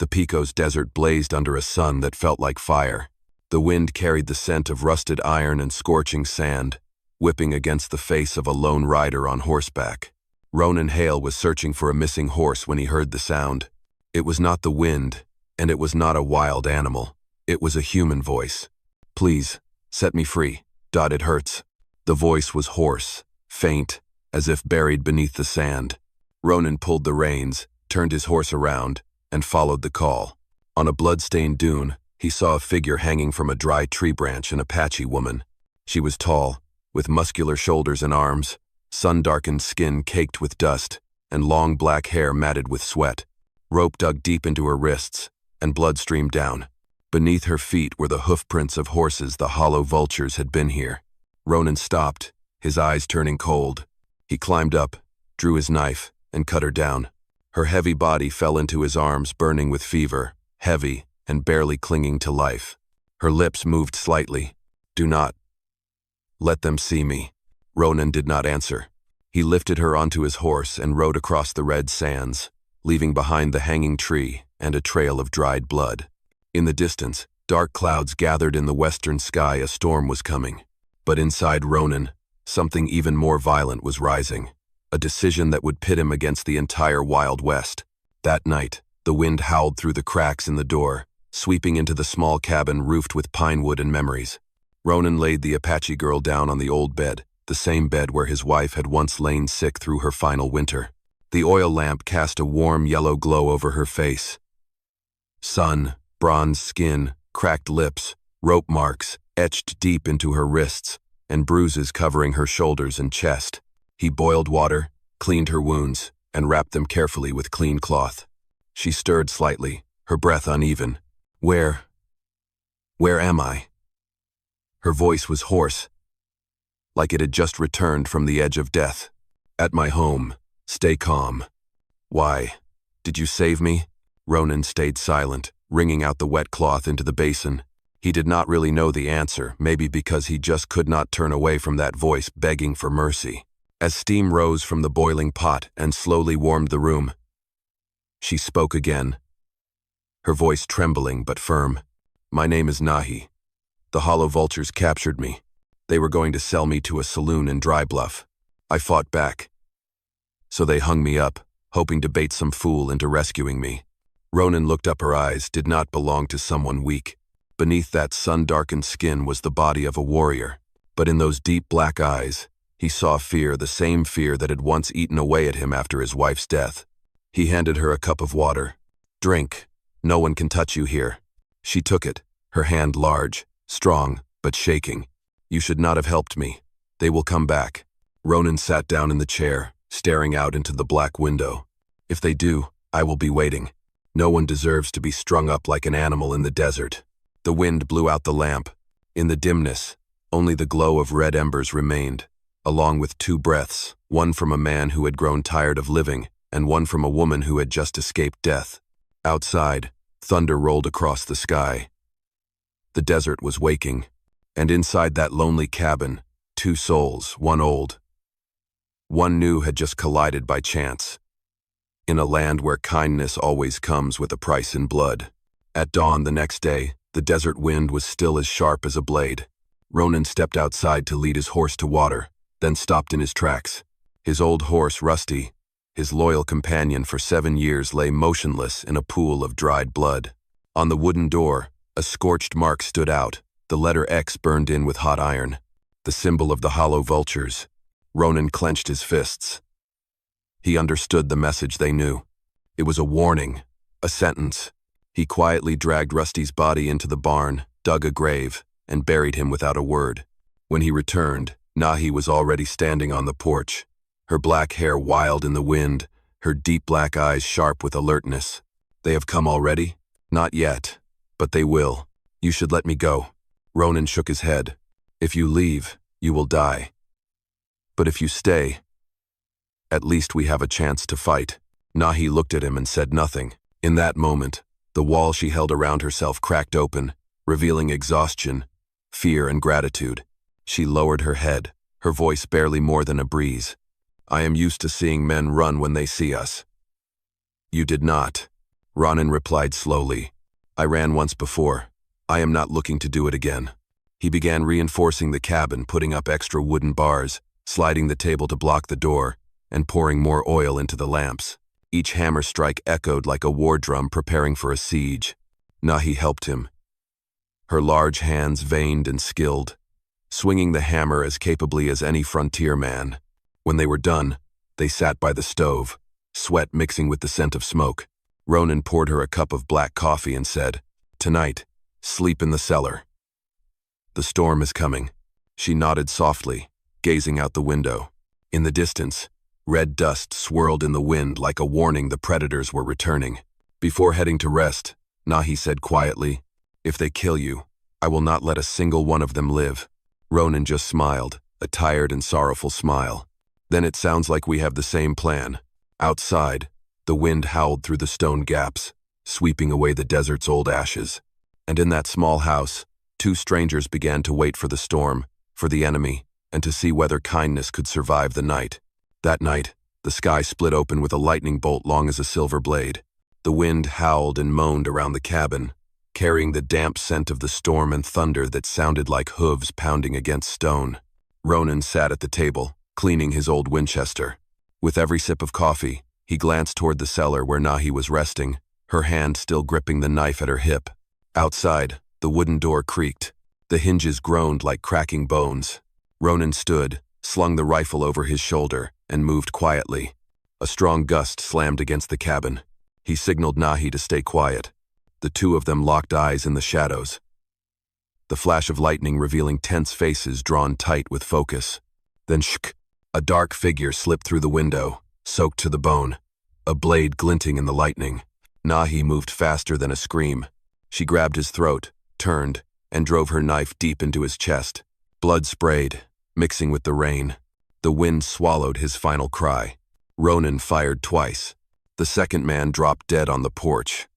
The Picos desert blazed under a sun that felt like fire. The wind carried the scent of rusted iron and scorching sand, whipping against the face of a lone rider on horseback. Ronan Hale was searching for a missing horse when he heard the sound. It was not the wind, and it was not a wild animal. It was a human voice. "Please, set me free. It hurts." The voice was hoarse, faint, as if buried beneath the sand. Ronan pulled the reins, turned his horse around, and followed the call. On a blood-stained dune, he saw a figure hanging from a dry tree branch, an Apache woman. She was tall, with muscular shoulders and arms, sun-darkened skin caked with dust, and long black hair matted with sweat. Rope dug deep into her wrists, and blood streamed down. Beneath her feet were the hoofprints of horses the hollow vultures had been here. Ronan stopped, his eyes turning cold. He climbed up, drew his knife, and cut her down. Her heavy body fell into his arms, burning with fever, heavy, and barely clinging to life. Her lips moved slightly. "Do not let them see me." Ronan did not answer. He lifted her onto his horse and rode across the red sands, leaving behind the hanging tree and a trail of dried blood. In the distance, dark clouds gathered in the western sky. A storm was coming. But inside Ronan, something even more violent was rising. A decision that would pit him against the entire Wild West. That night, the wind howled through the cracks in the door, sweeping into the small cabin roofed with pine wood and memories. Ronan laid the Apache girl down on the old bed, the same bed where his wife had once lain sick through her final winter. The oil lamp cast a warm yellow glow over her face. Sun, bronze skin, cracked lips, rope marks etched deep into her wrists, and bruises covering her shoulders and chest. He boiled water, cleaned her wounds, and wrapped them carefully with clean cloth. She stirred slightly, her breath uneven. Where am I?" Her voice was hoarse, like it had just returned from the edge of death. "At my home. Stay calm." "Why? Did you save me?" Ronan stayed silent, wringing out the wet cloth into the basin. He did not really know the answer, maybe because he just could not turn away from that voice begging for mercy. As steam rose from the boiling pot and slowly warmed the room, she spoke again, her voice trembling but firm. "My name is Nahi. The hollow vultures captured me. They were going to sell me to a saloon in Dry Bluff. I fought back. So they hung me up, hoping to bait some fool into rescuing me." Ronan looked up. Her eyes did not belong to someone weak. Beneath that sun-darkened skin was the body of a warrior. But in those deep black eyes, he saw fear, the same fear that had once eaten away at him after his wife's death. He handed her a cup of water. "Drink. No one can touch you here." She took it, her hand large, strong, but shaking. "You should not have helped me. They will come back." Ronan sat down in the chair, staring out into the black window. "If they do, I will be waiting. No one deserves to be strung up like an animal in the desert." The wind blew out the lamp. In the dimness, only the glow of red embers remained, along with two breaths, one from a man who had grown tired of living, and one from a woman who had just escaped death. Outside, thunder rolled across the sky. The desert was waking, and inside that lonely cabin, two souls, one old, one new, had just collided by chance. In a land where kindness always comes with a price in blood. At dawn the next day, the desert wind was still as sharp as a blade. Ronan stepped outside to lead his horse to water, then stopped in his tracks. His old horse, Rusty, his loyal companion for 7 years, lay motionless in a pool of dried blood. On the wooden door, a scorched mark stood out, the letter X burned in with hot iron, the symbol of the hollow vultures. Ronan clenched his fists. He understood the message they knew. It was a warning, a sentence. He quietly dragged Rusty's body into the barn, dug a grave, and buried him without a word. When he returned, Nahi was already standing on the porch, her black hair wild in the wind, her deep black eyes sharp with alertness. "They have come already?" "Not yet, but they will. You should let me go." Ronan shook his head. "If you leave, you will die. But if you stay, at least we have a chance to fight." Nahi looked at him and said nothing. In that moment, the wall she held around herself cracked open, revealing exhaustion, fear, and gratitude. She lowered her head, her voice barely more than a breeze. "I am used to seeing men run when they see us. You did not." Ronan replied slowly. I ran once before. I am not looking to do it again. He began reinforcing the cabin, putting up extra wooden bars, sliding the table to block the door, and pouring more oil into the lamps. Each hammer strike echoed like a war drum preparing for a siege. Nahi helped him, her large hands veined and skilled, swinging the hammer as capably as any frontier man. When they were done, they sat by the stove, sweat mixing with the scent of smoke. Ronan poured her a cup of black coffee and said, Tonight, sleep in the cellar. The storm is coming. She nodded softly, gazing out the window. In the distance, red dust swirled in the wind like a warning the predators were returning. Before heading to rest, Nahi said quietly, If they kill you, I will not let a single one of them live. Ronan just smiled, a tired and sorrowful smile. Then it sounds like we have the same plan. Outside, the wind howled through the stone gaps, sweeping away the desert's old ashes. And in that small house, two strangers began to wait for the storm, for the enemy, and to see whether kindness could survive the night. That night, the sky split open with a lightning bolt long as a silver blade. The wind howled and moaned around the cabin, carrying the damp scent of the storm and thunder that sounded like hooves pounding against stone. Ronan sat at the table, cleaning his old Winchester. With every sip of coffee, he glanced toward the cellar where Nahi was resting, her hand still gripping the knife at her hip. Outside, the wooden door creaked. The hinges groaned like cracking bones. Ronan stood, slung the rifle over his shoulder, and moved quietly. A strong gust slammed against the cabin. He signaled Nahi to stay quiet. The two of them locked eyes in the shadows, the flash of lightning revealing tense faces drawn tight with focus. Then shk! A dark figure slipped through the window, soaked to the bone, a blade glinting in the lightning. Nahi moved faster than a scream. She grabbed his throat, turned, and drove her knife deep into his chest. Blood sprayed, mixing with the rain. The wind swallowed his final cry. Ronan fired twice. The second man dropped dead on the porch,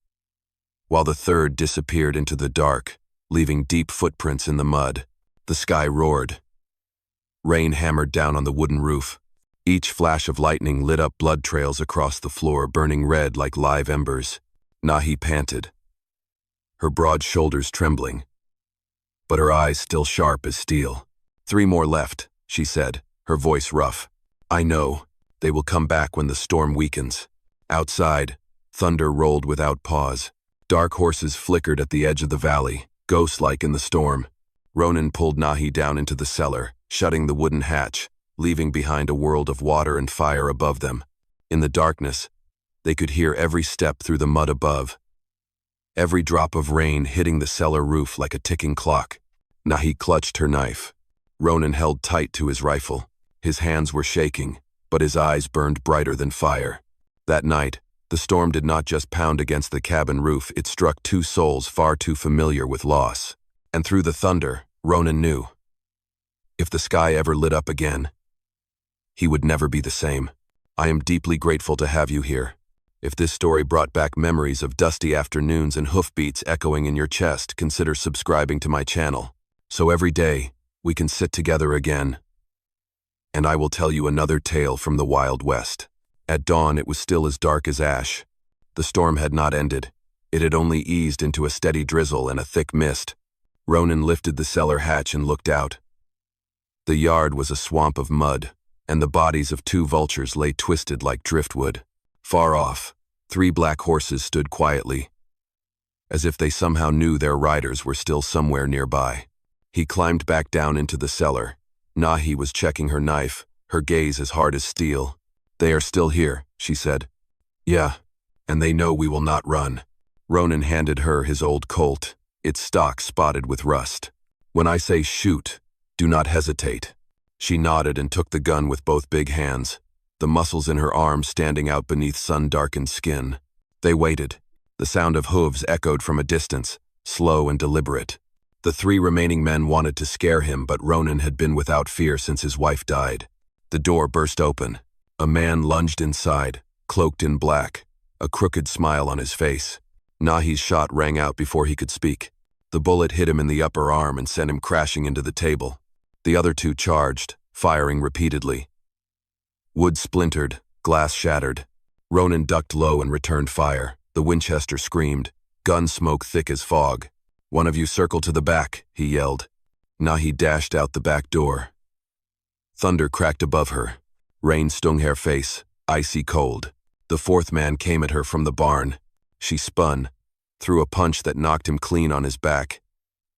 while the third disappeared into the dark, leaving deep footprints in the mud. The sky roared. Rain hammered down on the wooden roof. Each flash of lightning lit up blood trails across the floor, burning red like live embers. Nahi panted, her broad shoulders trembling, but her eyes still sharp as steel. 3 more left, she said, her voice rough. I know. They will come back when the storm weakens. Outside, thunder rolled without pause. Dark horses flickered at the edge of the valley, ghost-like in the storm. Ronan pulled Nahi down into the cellar, shutting the wooden hatch, leaving behind a world of water and fire above them. In the darkness, they could hear every step through the mud above, every drop of rain hitting the cellar roof like a ticking clock. Nahi clutched her knife. Ronan held tight to his rifle. His hands were shaking, but his eyes burned brighter than fire. That night, the storm did not just pound against the cabin roof, it struck 2 souls far too familiar with loss. And through the thunder, Ronan knew, if the sky ever lit up again, he would never be the same. I am deeply grateful to have you here. If this story brought back memories of dusty afternoons and hoofbeats echoing in your chest, consider subscribing to my channel, so every day we can sit together again, and I will tell you another tale from the Wild West. At dawn, it was still as dark as ash. The storm had not ended. It had only eased into a steady drizzle and a thick mist. Ronan lifted the cellar hatch and looked out. The yard was a swamp of mud, and the bodies of 2 vultures lay twisted like driftwood. Far off, 3 black horses stood quietly, as if they somehow knew their riders were still somewhere nearby. He climbed back down into the cellar. Nahi was checking her knife, her gaze as hard as steel. They are still here, she said. Yeah, and they know we will not run. Ronan handed her his old Colt, its stock spotted with rust. When I say shoot, do not hesitate. She nodded and took the gun with both big hands, the muscles in her arms standing out beneath sun-darkened skin. They waited. The sound of hooves echoed from a distance, slow and deliberate. The 3 remaining men wanted to scare him, but Ronan had been without fear since his wife died. The door burst open. A man lunged inside, cloaked in black, a crooked smile on his face. Nahi's shot rang out before he could speak. The bullet hit him in the upper arm and sent him crashing into the table. The other 2 charged, firing repeatedly. Wood splintered, glass shattered. Ronan ducked low and returned fire. The Winchester screamed, gun smoke thick as fog. "One of you circle to the back," he yelled. Nahi dashed out the back door. Thunder cracked above her. Rain stung her face, icy cold. The fourth man came at her from the barn. She spun, threw a punch that knocked him clean on his back,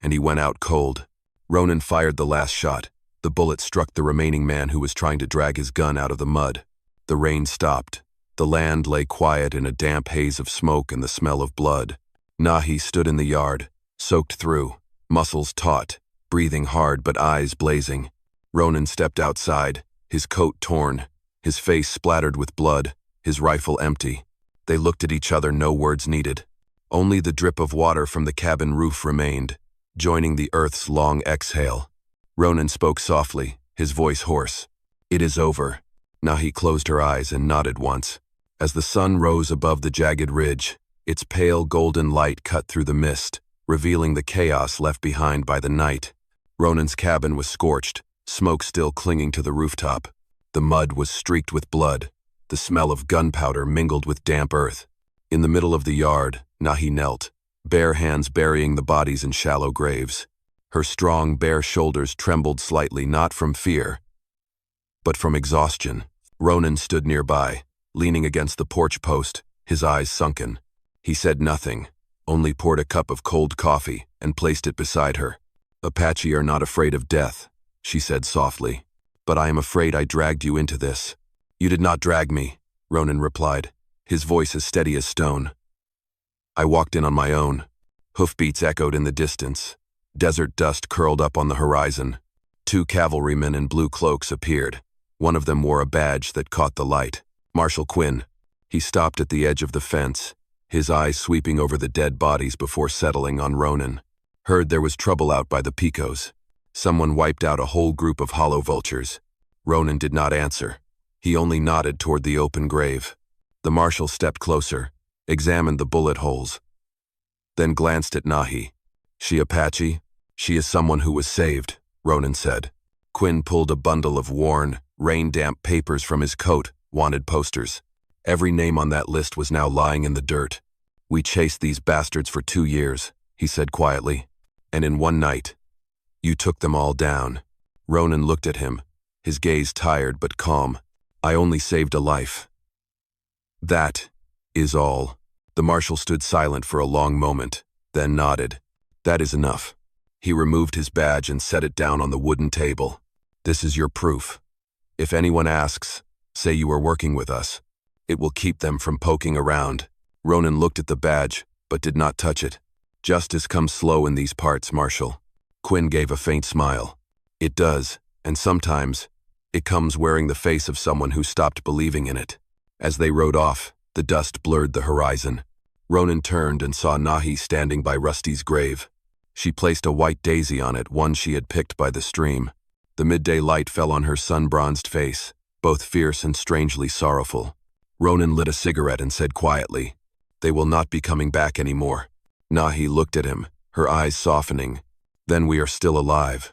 and he went out cold. Ronan fired the last shot. The bullet struck the remaining man who was trying to drag his gun out of the mud. The rain stopped. The land lay quiet in a damp haze of smoke and the smell of blood. Nahi stood in the yard, soaked through, muscles taut, breathing hard but eyes blazing. Ronan stepped outside, his coat torn, his face splattered with blood, his rifle empty. They looked at each other, no words needed. Only the drip of water from the cabin roof remained, joining the earth's long exhale. Ronan spoke softly, his voice hoarse. "It is over." Nahi closed her eyes and nodded once. As the sun rose above the jagged ridge, its pale golden light cut through the mist, revealing the chaos left behind by the night. Ronan's cabin was scorched, smoke still clinging to the rooftop. The mud was streaked with blood. The smell of gunpowder mingled with damp earth. In the middle of the yard, Nahi knelt, bare hands burying the bodies in shallow graves. Her strong, bare shoulders trembled slightly, not from fear, but from exhaustion. Ronan stood nearby, leaning against the porch post, his eyes sunken. He said nothing, only poured a cup of cold coffee and placed it beside her. "Apache are not afraid of death," she said softly, "but I am afraid I dragged you into this." "You did not drag me," Ronan replied, his voice as steady as stone. "I walked in on my own." Hoofbeats echoed in the distance. Desert dust curled up on the horizon. 2 cavalrymen in blue cloaks appeared. One of them wore a badge that caught the light. Marshal Quinn. He stopped at the edge of the fence, his eyes sweeping over the dead bodies before settling on Ronan. "Heard there was trouble out by the Picos. Someone wiped out a whole group of hollow vultures." Ronan did not answer. He only nodded toward the open grave. The marshal stepped closer, examined the bullet holes, then glanced at Nahi. "She Apache? She is someone who was saved," Ronan said. Quinn pulled a bundle of worn, rain-damp papers from his coat, wanted posters. Every name on that list was now lying in the dirt. "We chased these bastards for 2 years, he said quietly. "And in one night, you took them all down." Ronan looked at him, his gaze tired but calm. "I only saved a life. That is all." The marshal stood silent for a long moment, then nodded. "That is enough." He removed his badge and set it down on the wooden table. "This is your proof. If anyone asks, say you are working with us. It will keep them from poking around." Ronan looked at the badge, but did not touch it. "Justice comes slow in these parts, Marshal." Quinn gave a faint smile. "It does, and sometimes it comes wearing the face of someone who stopped believing in it." As they rode off, the dust blurred the horizon. Ronan turned and saw Nahi standing by Rusty's grave. She placed a white daisy on it, one she had picked by the stream. The midday light fell on her sun-bronzed face, both fierce and strangely sorrowful. Ronan lit a cigarette and said quietly, "They will not be coming back anymore." Nahi looked at him, her eyes softening. "Then we are still alive,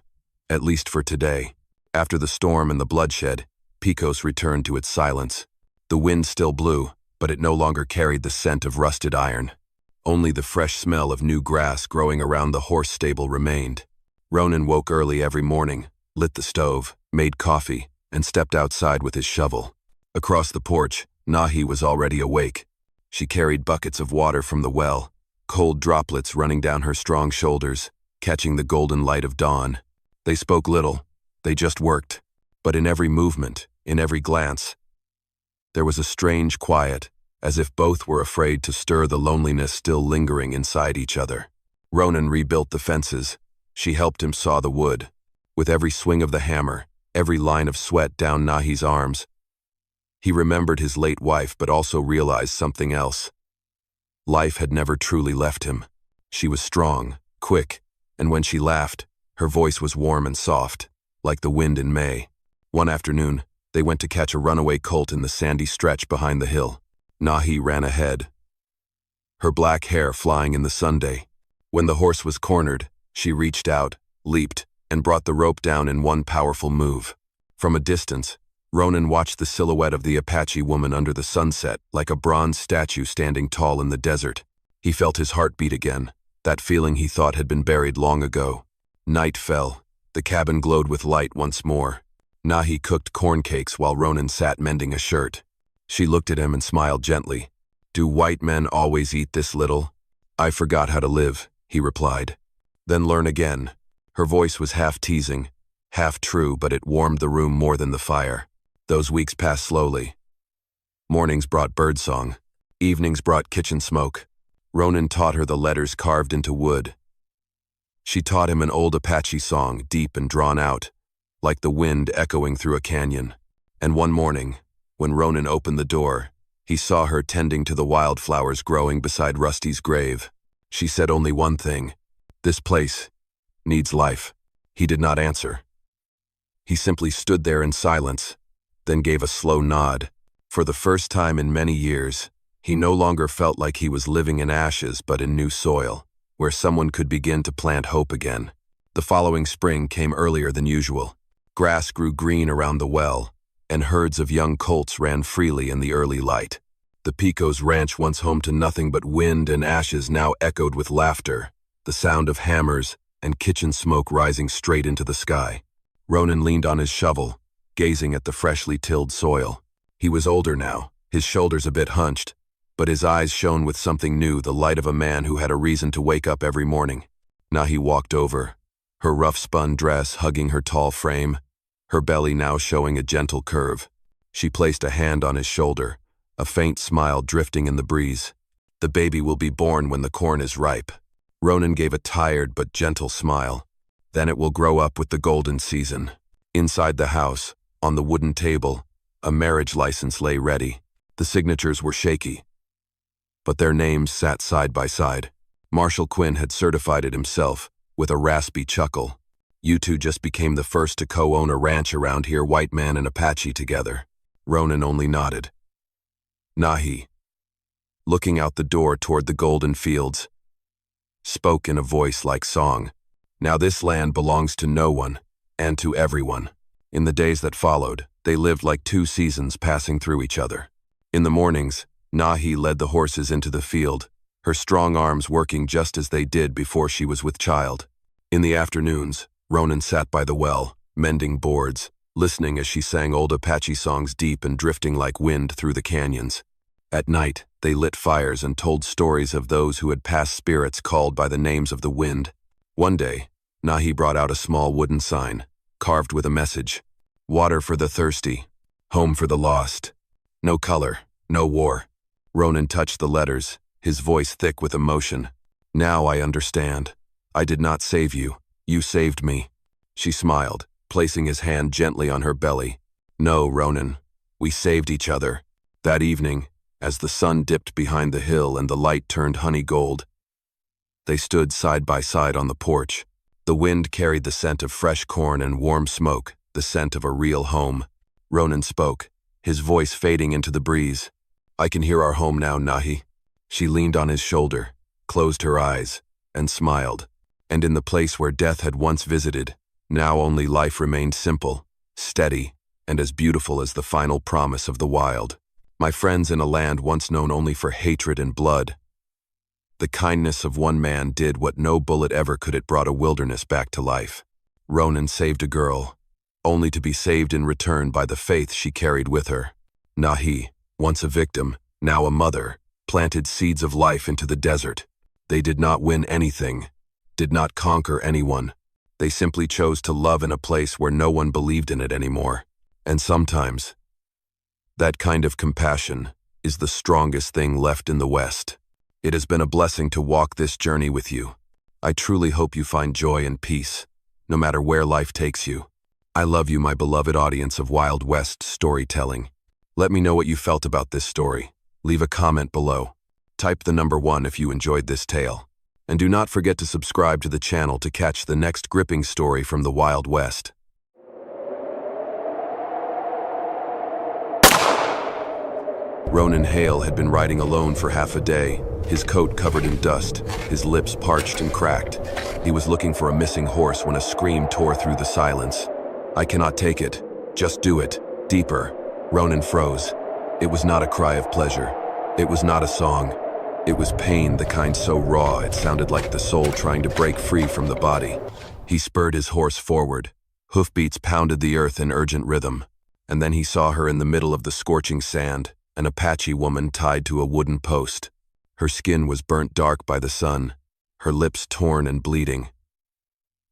at least for today." After the storm and the bloodshed, Picos returned to its silence. The wind still blew, but it no longer carried the scent of rusted iron. Only the fresh smell of new grass growing around the horse stable remained. Ronan woke early every morning, lit the stove, made coffee, and stepped outside with his shovel. Across the porch, Nahi was already awake. She carried buckets of water from the well, cold droplets running down her strong shoulders, catching the golden light of dawn. They spoke little, they just worked. But in every movement, in every glance, there was a strange quiet, as if both were afraid to stir the loneliness still lingering inside each other. Ronan rebuilt the fences. She helped him saw the wood. With every swing of the hammer, every line of sweat down Nahi's arms, he remembered his late wife but also realized something else. Life had never truly left him. She was strong, quick, and when she laughed, her voice was warm and soft, like the wind in May. One afternoon, they went to catch a runaway colt in the sandy stretch behind the hill. Nahi ran ahead, her black hair flying in the sunday. When the horse was cornered, she reached out, leaped, and brought the rope down in one powerful move. From a distance, Ronan watched the silhouette of the Apache woman under the sunset, like a bronze statue standing tall in the desert. He felt his heart beat again, that feeling he thought had been buried long ago. Night fell. The cabin glowed with light once more. Nahi cooked corn cakes while Ronan sat mending a shirt. She looked at him and smiled gently. "Do white men always eat this little?" "I forgot how to live," he replied. "Then learn again." Her voice was half teasing, half true, but it warmed the room more than the fire. Those weeks passed slowly. Mornings brought birdsong. Evenings brought kitchen smoke. Ronan taught her the letters carved into wood. She taught him an old Apache song, deep and drawn out, like the wind echoing through a canyon. And one morning, when Ronan opened the door, he saw her tending to the wildflowers growing beside Rusty's grave. She said only one thing: "This place needs life." He did not answer. He simply stood there in silence, then gave a slow nod. For the first time in many years, he no longer felt like he was living in ashes but in new soil, where someone could begin to plant hope again. The following spring came earlier than usual. Grass grew green around the well, and herds of young colts ran freely in the early light. The Pico's ranch, once home to nothing but wind and ashes, now echoed with laughter, the sound of hammers and kitchen smoke rising straight into the sky. Ronan leaned on his shovel, gazing at the freshly tilled soil. He was older now, his shoulders a bit hunched, but his eyes shone with something new, the light of a man who had a reason to wake up every morning. Nahi walked over, her rough-spun dress hugging her tall frame, her belly now showing a gentle curve. She placed a hand on his shoulder, a faint smile drifting in the breeze. "The baby will be born when the corn is ripe." Ronan gave a tired but gentle smile. "Then it will grow up with the golden season." Inside the house, on the wooden table, a marriage license lay ready. The signatures were shaky, but their names sat side by side. Marshall Quinn had certified it himself, with a raspy chuckle. "You two just became the first to co-own a ranch around here, white man and Apache together." Ronan only nodded. Nahi, looking out the door toward the golden fields, spoke in a voice like song. "Now this land belongs to no one, and to everyone." In the days that followed, they lived like two seasons passing through each other. In the mornings, Nahi led the horses into the field, her strong arms working just as they did before she was with child. In the afternoons, Ronan sat by the well, mending boards, listening as she sang old Apache songs deep and drifting like wind through the canyons. At night, they lit fires and told stories of those who had passed, spirits called by the names of the wind. One day, Nahi brought out a small wooden sign, carved with a message: "Water for the thirsty, home for the lost. No color, no war." Ronan touched the letters, his voice thick with emotion. "Now I understand. I did not save you. You saved me." She smiled, placing his hand gently on her belly. "No, Ronan. We saved each other." That evening, as the sun dipped behind the hill and the light turned honey gold, they stood side by side on the porch. The wind carried the scent of fresh corn and warm smoke, the scent of a real home. Ronan spoke, his voice fading into the breeze. "I can hear our home now, Nahi." She leaned on his shoulder, closed her eyes, and smiled. And in the place where death had once visited, now only life remained simple, steady, and as beautiful as the final promise of the wild. My friends, in a land once known only for hatred and blood, the kindness of one man did what no bullet ever could. It brought a wilderness back to life. Ronan saved a girl, only to be saved in return by the faith she carried with her. Nahi, once a victim, now a mother, planted seeds of life into the desert. They did not win anything, did not conquer anyone. They simply chose to love in a place where no one believed in it anymore. And sometimes, that kind of compassion is the strongest thing left in the West. It has been a blessing to walk this journey with you. I truly hope you find joy and peace, no matter where life takes you. I love you, my beloved audience of Wild West storytelling. Let me know what you felt about this story. Leave a comment below. Type the number 1 if you enjoyed this tale. And do not forget to subscribe to the channel to catch the next gripping story from the Wild West. Ronan Hale had been riding alone for half a day, his coat covered in dust, his lips parched and cracked. He was looking for a missing horse when a scream tore through the silence. "I cannot take it. Just do it," Deeper. Ronan froze. It was not a cry of pleasure. It was not a song. It was pain, the kind so raw it sounded like the soul trying to break free from the body. He spurred his horse forward. Hoofbeats pounded the earth in urgent rhythm. And then he saw her in the middle of the scorching sand, an Apache woman tied to a wooden post. Her skin was burnt dark by the sun, her lips torn and bleeding.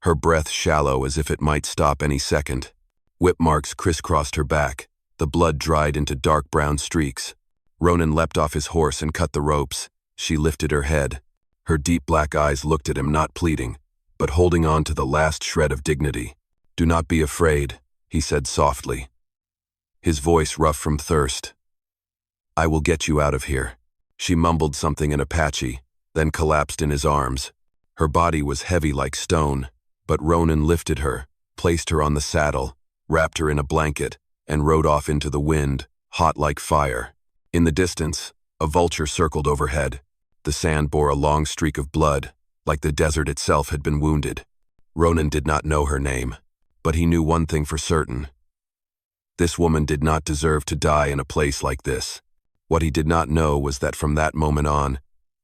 Her breath shallow as if it might stop any second. Whip marks crisscrossed her back. The blood dried into dark brown streaks. Ronan leapt off his horse and cut the ropes. She lifted her head. Her deep black eyes looked at him, not pleading, but holding on to the last shred of dignity. "Do not be afraid," he said softly, his voice rough from thirst. "I will get you out of here." She mumbled something in Apache, then collapsed in his arms. Her body was heavy like stone, but Ronan lifted her, placed her on the saddle, wrapped her in a blanket, and rode off into the wind, hot like fire. In the distance, a vulture circled overhead. The sand bore a long streak of blood, like the desert itself had been wounded. Ronan did not know her name, but he knew one thing for certain. This woman did not deserve to die in a place like this. What he did not know was that from that moment on,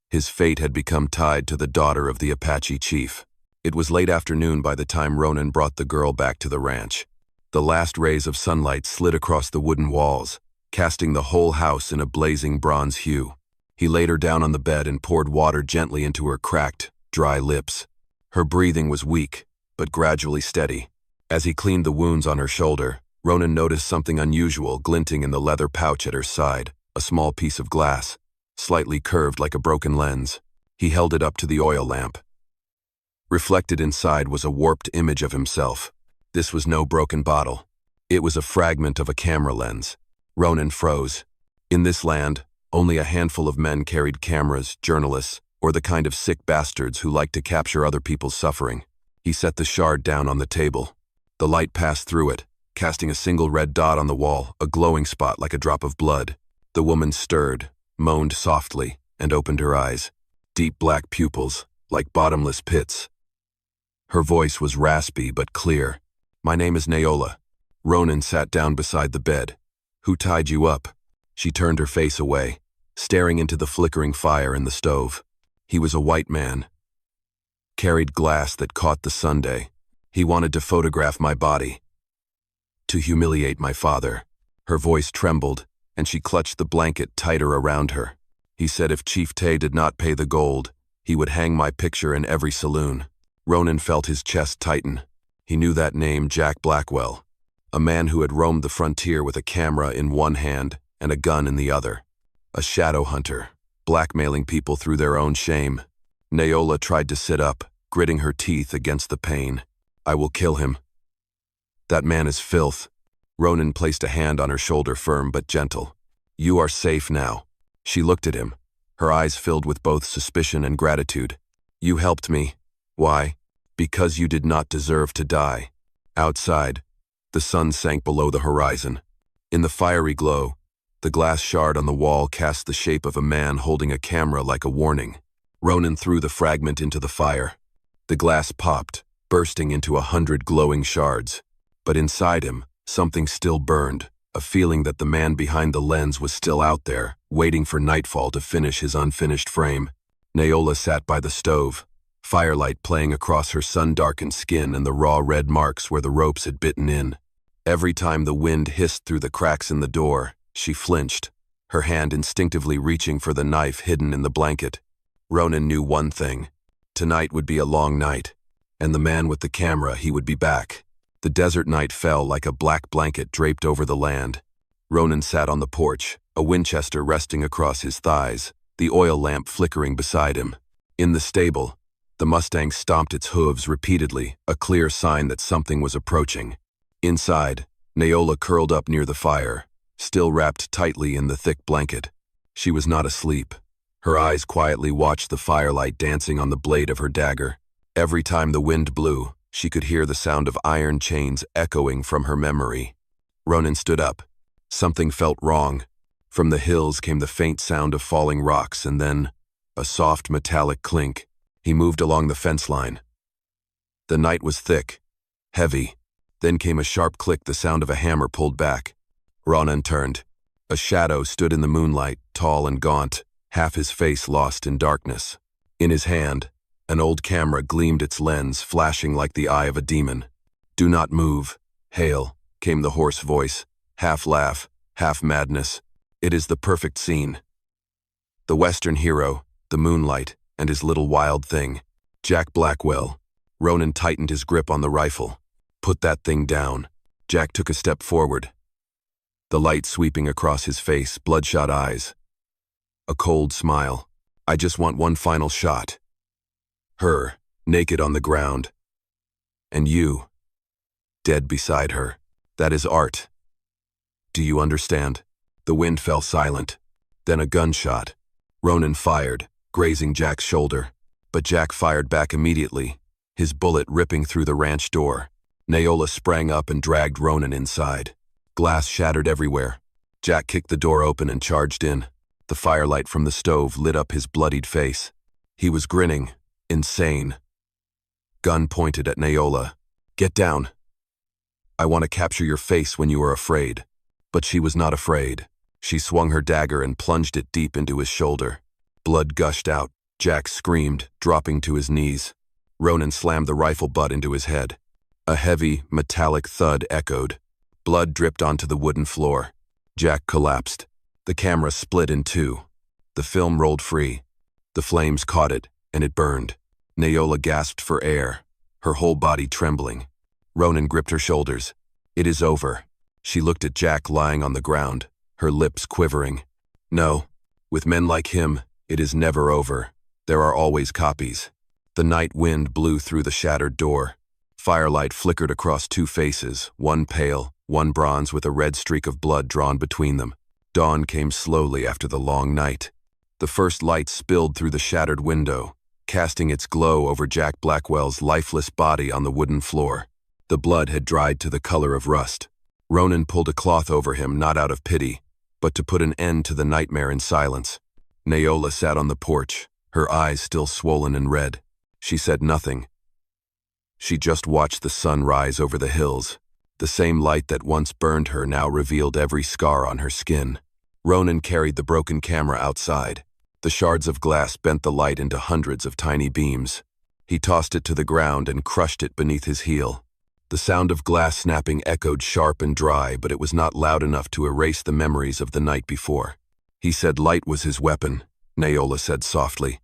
his fate had become tied to the daughter of the Apache chief. It was late afternoon by the time Ronan brought the girl back to the ranch. The last rays of sunlight slid across the wooden walls, casting the whole house in a blazing bronze hue. He laid her down on the bed and poured water gently into her cracked, dry lips. Her breathing was weak, but gradually steady. As he cleaned the wounds on her shoulder, Ronan noticed something unusual glinting in the leather pouch at her side, a small piece of glass, slightly curved like a broken lens. He held it up to the oil lamp. Reflected inside was a warped image of himself. This was no broken bottle. It was a fragment of a camera lens. Ronan froze. In this land, only a handful of men carried cameras, journalists, or the kind of sick bastards who like to capture other people's suffering. He set the shard down on the table. The light passed through it, casting a single red dot on the wall, a glowing spot like a drop of blood. The woman stirred, moaned softly, and opened her eyes. Deep black pupils, like bottomless pits. Her voice was raspy but clear. "My name is Naola." Ronan sat down beside the bed. "Who tied you up?" She turned her face away, staring into the flickering fire in the stove. "He was a white man. Carried glass that caught the Sunday. He wanted to photograph my body. To humiliate my father." Her voice trembled, and she clutched the blanket tighter around her. "He said if Chief Tay did not pay the gold, he would hang my picture in every saloon." Ronan felt his chest tighten. He knew that name, Jack Blackwell. A man who had roamed the frontier with a camera in one hand and a gun in the other. A shadow hunter, blackmailing people through their own shame. Naola tried to sit up, gritting her teeth against the pain. "I will kill him. That man is filth." Ronan placed a hand on her shoulder, firm but gentle. "You are safe now." She looked at him, her eyes filled with both suspicion and gratitude. "You helped me. Why? Because you did not deserve to die." Outside, the sun sank below the horizon. In the fiery glow, the glass shard on the wall cast the shape of a man holding a camera like a warning. Ronan threw the fragment into the fire. The glass popped, bursting into 100 glowing shards. But inside him, something still burned, a feeling that the man behind the lens was still out there, waiting for nightfall to finish his unfinished frame. Naola sat by the stove, firelight playing across her sun-darkened skin and the raw red marks where the ropes had bitten in. Every time the wind hissed through the cracks in the door, she flinched, her hand instinctively reaching for the knife hidden in the blanket. Ronan knew one thing. Tonight would be a long night, and the man with the camera, he would be back. The desert night fell like a black blanket draped over the land. Ronan sat on the porch, a Winchester resting across his thighs, the oil lamp flickering beside him. In the stable, the Mustang stomped its hooves repeatedly, a clear sign that something was approaching. Inside, Naola curled up near the fire, still wrapped tightly in the thick blanket. She was not asleep. Her eyes quietly watched the firelight dancing on the blade of her dagger. Every time the wind blew, she could hear the sound of iron chains echoing from her memory. Ronan stood up. Something felt wrong. From the hills came the faint sound of falling rocks and then a soft metallic clink. He moved along the fence line. The night was thick, heavy. Then came a sharp click, the sound of a hammer pulled back. Ronan turned. A shadow stood in the moonlight, tall and gaunt, half his face lost in darkness. In his hand, an old camera gleamed its lens, flashing like the eye of a demon. "Do not move, Hale," came the hoarse voice, half laugh, half madness. "It is the perfect scene." The Western hero, the moonlight, and his little wild thing. Jack Blackwell. Ronan tightened his grip on the rifle. "Put that thing down." Jack took a step forward. The light sweeping across his face, bloodshot eyes. A cold smile. "I just want one final shot. Her, naked on the ground. And you, dead beside her. That is art. Do you understand?" The wind fell silent. Then a gunshot. Ronan fired, grazing Jack's shoulder. But Jack fired back immediately, his bullet ripping through the ranch door. Naola sprang up and dragged Ronan inside. Glass shattered everywhere. Jack kicked the door open and charged in. The firelight from the stove lit up his bloodied face. He was grinning, insane. Gun pointed at Naola. "Get down. I want to capture your face when you are afraid." But she was not afraid. She swung her dagger and plunged it deep into his shoulder. Blood gushed out. Jack screamed, dropping to his knees. Ronan slammed the rifle butt into his head. A heavy, metallic thud echoed. Blood dripped onto the wooden floor. Jack collapsed. The camera split in two. The film rolled free. The flames caught it, and it burned. Naola gasped for air, her whole body trembling. Ronan gripped her shoulders. "It is over." She looked at Jack lying on the ground, her lips quivering. "No, with men like him, it is never over. There are always copies." The night wind blew through the shattered door. Firelight flickered across two faces, one pale, one bronze with a red streak of blood drawn between them. Dawn came slowly after the long night. The first light spilled through the shattered window, casting its glow over Jack Blackwell's lifeless body on the wooden floor. The blood had dried to the color of rust. Ronan pulled a cloth over him, not out of pity, but to put an end to the nightmare in silence. Naola sat on the porch, her eyes still swollen and red. She said nothing. She just watched the sun rise over the hills. The same light that once burned her now revealed every scar on her skin. Ronan carried the broken camera outside. The shards of glass bent the light into hundreds of tiny beams. He tossed it to the ground and crushed it beneath his heel. The sound of glass snapping echoed sharp and dry, but it was not loud enough to erase the memories of the night before. "He said light was his weapon," Naola said softly.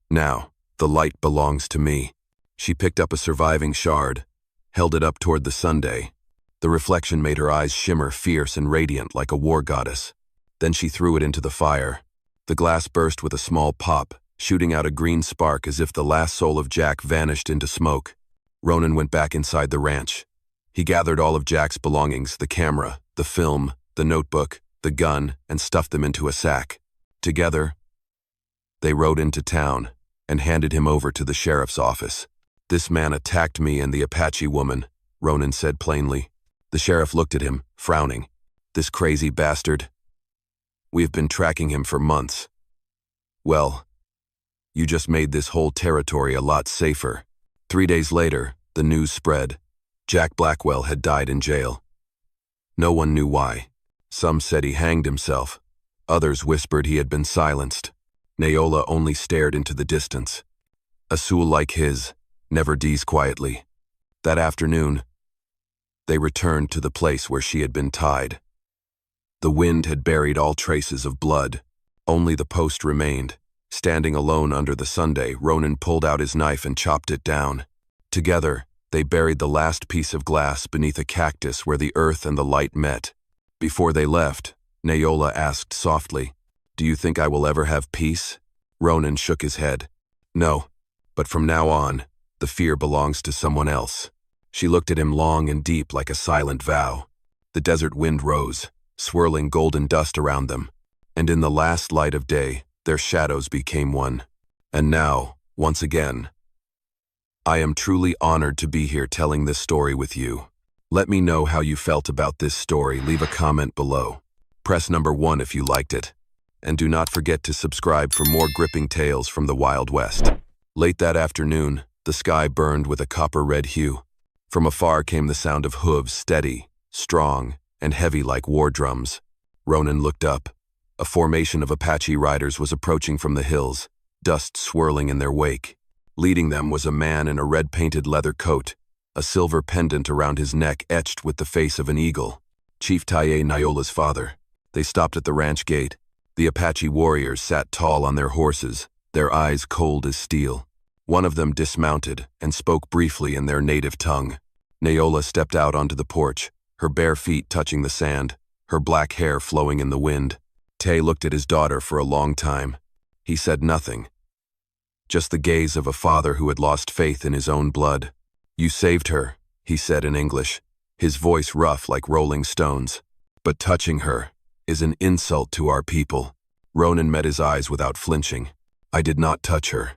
"Now, the light belongs to me." She picked up a surviving shard, held it up toward the Sunday. The reflection made her eyes shimmer fierce and radiant like a war goddess. Then she threw it into the fire. The glass burst with a small pop, shooting out a green spark as if the last soul of Jack vanished into smoke. Ronan went back inside the ranch. He gathered all of Jack's belongings, the camera, the film, the notebook, the gun, and stuffed them into a sack. Together, they rode into town and handed him over to the sheriff's office. "This man attacked me and the Apache woman," Ronan said plainly. The sheriff looked at him, frowning. "This crazy bastard. We have been tracking him for months." "Well, you just made this whole territory a lot safer." 3 days later, the news spread. Jack Blackwell had died in jail. No one knew why. Some said he hanged himself. Others whispered he had been silenced. Naola only stared into the distance. A soul like his never dies quietly. That afternoon, they returned to the place where she had been tied. The wind had buried all traces of blood. Only the post remained. Standing alone under the Sunday, Ronan pulled out his knife and chopped it down. Together, they buried the last piece of glass beneath a cactus where the earth and the light met. Before they left, Naola asked softly, "Do you think I will ever have peace?" Ronan shook his head. "No, but from now on, the fear belongs to someone else." She looked at him long and deep like a silent vow. The desert wind rose, swirling golden dust around them, and in the last light of day, their shadows became one. "And now, once again, I am truly honored to be here telling this story with you. Let me know how you felt about this story. Leave a comment below. Press number 1 if you liked it. And do not forget to subscribe for more gripping tales from the Wild West. Late that afternoon, the sky burned with a copper-red hue. From afar came the sound of hooves, steady, strong, and heavy like war drums. Ronan looked up. A formation of Apache riders was approaching from the hills, dust swirling in their wake. Leading them was a man in a red-painted leather coat, a silver pendant around his neck etched with the face of an eagle. Chief Taye Nyola's father. They stopped at the ranch gate. The Apache warriors sat tall on their horses, their eyes cold as steel. One of them dismounted and spoke briefly in their native tongue. Nyola stepped out onto the porch, her bare feet touching the sand, her black hair flowing in the wind. Tay looked at his daughter for a long time. He said nothing. Just the gaze of a father who had lost faith in his own blood. "You saved her," he said in English, his voice rough like rolling stones. "But touching her is an insult to our people." Ronan met his eyes without flinching. "I did not touch her.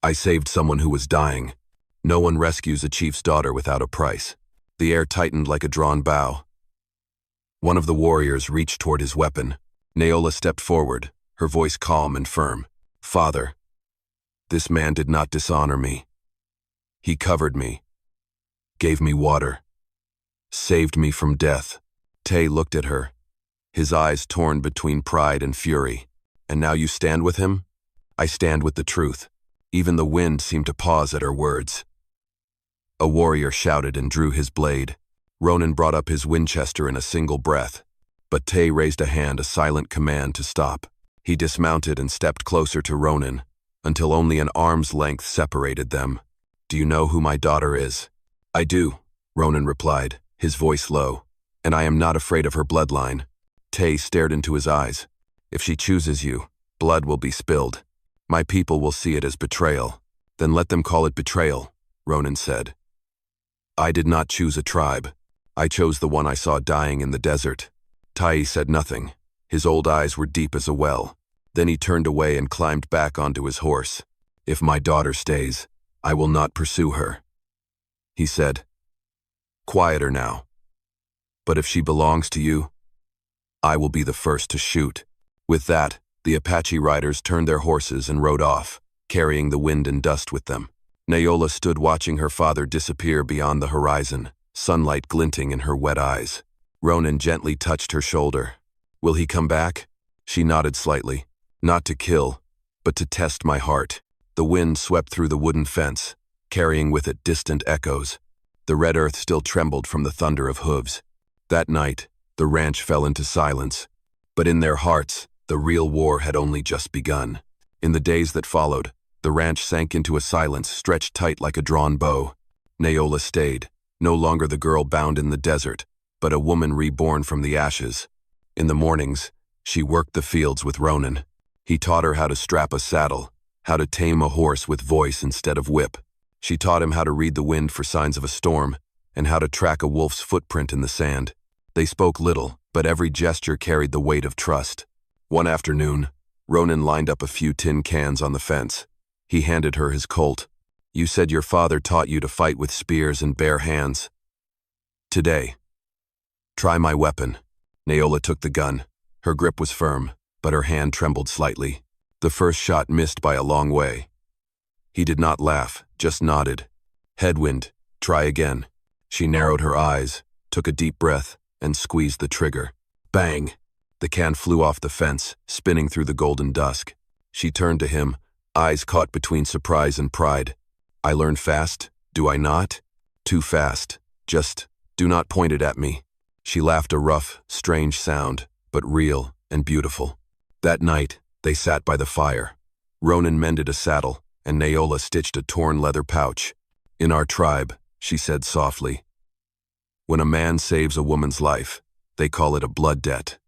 I saved someone who was dying. No one rescues a chief's daughter without a price." The air tightened like a drawn bow. One of the warriors reached toward his weapon. Nyola stepped forward, her voice calm and firm. "Father, this man did not dishonor me. He covered me, gave me water, saved me from death." Tay looked at her, his eyes torn between pride and fury. "And now you stand with him?" "I stand with the truth." Even the wind seemed to pause at her words. A warrior shouted and drew his blade. Ronan brought up his Winchester in a single breath, but Tay raised a hand, a silent command to stop. He dismounted and stepped closer to Ronan, until only an arm's length separated them. "Do you know who my daughter is?" "I do," Ronan replied, his voice low. "And I am not afraid of her bloodline." Tay stared into his eyes. "If she chooses you, blood will be spilled. My people will see it as betrayal." "Then let them call it betrayal," Ronan said. "I did not choose a tribe. I chose the one I saw dying in the desert." Tai said nothing. His old eyes were deep as a well. Then he turned away and climbed back onto his horse. "If my daughter stays, I will not pursue her," he said. "Quieter now. But if she belongs to you, I will be the first to shoot." With that, the Apache riders turned their horses and rode off, carrying the wind and dust with them. Nyola stood watching her father disappear beyond the horizon, sunlight glinting in her wet eyes. Ronan gently touched her shoulder. "Will he come back?" She nodded slightly. "Not to kill, but to test my heart." The wind swept through the wooden fence, carrying with it distant echoes. The red earth still trembled from the thunder of hooves. That night, the ranch fell into silence. But in their hearts, the real war had only just begun. In the days that followed, the ranch sank into a silence stretched tight like a drawn bow. Nyola stayed, no longer the girl bound in the desert, but a woman reborn from the ashes. In the mornings, she worked the fields with Ronan. He taught her how to strap a saddle, how to tame a horse with voice instead of whip. She taught him how to read the wind for signs of a storm, and how to track a wolf's footprint in the sand. They spoke little, but every gesture carried the weight of trust. One afternoon, Ronan lined up a few tin cans on the fence. He handed her his Colt. "You said your father taught you to fight with spears and bare hands. Today, try my weapon." Nyola took the gun. Her grip was firm, but her hand trembled slightly. The first shot missed by a long way. He did not laugh, just nodded. "Headwind, try again." She narrowed her eyes, took a deep breath, and squeezed the trigger. Bang! The can flew off the fence, spinning through the golden dusk. She turned to him, eyes caught between surprise and pride. "I learn fast, do I not?" "Too fast. Just do not point it at me." She laughed, a rough, strange sound, but real and beautiful. That night, they sat by the fire. Ronan mended a saddle, and Nyola stitched a torn leather pouch. "In our tribe," she said softly, "when a man saves a woman's life, they call it a blood debt.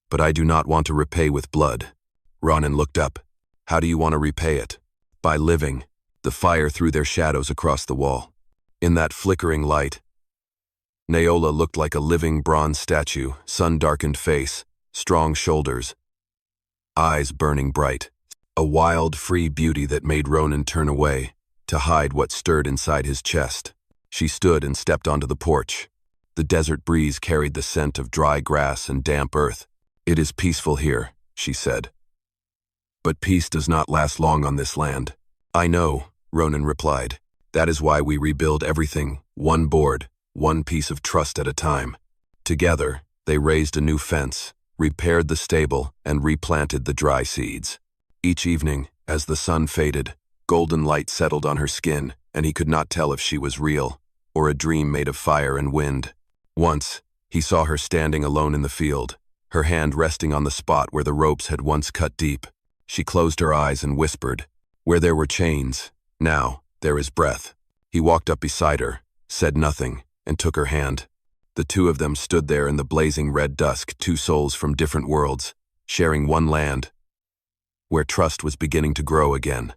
But I do not want to repay with blood." Ronan looked up. "How do you want to repay it?" "By living." The fire threw their shadows across the wall. In that flickering light, Nyola looked like a living bronze statue, sun-darkened face, strong shoulders, eyes burning bright. A wild, free beauty that made Ronan turn away, to hide what stirred inside his chest. She stood and stepped onto the porch. The desert breeze carried the scent of dry grass and damp earth. "It is peaceful here," she said. "But peace does not last long on this land." "I know," Ronan replied. "That is why we rebuild everything, one board, one piece of trust at a time." Together, they raised a new fence, repaired the stable, and replanted the dry seeds. Each evening, as the sun faded, golden light settled on her skin, and he could not tell if she was real or a dream made of fire and wind. Once, he saw her standing alone in the field, her hand resting on the spot where the ropes had once cut deep. She closed her eyes and whispered, "Where there were chains, now there is breath." He walked up beside her, said nothing, and took her hand. The two of them stood there in the blazing red dusk, two souls from different worlds, sharing one land, where trust was beginning to grow again.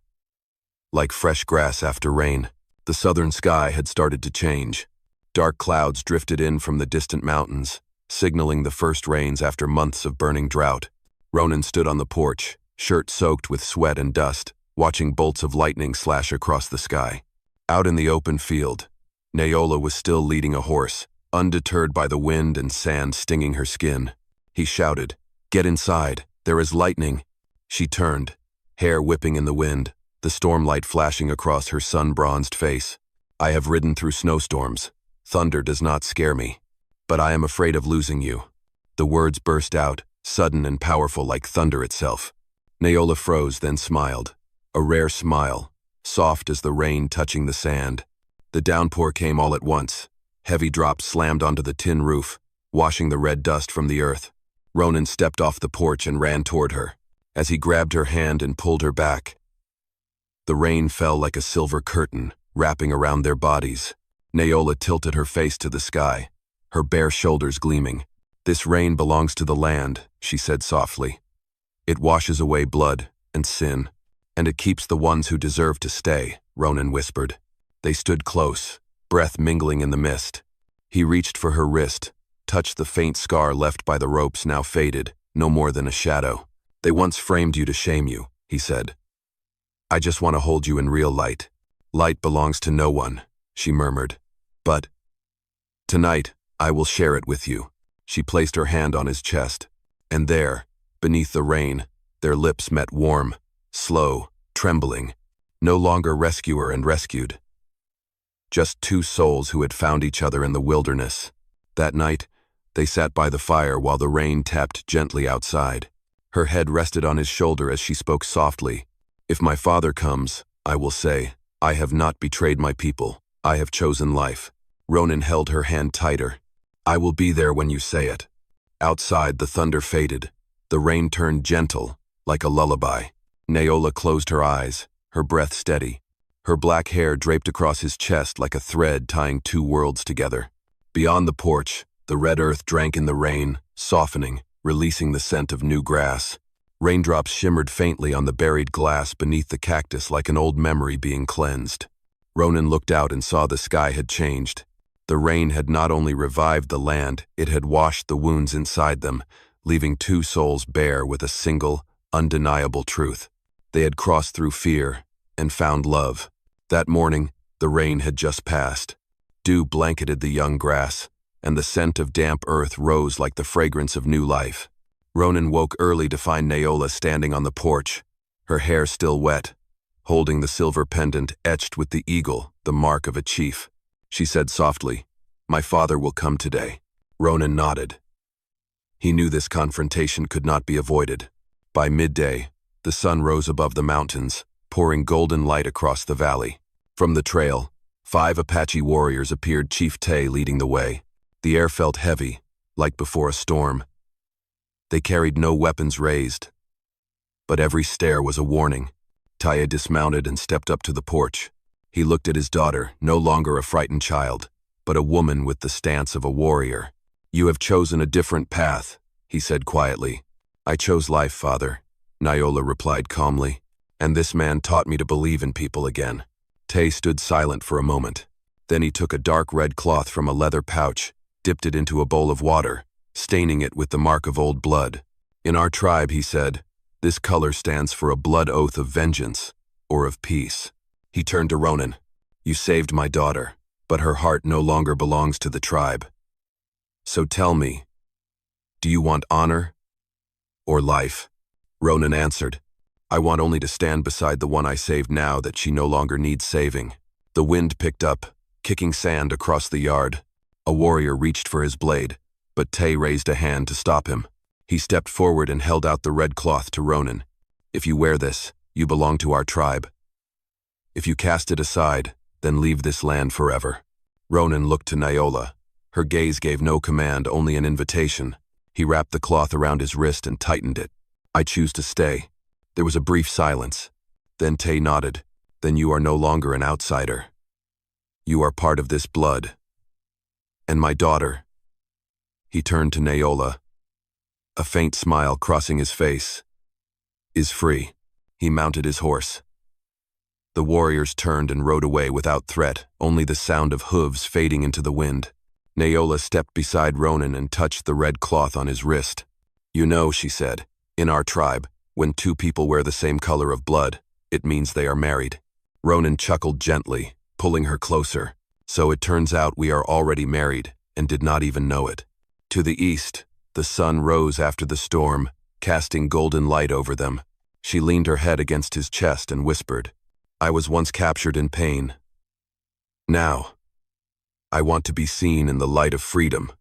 Like fresh grass after rain, the southern sky had started to change. Dark clouds drifted in from the distant mountains, signaling the first rains after months of burning drought. Ronan stood on the porch, shirt soaked with sweat and dust, watching bolts of lightning slash across the sky. Out in the open field, Naola was still leading a horse, undeterred by the wind and sand stinging her skin. He shouted, "Get inside, there is lightning." She turned, hair whipping in the wind, the stormlight flashing across her sun-bronzed face. "I have ridden through snowstorms. Thunder does not scare me. But I am afraid of losing you." The words burst out, sudden and powerful like thunder itself. Naola froze, then smiled. A rare smile, soft as the rain touching the sand. The downpour came all at once. Heavy drops slammed onto the tin roof, washing the red dust from the earth. Ronan stepped off the porch and ran toward her. As he grabbed her hand and pulled her back, the rain fell like a silver curtain, wrapping around their bodies. Naola tilted her face to the sky, her bare shoulders gleaming. "This rain belongs to the land," she said softly. "It washes away blood and sin, and it keeps the ones who deserve to stay," Ronan whispered. They stood close, breath mingling in the mist. He reached for her wrist, touched the faint scar left by the ropes now faded, no more than a shadow. "They once framed you to shame you," he said. "I just want to hold you in real light. Light belongs to no one," she murmured. "But tonight, I will share it with you." She placed her hand on his chest, and there, beneath the rain, their lips met warm, slow, trembling. No longer rescuer and rescued. Just two souls who had found each other in the wilderness. That night, they sat by the fire while the rain tapped gently outside. Her head rested on his shoulder as she spoke softly. "If my father comes, I will say, I have not betrayed my people. I have chosen life." Ronan held her hand tighter. "I will be there when you say it." Outside, the thunder faded. The rain turned gentle, like a lullaby. Naola closed her eyes, her breath steady. Her black hair draped across his chest like a thread tying two worlds together. Beyond the porch, the red earth drank in the rain, softening, releasing the scent of new grass. Raindrops shimmered faintly on the buried glass beneath the cactus like an old memory being cleansed. Ronan looked out and saw the sky had changed. The rain had not only revived the land, it had washed the wounds inside them, leaving two souls bare with a single, undeniable truth. They had crossed through fear and found love. That morning, the rain had just passed. Dew blanketed the young grass, and the scent of damp earth rose like the fragrance of new life. Ronan woke early to find Naola standing on the porch, her hair still wet, holding the silver pendant etched with the eagle, the mark of a chief. She said softly, "My father will come today." Ronan nodded. He knew this confrontation could not be avoided. By midday, the sun rose above the mountains, pouring golden light across the valley. From the trail, 5 Apache warriors appeared, Chief Tay leading the way. The air felt heavy, like before a storm. They carried no weapons raised, but every stare was a warning. Taya dismounted and stepped up to the porch. He looked at his daughter, no longer a frightened child, but a woman with the stance of a warrior. "You have chosen a different path," he said quietly. "I chose life, father," Naola replied calmly, "and this man taught me to believe in people again." Tay stood silent for a moment. Then he took a dark red cloth from a leather pouch, dipped it into a bowl of water, staining it with the mark of old blood. "In our tribe," he said, "this color stands for a blood oath of vengeance, or of peace." He turned to Ronan. "You saved my daughter, but her heart no longer belongs to the tribe. So tell me, do you want honor or life?" Ronan answered, "I want only to stand beside the one I saved now that she no longer needs saving." The wind picked up, kicking sand across the yard. A warrior reached for his blade, but Tay raised a hand to stop him. He stepped forward and held out the red cloth to Ronan. "If you wear this, you belong to our tribe. If you cast it aside, then leave this land forever." Ronan looked to Naola. Her gaze gave no command, only an invitation. He wrapped the cloth around his wrist and tightened it. "I choose to stay." There was a brief silence. Then Tay nodded. "Then you are no longer an outsider. You are part of this blood. And my daughter." He turned to Naola, a faint smile crossing his face, "is free." He mounted his horse. The warriors turned and rode away without threat, only the sound of hooves fading into the wind. Naola stepped beside Ronan and touched the red cloth on his wrist. "You know," she said, "in our tribe, when two people wear the same color of blood, it means they are married." Ronan chuckled gently, pulling her closer. "So it turns out we are already married, and did not even know it." To the east, the sun rose after the storm, casting golden light over them. She leaned her head against his chest and whispered, "I was once captured in pain. Now, I want to be seen in the light of freedom."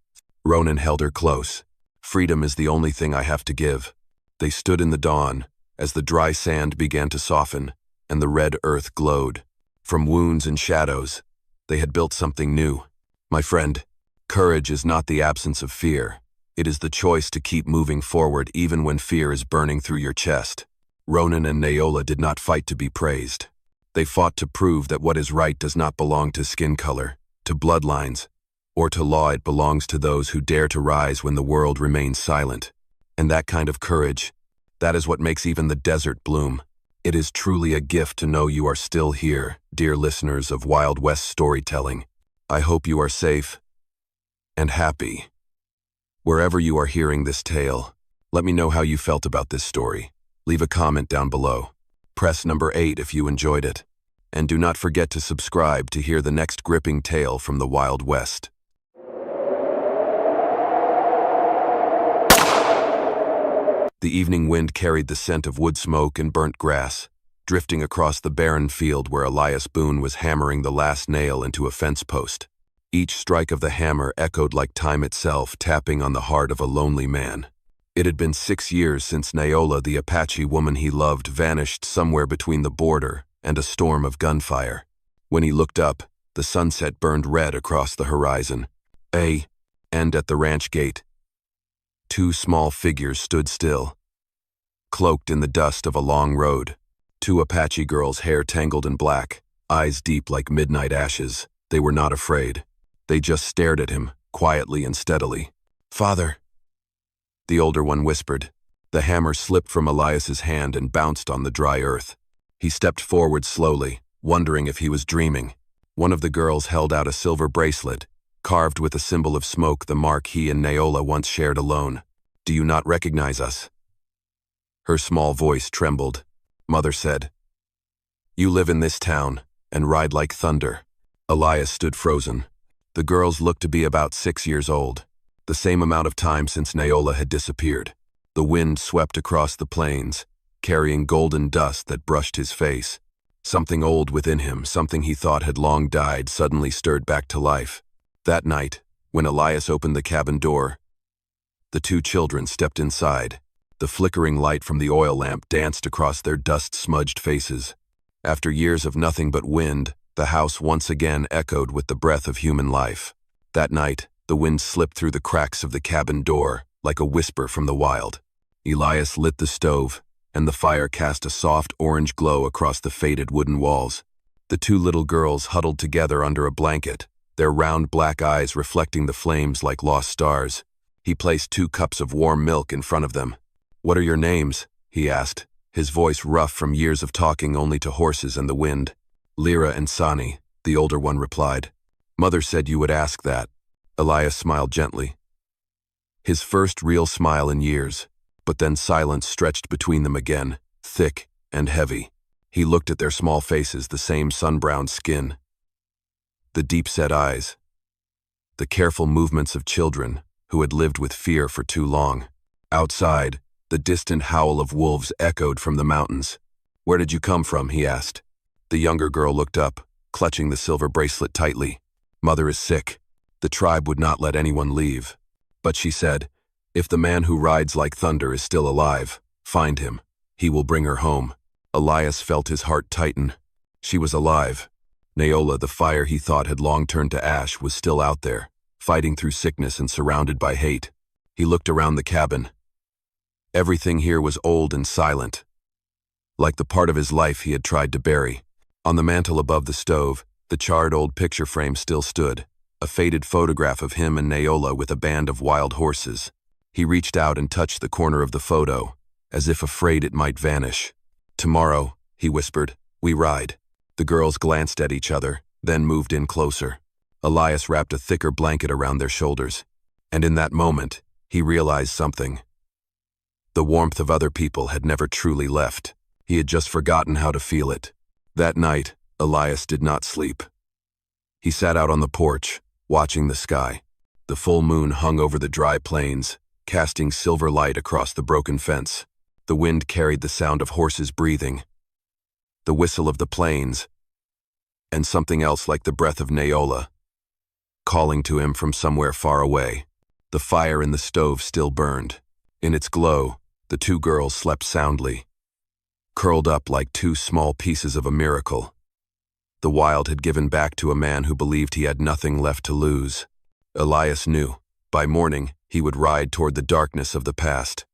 Ronan held her close. "Freedom is the only thing I have to give." They stood in the dawn, as the dry sand began to soften, and the red earth glowed. From wounds and shadows, they had built something new. "My friend, courage is not the absence of fear. It is the choice to keep moving forward even when fear is burning through your chest." Ronan and Naola did not fight to be praised. They fought to prove that what is right does not belong to skin color, to bloodlines, or to law. It belongs to those who dare to rise when the world remains silent. And that kind of courage, that is what makes even the desert bloom. It is truly a gift to know you are still here, dear listeners of Wild West storytelling. I hope you are safe and happy. Wherever you are hearing this tale, let me know how you felt about this story. Leave a comment down below. Press number 8 if you enjoyed it. And do not forget to subscribe to hear the next gripping tale from the Wild West. The evening wind carried the scent of wood smoke and burnt grass, drifting across the barren field where Elias Boone was hammering the last nail into a fence post. Each strike of the hammer echoed like time itself, tapping on the heart of a lonely man. It had been 6 years since Naola, the Apache woman he loved, vanished somewhere between the border and a storm of gunfire. When he looked up, the sunset burned red across the horizon. And at the ranch gate, 2 small figures stood still, cloaked in the dust of a long road. 2 Apache girls, hair tangled in black, eyes deep like midnight ashes. They were not afraid. They just stared at him, quietly and steadily. "Father," the older one whispered. The hammer slipped from Elias's hand and bounced on the dry earth. He stepped forward slowly, wondering if he was dreaming. One of the girls held out a silver bracelet, carved with a symbol of smoke, the mark he and Naola once shared alone. "Do you not recognize us?" Her small voice trembled. Mother said, "You live in this town and ride like thunder." Elias stood frozen. The girls looked to be about 6 years old, the same amount of time since Naola had disappeared. The wind swept across the plains, carrying golden dust that brushed his face. Something old within him, something he thought had long died, suddenly stirred back to life. That night, when Elias opened the cabin door, the 2 children stepped inside. The flickering light from the oil lamp danced across their dust-smudged faces. After years of nothing but wind, the house once again echoed with the breath of human life. That night, the wind slipped through the cracks of the cabin door, like a whisper from the wild. Elias lit the stove, and the fire cast a soft orange glow across the faded wooden walls. The 2 little girls huddled together under a blanket, their round black eyes reflecting the flames like lost stars. He placed 2 cups of warm milk in front of them. "What are your names?" he asked, his voice rough from years of talking only to horses and the wind. "Lyra and Sani," the older one replied. "Mother said you would ask that." Elias smiled gently. His first real smile in years, but then silence stretched between them again, thick and heavy. He looked at their small faces, the same sun-browned skin, the deep-set eyes, the careful movements of children who had lived with fear for too long. Outside, the distant howl of wolves echoed from the mountains. "Where did you come from?" he asked. The younger girl looked up, clutching the silver bracelet tightly. "Mother is sick. The tribe would not let anyone leave. But she said, "If the man who rides like thunder is still alive, find him. He will bring her home." Elias felt his heart tighten. She was alive. Neola, the fire he thought had long turned to ash, was still out there, fighting through sickness and surrounded by hate. He looked around the cabin. Everything here was old and silent, like the part of his life he had tried to bury. On the mantel above the stove, the charred old picture frame still stood, a faded photograph of him and Neola with a band of wild horses. He reached out and touched the corner of the photo, as if afraid it might vanish. "Tomorrow," he whispered, "we ride." The girls glanced at each other, then moved in closer. Elias wrapped a thicker blanket around their shoulders, and in that moment, he realized something. The warmth of other people had never truly left. He had just forgotten how to feel it. That night, Elias did not sleep. He sat out on the porch, watching the sky. The full moon hung over the dry plains, casting silver light across the broken fence. The wind carried the sound of horses breathing, the whistle of the plains, and something else like the breath of Neola, calling to him from somewhere far away. The fire in the stove still burned. In its glow, the two girls slept soundly, curled up like two small pieces of a miracle. The wild had given back to a man who believed he had nothing left to lose. Elias knew, by morning, he would ride toward the darkness of the past,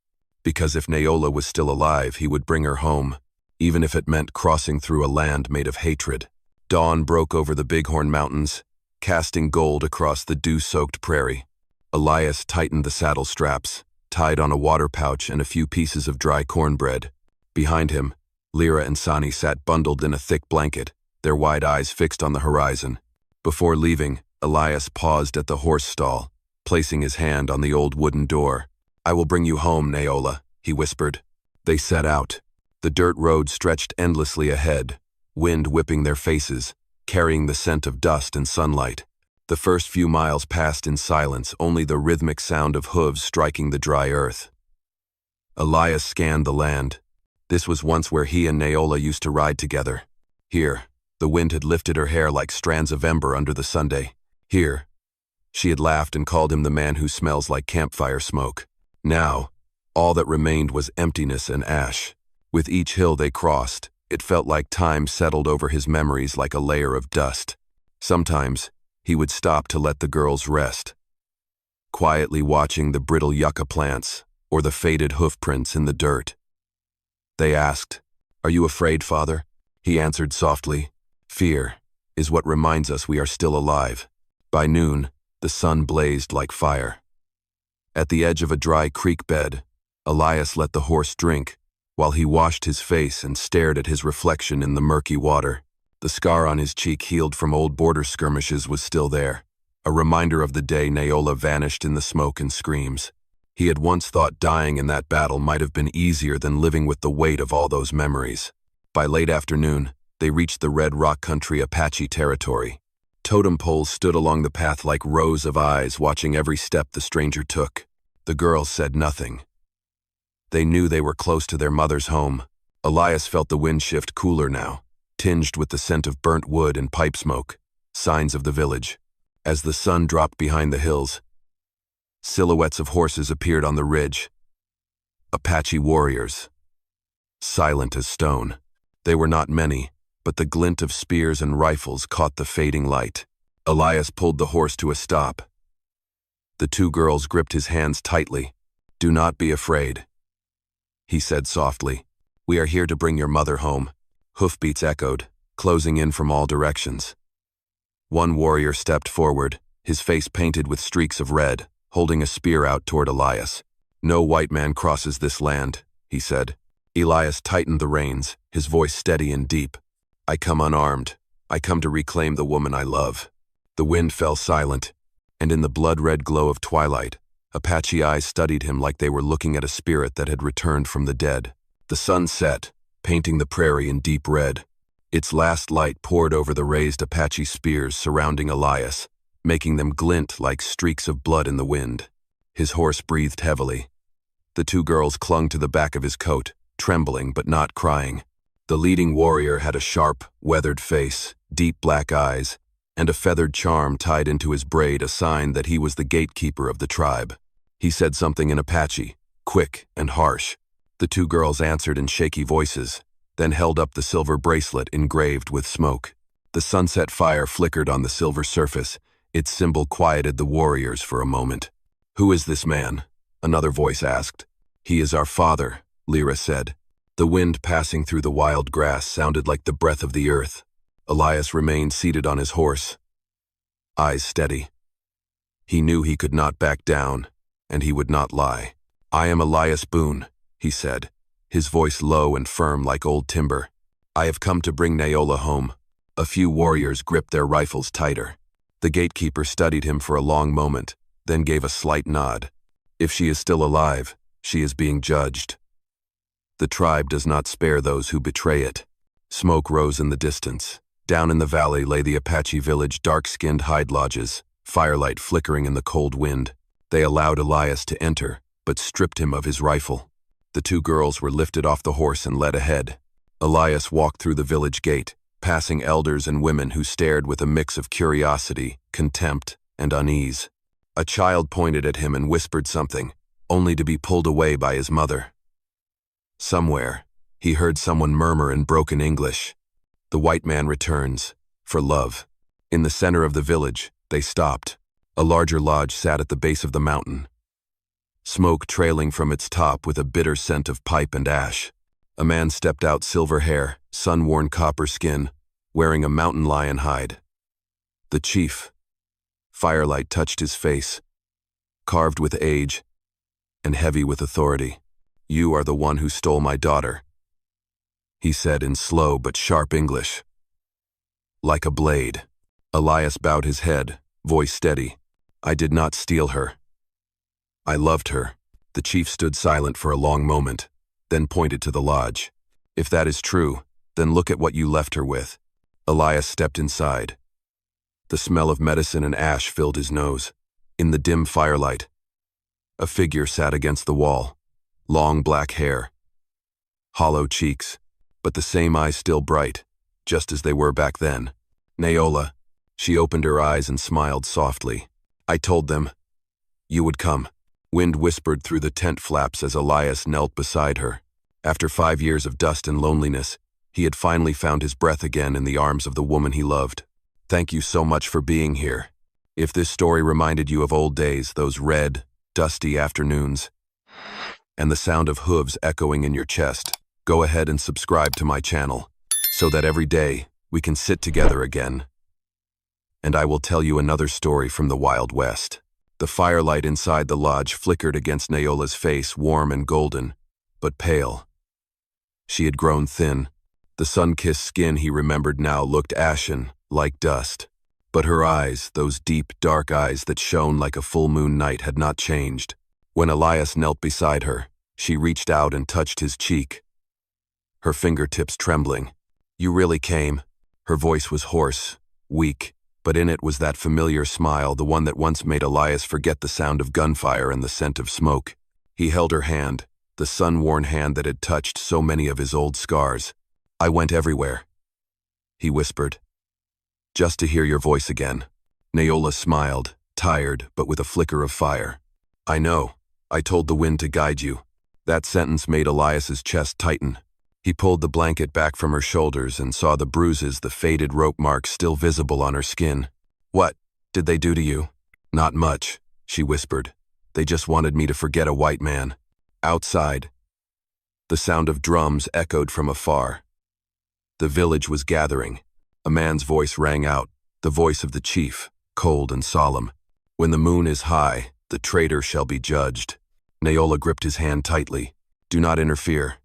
because if Neola was still alive, he would bring her home, even if it meant crossing through a land made of hatred. Dawn broke over the Bighorn Mountains, casting gold across the dew-soaked prairie. Elias tightened the saddle straps, tied on a water pouch and a few pieces of dry cornbread. Behind him, Lyra and Sani sat bundled in a thick blanket, their wide eyes fixed on the horizon. Before leaving, Elias paused at the horse stall, placing his hand on the old wooden door. "I will bring you home, Neola," he whispered. They set out. The dirt road stretched endlessly ahead, wind whipping their faces, carrying the scent of dust and sunlight. The first few miles passed in silence, only the rhythmic sound of hooves striking the dry earth. Elias scanned the land. This was once where he and Neola used to ride together. Here, the wind had lifted her hair like strands of ember under the Sunday. Here, she had laughed and called him the man who smells like campfire smoke. Now, all that remained was emptiness and ash. With each hill they crossed, it felt like time settled over his memories like a layer of dust. Sometimes, he would stop to let the girls rest, quietly watching the brittle yucca plants or the faded hoofprints in the dirt. They asked, "Are you afraid, Father?" He answered softly, "Fear is what reminds us we are still alive." By noon, the sun blazed like fire. At the edge of a dry creek bed, Elias let the horse drink, while he washed his face and stared at his reflection in the murky water. The scar on his cheek, healed from old border skirmishes, was still there, a reminder of the day Neola vanished in the smoke and screams. He had once thought dying in that battle might have been easier than living with the weight of all those memories. By late afternoon, they reached the Red Rock Country Apache territory. Totem poles stood along the path like rows of eyes, watching every step the stranger took. The girls said nothing. They knew they were close to their mother's home. Elias felt the wind shift cooler now, tinged with the scent of burnt wood and pipe smoke, signs of the village. As the sun dropped behind the hills, silhouettes of horses appeared on the ridge. Apache warriors, silent as stone. They were not many, but the glint of spears and rifles caught the fading light. Elias pulled the horse to a stop. The two girls gripped his hands tightly. "Do not be afraid," he said softly. "We are here to bring your mother home." Hoofbeats echoed, closing in from all directions. One warrior stepped forward, his face painted with streaks of red, holding a spear out toward Elias. "No white man crosses this land," he said. Elias tightened the reins, his voice steady and deep. "I come unarmed. I come to reclaim the woman I love." The wind fell silent, and in the blood-red glow of twilight, Apache eyes studied him like they were looking at a spirit that had returned from the dead. The sun set, painting the prairie in deep red. Its last light poured over the raised Apache spears surrounding Elias, making them glint like streaks of blood in the wind. His horse breathed heavily. The two girls clung to the back of his coat, trembling but not crying. The leading warrior had a sharp, weathered face, deep black eyes, and a feathered charm tied into his braid, a sign that he was the gatekeeper of the tribe. He said something in Apache, quick and harsh. The two girls answered in shaky voices, then held up the silver bracelet engraved with smoke. The sunset fire flickered on the silver surface. Its symbol quieted the warriors for a moment. "Who is this man?" another voice asked. "He is our father," Lyra said. The wind passing through the wild grass sounded like the breath of the earth. Elias remained seated on his horse, eyes steady. He knew he could not back down, and he would not lie. "I am Elias Boone," he said, his voice low and firm like old timber. "I have come to bring Neola home." A few warriors gripped their rifles tighter. The gatekeeper studied him for a long moment, then gave a slight nod. "If she is still alive, she is being judged. The tribe does not spare those who betray it." Smoke rose in the distance. Down in the valley lay the Apache village, dark-skinned hide lodges, firelight flickering in the cold wind. They allowed Elias to enter, but stripped him of his rifle. The two girls were lifted off the horse and led ahead. Elias walked through the village gate, passing elders and women who stared with a mix of curiosity, contempt, and unease. A child pointed at him and whispered something, only to be pulled away by his mother. Somewhere, he heard someone murmur in broken English, "The white man returns, for love." In the center of the village, they stopped. A larger lodge sat at the base of the mountain, smoke trailing from its top with a bitter scent of pipe and ash. A man stepped out, silver hair, sun-worn copper skin, wearing a mountain lion hide. The chief. Firelight touched his face, carved with age and heavy with authority. "You are the one who stole my daughter," he said in slow but sharp English. Like a blade. Elias bowed his head, voice steady. "I did not steal her. I loved her." The chief stood silent for a long moment, then pointed to the lodge. "If that is true, then look at what you left her with." Elias stepped inside. The smell of medicine and ash filled his nose. In the dim firelight, a figure sat against the wall. Long black hair, hollow cheeks, but the same eyes still bright, just as they were back then. "Neola." She opened her eyes and smiled softly. "I told them you would come." Wind whispered through the tent flaps as Elias knelt beside her. After 5 years of dust and loneliness, he had finally found his breath again in the arms of the woman he loved. "Thank you so much for being here. If this story reminded you of old days, those red, dusty afternoons, and the sound of hooves echoing in your chest, go ahead and subscribe to my channel, so that every day we can sit together again. And I will tell you another story from the Wild West." The firelight inside the lodge flickered against Neola's face, warm and golden, but pale. She had grown thin. The sun-kissed skin he remembered now looked ashen, like dust. But her eyes, those deep, dark eyes that shone like a full moon night, had not changed. When Elias knelt beside her, she reached out and touched his cheek, her fingertips trembling. "You really came." Her voice was hoarse, weak, but in it was that familiar smile, the one that once made Elias forget the sound of gunfire and the scent of smoke. He held her hand, the sun-worn hand that had touched so many of his old scars. "I went everywhere," he whispered, "just to hear your voice again." Neola smiled, tired but with a flicker of fire. "I know. I told the wind to guide you." That sentence made Elias's chest tighten. He pulled the blanket back from her shoulders and saw the bruises, the faded rope marks still visible on her skin. "What did they do to you?" "Not much," she whispered. "They just wanted me to forget a white man." Outside, the sound of drums echoed from afar. The village was gathering. A man's voice rang out, the voice of the chief, cold and solemn. "When the moon is high, the traitor shall be judged." Neola gripped his hand tightly. "Do not interfere.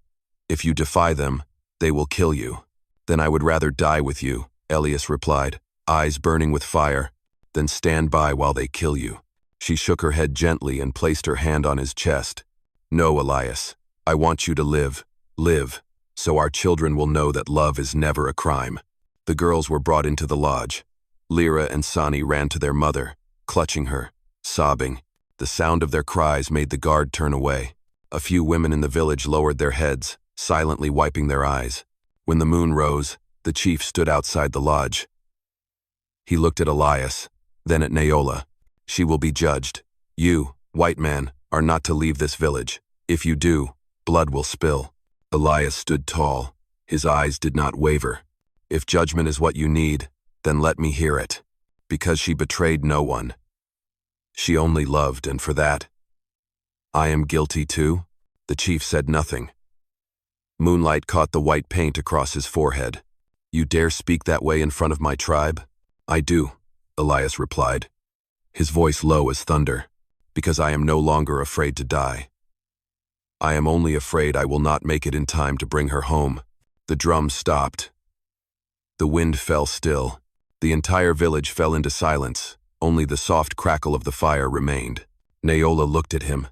If you defy them, they will kill you." "Then I would rather die with you," Elias replied, eyes burning with fire, "than stand by while they kill you." She shook her head gently and placed her hand on his chest. "No, Elias. I want you to live, so our children will know that love is never a crime." The girls were brought into the lodge. Lyra and Sani ran to their mother, clutching her, sobbing. The sound of their cries made the guard turn away. A few women in the village lowered their heads, silently wiping their eyes. When the moon rose, the chief stood outside the lodge. He looked at Elias, then at Neola. "She will be judged. You, white man, are not to leave this village. If you do, blood will spill." Elias stood tall. His eyes did not waver. "If judgment is what you need, then let me hear it. Because she betrayed no one. She only loved, and for that, I am guilty too." The chief said nothing. Moonlight caught the white paint across his forehead. "You dare speak that way in front of my tribe?" "I do," Elias replied, his voice low as thunder, "because I am no longer afraid to die. I am only afraid I will not make it in time to bring her home." The drums stopped. The wind fell still. The entire village fell into silence. Only the soft crackle of the fire remained. Naola looked at him,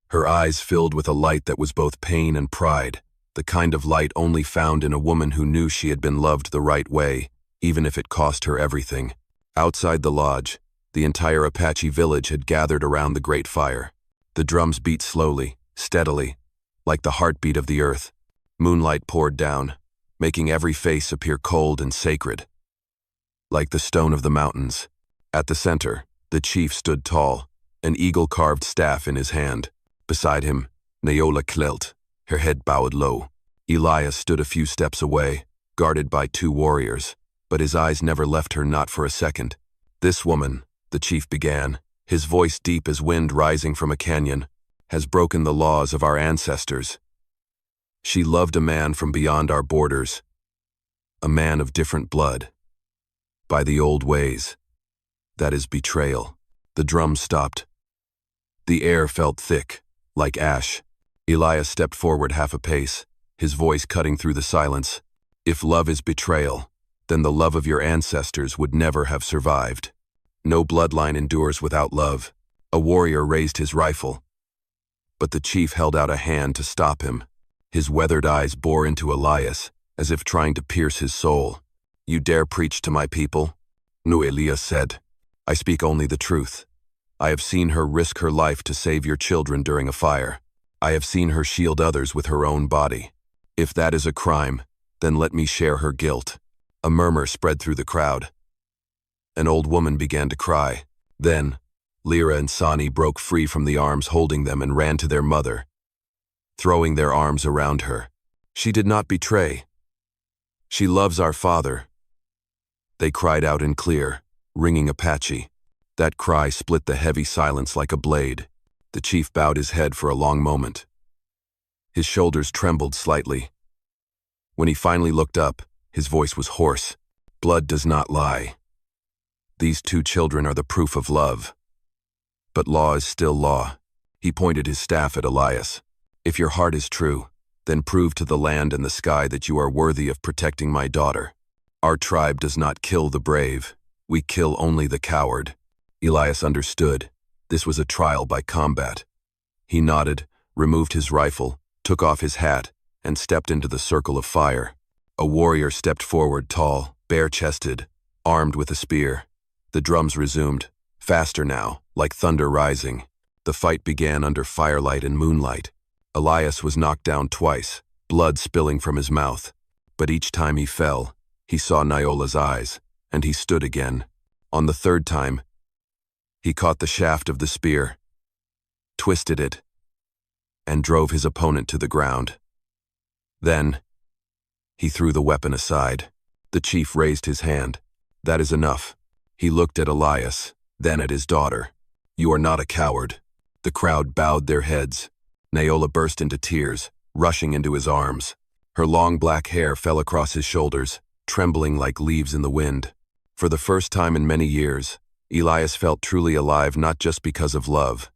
her eyes filled with a light that was both pain and pride, the kind of light only found in a woman who knew she had been loved the right way, even if it cost her everything. Outside the lodge, the entire Apache village had gathered around the great fire. The drums beat slowly, steadily, like the heartbeat of the earth. Moonlight poured down, making every face appear cold and sacred, like the stone of the mountains. At the center, the chief stood tall, an eagle-carved staff in his hand. Beside him, Naola knelt, her head bowed low. Elias stood a few steps away, guarded by 2 warriors, but his eyes never left her, not for a second. "This woman," the chief began, his voice deep as wind rising from a canyon, "has broken the laws of our ancestors. She loved a man from beyond our borders, a man of different blood. By the old ways. That is betrayal." The drum stopped. The air felt thick, like ash. Elias stepped forward half a pace, his voice cutting through the silence. "If love is betrayal, then the love of your ancestors would never have survived. No bloodline endures without love." A warrior raised his rifle, but the chief held out a hand to stop him. His weathered eyes bore into Elias, as if trying to pierce his soul. "You dare preach to my people?" "No," Elias said. "I speak only the truth. I have seen her risk her life to save your children during a fire. I have seen her shield others with her own body. If that is a crime, then let me share her guilt." A murmur spread through the crowd. An old woman began to cry. Then, Lyra and Sani broke free from the arms holding them and ran to their mother, throwing their arms around her. "She did not betray. She loves our father," they cried out in clear, ringing Apache. That cry split the heavy silence like a blade. The chief bowed his head for a long moment. His shoulders trembled slightly. When he finally looked up, his voice was hoarse. "Blood does not lie. These 2 children are the proof of love. But law is still law." He pointed his staff at Elias. "If your heart is true, then prove to the land and the sky that you are worthy of protecting my daughter. Our tribe does not kill the brave. We kill only the coward." Elias understood. This was a trial by combat. He nodded, removed his rifle, took off his hat, and stepped into the circle of fire. A warrior stepped forward, tall, bare-chested, armed with a spear. The drums resumed, faster now, like thunder rising. The fight began under firelight and moonlight. Elias was knocked down twice, blood spilling from his mouth. But each time he fell, he saw Naola's eyes, and he stood again. On the 3rd time, he caught the shaft of the spear, twisted it, and drove his opponent to the ground. Then, he threw the weapon aside. The chief raised his hand. "That is enough." He looked at Elias, then at his daughter. "You are not a coward." The crowd bowed their heads. Naola burst into tears, rushing into his arms. Her long black hair fell across his shoulders, trembling like leaves in the wind. For the first time in many years, Elias felt truly alive, not just because of love,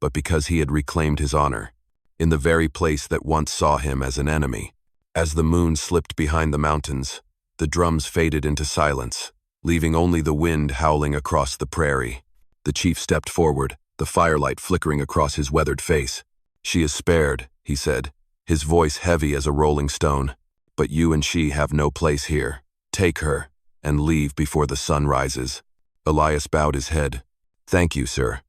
but because he had reclaimed his honor, in the very place that once saw him as an enemy. As the moon slipped behind the mountains, the drums faded into silence, leaving only the wind howling across the prairie. The chief stepped forward, the firelight flickering across his weathered face. "She is spared," he said, his voice heavy as a rolling stone. "But you and she have no place here. Take her, and leave before the sun rises." Elias bowed his head. "Thank you, sir."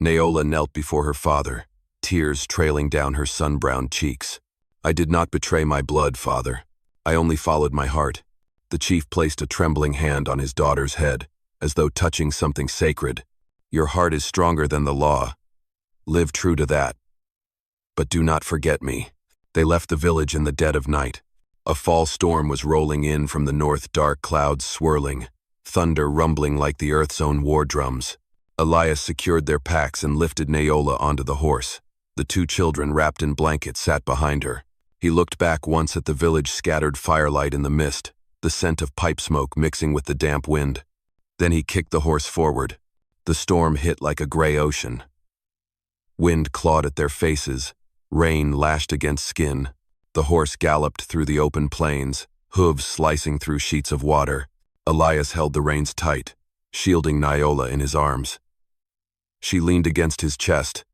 Naola knelt before her father, tears trailing down her sun-browned cheeks. "I did not betray my blood, father. I only followed my heart." The chief placed a trembling hand on his daughter's head, as though touching something sacred. "Your heart is stronger than the law. Live true to that. But do not forget me. They left the village in the dead of night. A fall storm was rolling in from the north, dark clouds swirling, thunder rumbling like the earth's own war drums. Elias secured their packs and lifted Naola onto the horse. The two children, wrapped in blankets, sat behind her. He looked back once at the village scattered firelight in the mist, the scent of pipe smoke mixing with the damp wind. Then he kicked the horse forward. The storm hit like a gray ocean. Wind clawed at their faces. Rain lashed against skin. The horse galloped through the open plains, hooves slicing through sheets of water. Elias held the reins tight, shielding Naola in his arms. She leaned against his chest,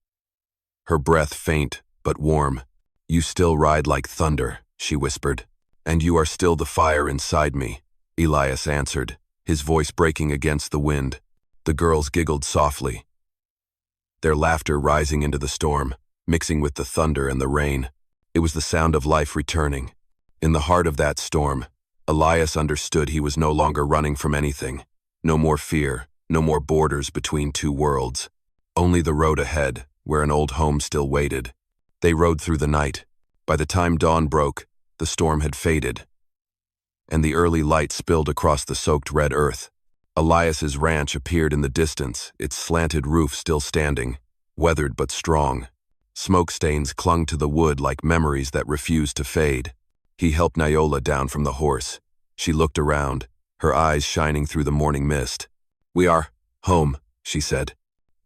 her breath faint but warm. "You still ride like thunder," she whispered. "And you are still the fire inside me," Elias answered, his voice breaking against the wind. The girls giggled softly, their laughter rising into the storm, mixing with the thunder and the rain. It was the sound of life returning. In the heart of that storm, Elias understood he was no longer running from anything. No more fear, no more borders between two worlds. Only the road ahead, where an old home still waited. They rode through the night. By the time dawn broke, the storm had faded, and the early light spilled across the soaked red earth. Elias's ranch appeared in the distance, its slanted roof still standing, weathered but strong. Smoke stains clung to the wood like memories that refused to fade. He helped Naola down from the horse. She looked around, her eyes shining through the morning mist. "We are home," she said.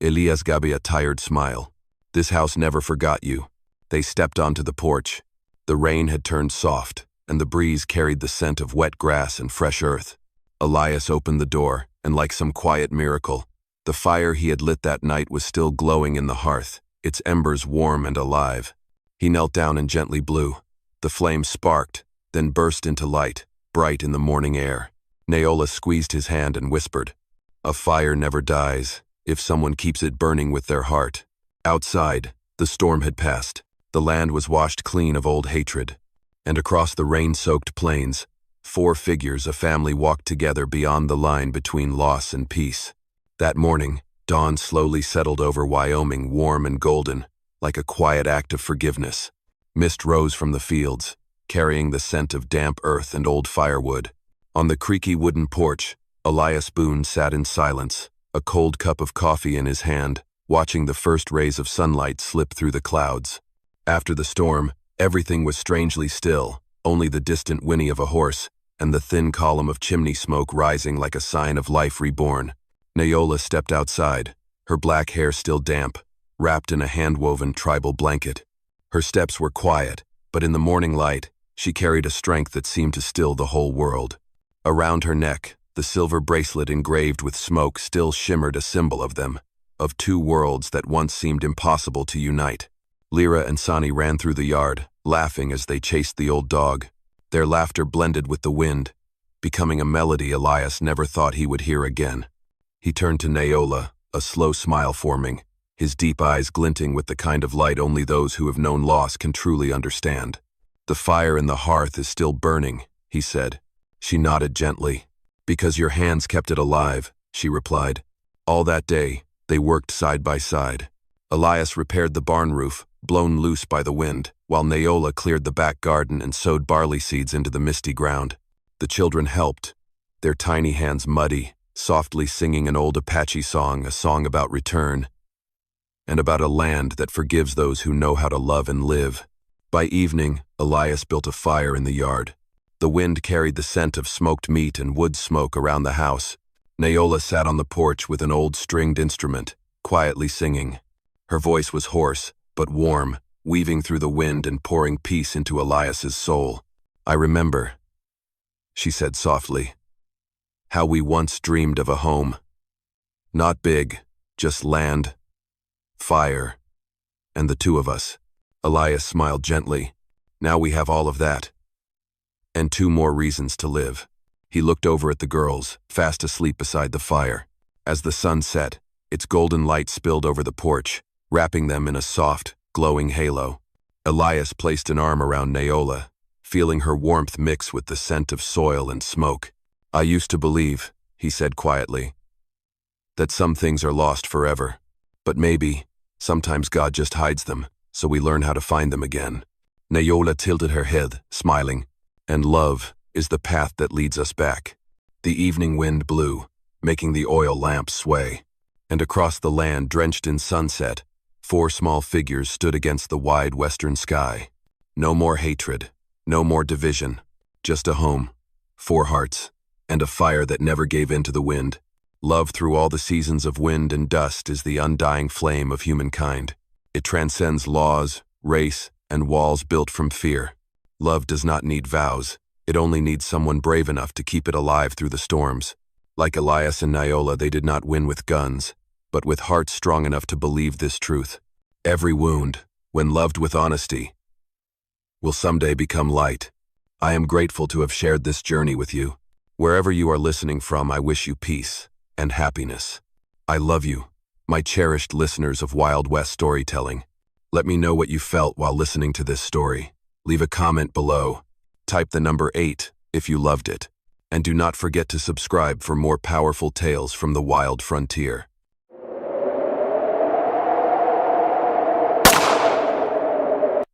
Elias gave a tired smile. "This house never forgot you." They stepped onto the porch. The rain had turned soft, and the breeze carried the scent of wet grass and fresh earth. Elias opened the door, and like some quiet miracle, the fire he had lit that night was still glowing in the hearth, its embers warm and alive. He knelt down and gently blew. The flame sparked, then burst into light, bright in the morning air. Naola squeezed his hand and whispered, "A fire never dies, if someone keeps it burning with their heart." Outside, the storm had passed. The land was washed clean of old hatred. And across the rain-soaked plains, 4 figures, a family, walked together beyond the line between loss and peace. That morning, dawn slowly settled over Wyoming, warm and golden, like a quiet act of forgiveness. Mist rose from the fields, carrying the scent of damp earth and old firewood. On the creaky wooden porch, Elias Boone sat in silence, a cold cup of coffee in his hand, watching the first rays of sunlight slip through the clouds. After the storm, everything was strangely still, only the distant whinny of a horse and the thin column of chimney smoke rising like a sign of life reborn. Naola stepped outside, her black hair still damp, wrapped in a hand-woven tribal blanket. Her steps were quiet, but in the morning light, she carried a strength that seemed to still the whole world. Around her neck, the silver bracelet engraved with smoke still shimmered, a symbol of them, of 2 worlds that once seemed impossible to unite. Lyra and Sonny ran through the yard, laughing as they chased the old dog. Their laughter blended with the wind, becoming a melody Elias never thought he would hear again. He turned to Naola, a slow smile forming, his deep eyes glinting with the kind of light only those who have known loss can truly understand. "The fire in the hearth is still burning," he said. She nodded gently. "Because your hands kept it alive," she replied. All that day, they worked side by side. Elias repaired the barn roof, blown loose by the wind, while Naola cleared the back garden and sowed barley seeds into the misty ground. The children helped, their tiny hands muddy, softly singing an old Apache song, a song about return, and about a land that forgives those who know how to love and live. By evening, Elias built a fire in the yard. The wind carried the scent of smoked meat and wood smoke around the house. Naola sat on the porch with an old stringed instrument, quietly singing. Her voice was hoarse, but warm, weaving through the wind and pouring peace into Elias's soul. "I remember," she said softly, "how we once dreamed of a home. Not big, just land, fire, and the 2 of us." Elias smiled gently. "Now we have all of that. And 2 more reasons to live." He looked over at the girls, fast asleep beside the fire. As the sun set, its golden light spilled over the porch, wrapping them in a soft, glowing halo. Elias placed an arm around Naola, feeling her warmth mix with the scent of soil and smoke. "I used to believe," he said quietly, "that some things are lost forever. But maybe, Sometimes God just hides them, so we learn how to find them again. Nayola tilted her head, smiling. And love is the path that leads us back. The evening wind blew, making the oil lamps sway. And across the land drenched in sunset, 4 small figures stood against the wide western sky. No more hatred, no more division, just a home, 4 hearts, and a fire that never gave in to the wind. Love through all the seasons of wind and dust is the undying flame of humankind. It transcends laws, race, and walls built from fear. Love does not need vows. It only needs someone brave enough to keep it alive through the storms. Like Elias and Nayola, they did not win with guns, but with hearts strong enough to believe this truth. Every wound, when loved with honesty, will someday become light. I am grateful to have shared this journey with you. Wherever you are listening from, I wish you peace and happiness. I love you, my cherished listeners of Wild West storytelling. Let me know what you felt while listening to this story. Leave a comment below. Type the number 8 if you loved it. And do not forget to subscribe for more powerful tales from the wild frontier.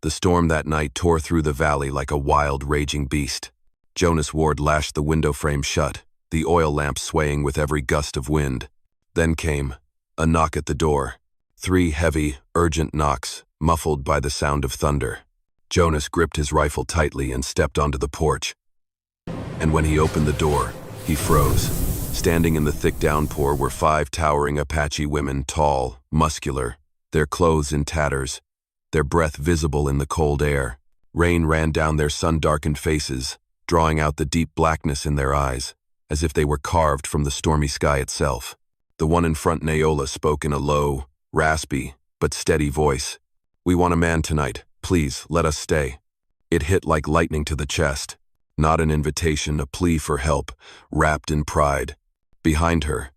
The storm that night tore through the valley like a wild, raging beast. Jonas Ward lashed the window frame shut, the oil lamp swaying with every gust of wind. Then came a knock at the door. 3 heavy, urgent knocks, muffled by the sound of thunder. Jonas gripped his rifle tightly and stepped onto the porch. And when he opened the door, he froze. Standing in the thick downpour were 5 towering Apache women, tall, muscular, their clothes in tatters, their breath visible in the cold air. Rain ran down their sun-darkened faces, drawing out the deep blackness in their eyes, as if they were carved from the stormy sky itself. The one in front, Nayola, spoke in a low, raspy, but steady voice. "We want a man tonight. Please, let us stay." It hit like lightning to the chest. Not an invitation, a plea for help, wrapped in pride. Behind her,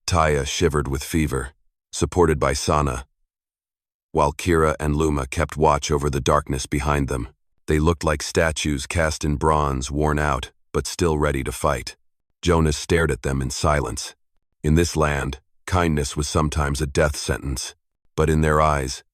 Taya shivered with fever, supported by Sana, while Kira and Luma kept watch over the darkness behind them. They looked like statues cast in bronze, worn out, but still ready to fight. Jonas stared at them in silence. In this land, kindness was sometimes a death sentence, but in their eyes,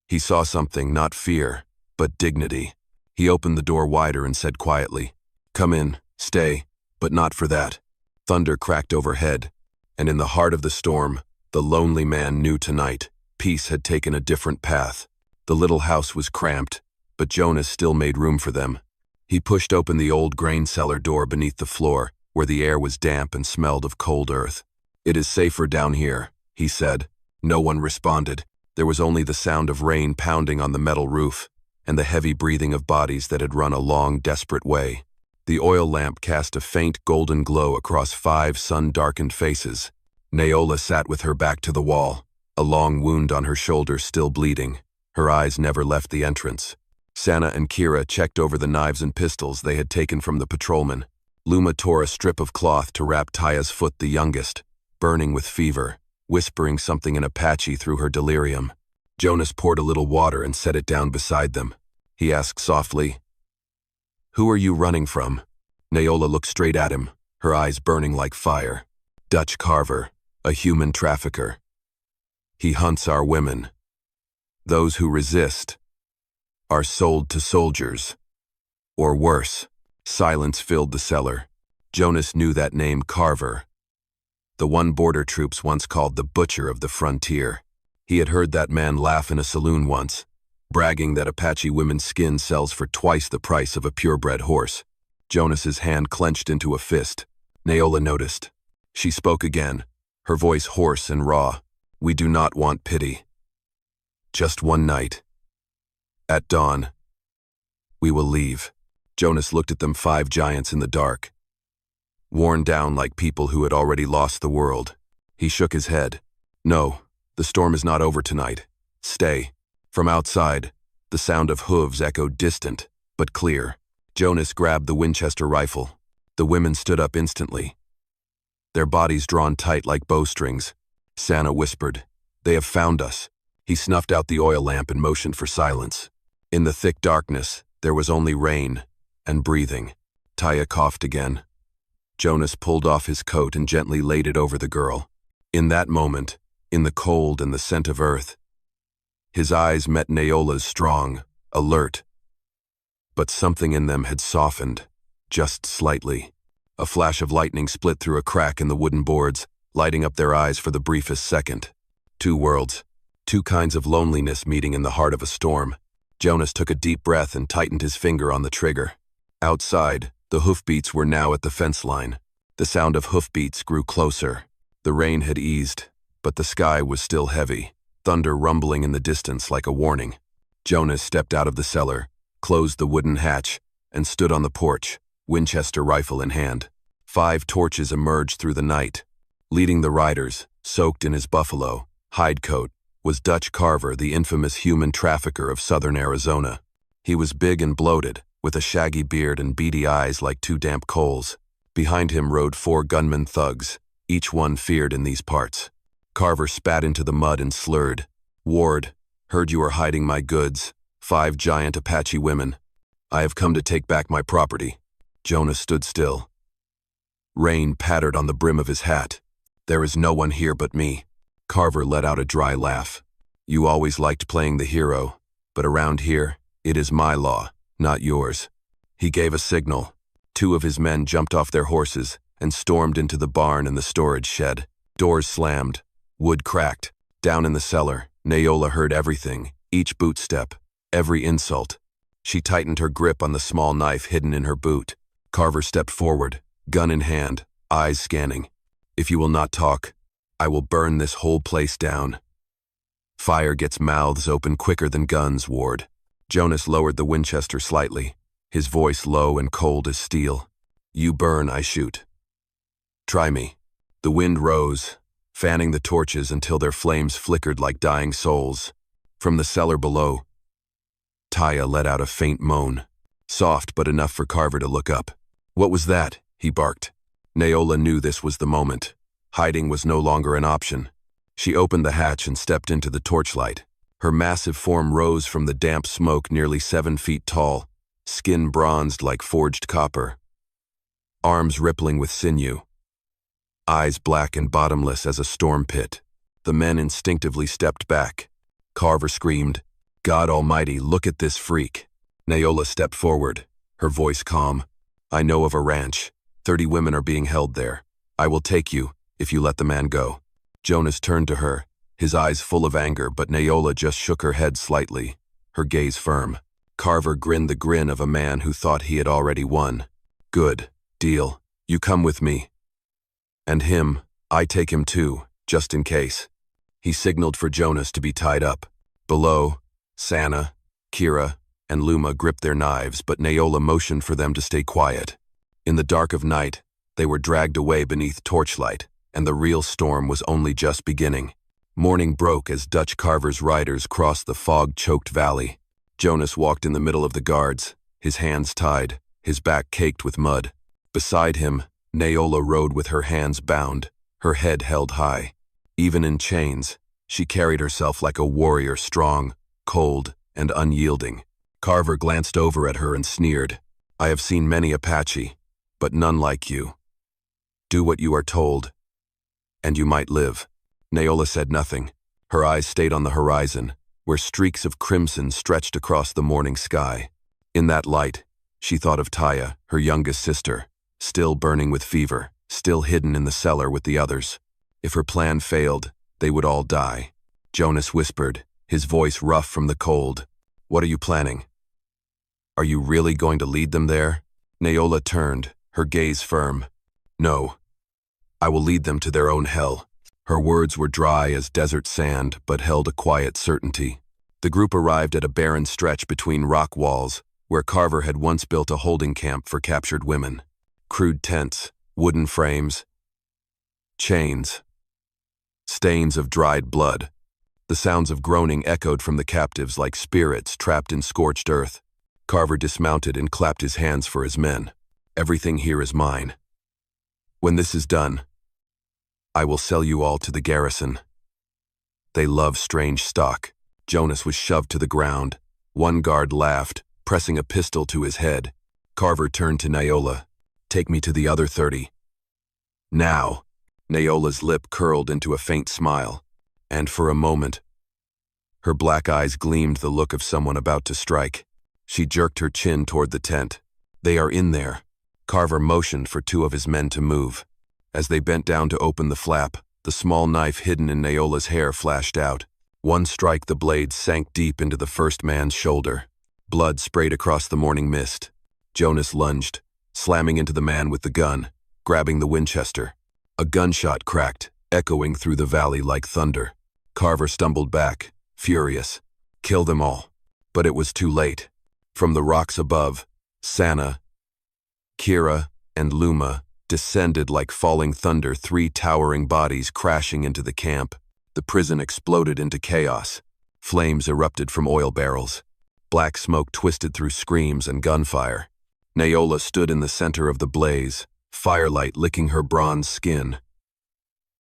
he saw something, not fear, but dignity. He opened the door wider and said quietly, "Come in, stay, but not for that." Thunder cracked overhead, and in the heart of the storm, the lonely man knew tonight peace had taken a different path. The little house was cramped, but Jonas still made room for them. He pushed open the old grain cellar door beneath the floor, where the air was damp and smelled of cold earth. "It is safer down here," he said. No one responded. There was only the sound of rain pounding on the metal roof, and the heavy breathing of bodies that had run a long, desperate way. The oil lamp cast a faint golden glow across 5 sun-darkened faces. Nayola sat with her back to the wall, a long wound on her shoulder still bleeding. Her eyes never left the entrance. Sana and Kira checked over the knives and pistols they had taken from the patrolman. Luma tore a strip of cloth to wrap Taya's foot, the youngest, burning with fever, whispering something in Apache through her delirium. Jonas poured a little water and set it down beside them. He asked softly, "Who are you running from?" Nayola looked straight at him, her eyes burning like fire. "Dutch Carver, a human trafficker. He hunts our women. Those who resist are sold to soldiers. Or worse." Silence filled the cellar. Jonas knew that name, Carver. The one border troops once called the Butcher of the Frontier. He had heard that man laugh in a saloon once, bragging that Apache women's skin sells for twice the price of a purebred horse. Jonas's hand clenched into a fist. Nayola noticed. She spoke again, her voice hoarse and raw. "We do not want pity. Just one night. At dawn, we will leave." Jonas looked at them, 5 giants in the dark, worn down like people who had already lost the world. He shook his head. "No, the storm is not over tonight. Stay." From outside, the sound of hooves echoed distant, but clear. Jonas grabbed the Winchester rifle. The women stood up instantly, their bodies drawn tight like bowstrings. Sana whispered, "They have found us." He snuffed out the oil lamp and motioned for silence. In the thick darkness, there was only rain and breathing. Taya coughed again. Jonas pulled off his coat and gently laid it over the girl. In that moment, in the cold and the scent of earth. His eyes met Neola's strong, alert, but something in them had softened, just slightly. A flash of lightning split through a crack in the wooden boards, lighting up their eyes for the briefest second. Two worlds, two kinds of loneliness meeting in the heart of a storm. Jonas took a deep breath and tightened his finger on the trigger. Outside, the hoofbeats were now at the fence line. The sound of hoofbeats grew closer. The rain had eased, but the sky was still heavy, thunder rumbling in the distance like a warning. Jonas stepped out of the cellar, closed the wooden hatch, and stood on the porch, Winchester rifle in hand. 5 torches emerged through the night. Leading the riders, soaked in his buffalo hide coat, was Dutch Carver, the infamous human trafficker of southern Arizona. He was big and bloated, with a shaggy beard and beady eyes like 2 damp coals. Behind him rode 4 gunmen thugs, each one feared in these parts. Carver spat into the mud and slurred. "Ward, heard you are hiding my goods. 5 giant Apache women. I have come to take back my property." Jonas stood still. Rain pattered on the brim of his hat. "There is no one here but me." Carver let out a dry laugh. "You always liked playing the hero, but around here, it is my law, not yours." He gave a signal. 2 of his men jumped off their horses and stormed into the barn and the storage shed. Doors slammed. Wood cracked. Down in the cellar, Neola heard everything, each boot step, every insult. She tightened her grip on the small knife hidden in her boot. Carver stepped forward, gun in hand, eyes scanning. "If you will not talk, I will burn this whole place down." "Fire gets mouths open quicker than guns, Ward." Jonas lowered the Winchester slightly, his voice low and cold as steel. "You burn, I shoot. Try me." The wind rose, fanning the torches until their flames flickered like dying souls. From the cellar below, Taya let out a faint moan, soft but enough for Carver to look up. "What was that?" he barked. Neola knew this was the moment. Hiding was no longer an option. She opened the hatch and stepped into the torchlight. Her massive form rose from the damp smoke, nearly 7 feet tall, skin bronzed like forged copper, arms rippling with sinew, eyes black and bottomless as a storm pit. The men instinctively stepped back. Carver screamed, "God Almighty, look at this freak." Neola stepped forward, her voice calm. "I know of a ranch. 30 women are being held there. I will take you, if you let the man go." Jonas turned to her, his eyes full of anger, but Neola just shook her head slightly, her gaze firm. Carver grinned the grin of a man who thought he had already won. "Good. Deal. You come with me. And him, I take him too, just in case." He signaled for Jonas to be tied up. Below, Sana, Kira, and Luma gripped their knives, but Neola motioned for them to stay quiet. In the dark of night, they were dragged away beneath torchlight, and the real storm was only just beginning. Morning broke as Dutch Carver's riders crossed the fog-choked valley. Jonas walked in the middle of the guards, his hands tied, his back caked with mud. Beside him, Neola rode with her hands bound, her head held high. Even in chains, she carried herself like a warrior, strong, cold, and unyielding. Carver glanced over at her and sneered. "I have seen many Apache, but none like you. Do what you are told, and you might live." Neola said nothing. Her eyes stayed on the horizon, where streaks of crimson stretched across the morning sky. In that light, she thought of Taya, her youngest sister, still burning with fever, still hidden in the cellar with the others. If her plan failed, they would all die. Jonas whispered, his voice rough from the cold. "What are you planning? Are you really going to lead them there?" Neola turned, her gaze firm. "No. I will lead them to their own hell." Her words were dry as desert sand, but held a quiet certainty. The group arrived at a barren stretch between rock walls, where Carver had once built a holding camp for captured women. Crude tents, wooden frames, chains, stains of dried blood. The sounds of groaning echoed from the captives like spirits trapped in scorched earth. Carver dismounted and clapped his hands for his men. "Everything here is mine. When this is done, I will sell you all to the garrison. They love strange stock." Jonas was shoved to the ground. One guard laughed, pressing a pistol to his head. Carver turned to Neola. "Take me to the other 30. Now." Neola's lip curled into a faint smile. And for a moment, her black eyes gleamed the look of someone about to strike. She jerked her chin toward the tent. "They are in there." Carver motioned for two of his men to move. As they bent down to open the flap, the small knife hidden in Neola's hair flashed out. One strike, the blade sank deep into the first man's shoulder. Blood sprayed across the morning mist. Jonas lunged, slamming into the man with the gun, grabbing the Winchester. A gunshot cracked, echoing through the valley like thunder. Carver stumbled back, furious. Kill them all. But it was too late. From the rocks above, Sana, Kira, and Luma descended like falling thunder, three towering bodies crashing into the camp. The prison exploded into chaos. Flames erupted from oil barrels. Black smoke twisted through screams and gunfire. Neola stood in the center of the blaze, firelight licking her bronze skin.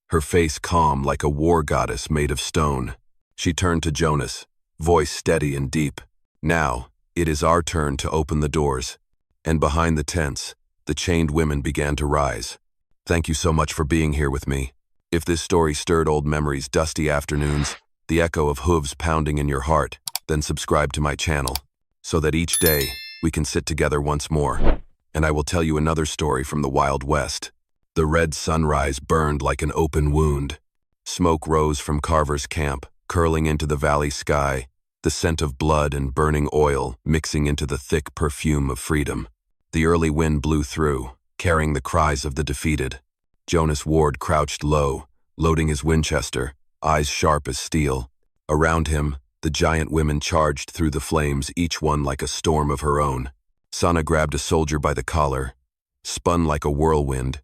Her face calm like a war goddess made of stone. She turned to Jonas, voice steady and deep. "Now, it is our turn to open the doors." And behind the tents, the chained women began to rise. "Thank you so much for being here with me. If this story stirred old memories, dusty afternoons, the echo of hooves pounding in your heart, then subscribe to my channel, so that each day we can sit together once more, and I will tell you another story from the Wild West." The red sunrise burned like an open wound. Smoke rose from Carver's camp, curling into the valley sky, the scent of blood and burning oil mixing into the thick perfume of freedom. The early wind blew through, carrying the cries of the defeated. Jonas Ward crouched low, loading his Winchester, eyes sharp as steel. Around him, the giant women charged through the flames, each one like a storm of her own. Sana grabbed a soldier by the collar, spun like a whirlwind,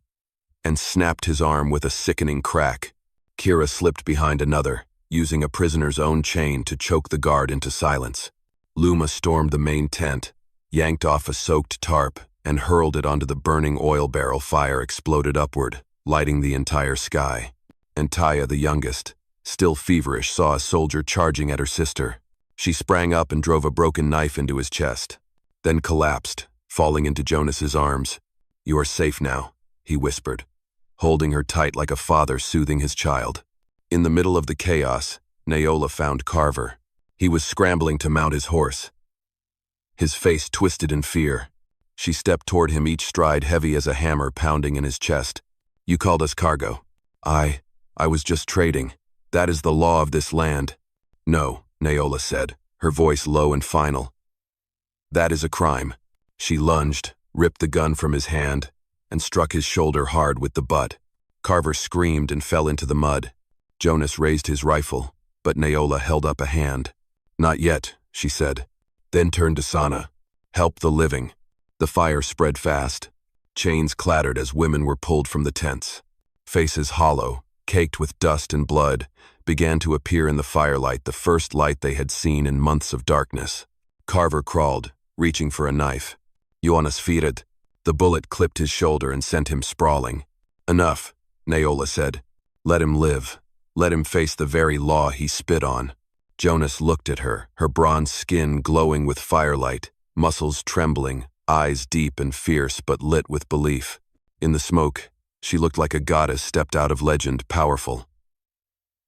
and snapped his arm with a sickening crack. Kira slipped behind another, using a prisoner's own chain to choke the guard into silence. Luma stormed the main tent, yanked off a soaked tarp, and hurled it onto the burning oil barrel. Fire exploded upward, lighting the entire sky. And Taya, the youngest, still feverish, saw a soldier charging at her sister. She sprang up and drove a broken knife into his chest, then collapsed, falling into Jonas's arms. "You are safe now," he whispered, holding her tight like a father soothing his child. In the middle of the chaos, Neola found Carver. He was scrambling to mount his horse, his face twisted in fear. She stepped toward him, each stride heavy as a hammer pounding in his chest. "You called us cargo." I was just trading. That is the law of this land." "No," Neola said, her voice low and final. "That is a crime." She lunged, ripped the gun from his hand, and struck his shoulder hard with the butt. Carver screamed and fell into the mud. Jonas raised his rifle, but Neola held up a hand. "Not yet," she said, then turned to Sana. "Help the living." The fire spread fast. Chains clattered as women were pulled from the tents. Faces hollow, caked with dust and blood, began to appear in the firelight, the first light they had seen in months of darkness. Carver crawled, reaching for a knife. Jonas fired. The bullet clipped his shoulder and sent him sprawling. "Enough," Neola said. "Let him live. Let him face the very law he spit on." Jonas looked at her, her bronze skin glowing with firelight, muscles trembling, eyes deep and fierce but lit with belief. In the smoke, she looked like a goddess stepped out of legend, powerful,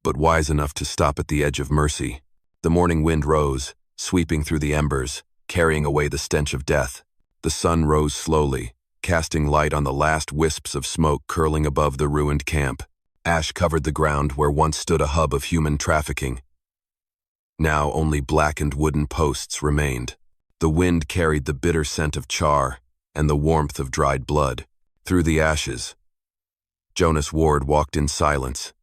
but wise enough to stop at the edge of mercy. The morning wind rose, sweeping through the embers, carrying away the stench of death. The sun rose slowly, casting light on the last wisps of smoke curling above the ruined camp. Ash covered the ground where once stood a hub of human trafficking. Now only blackened wooden posts remained. The wind carried the bitter scent of char and the warmth of dried blood. Through the ashes, Jonas Ward walked in silence,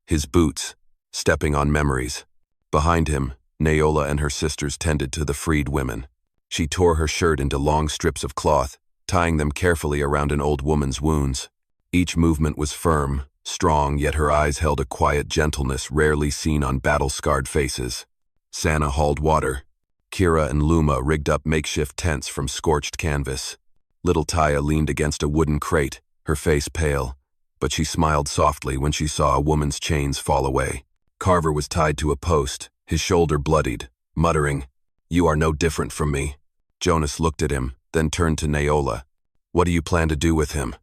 his boots stepping on memories. Behind him, Neola and her sisters tended to the freed women. She tore her shirt into long strips of cloth, tying them carefully around an old woman's wounds. Each movement was firm, strong, yet her eyes held a quiet gentleness rarely seen on battle-scarred faces. Sana hauled water. Kira and Luma rigged up makeshift tents from scorched canvas. Little Taya leaned against a wooden crate, her face pale, but she smiled softly when she saw a woman's chains fall away. Carver was tied to a post, his shoulder bloodied, muttering, "You are no different from me." Jonas looked at him, then turned to Neola. "What do you plan to do with him?"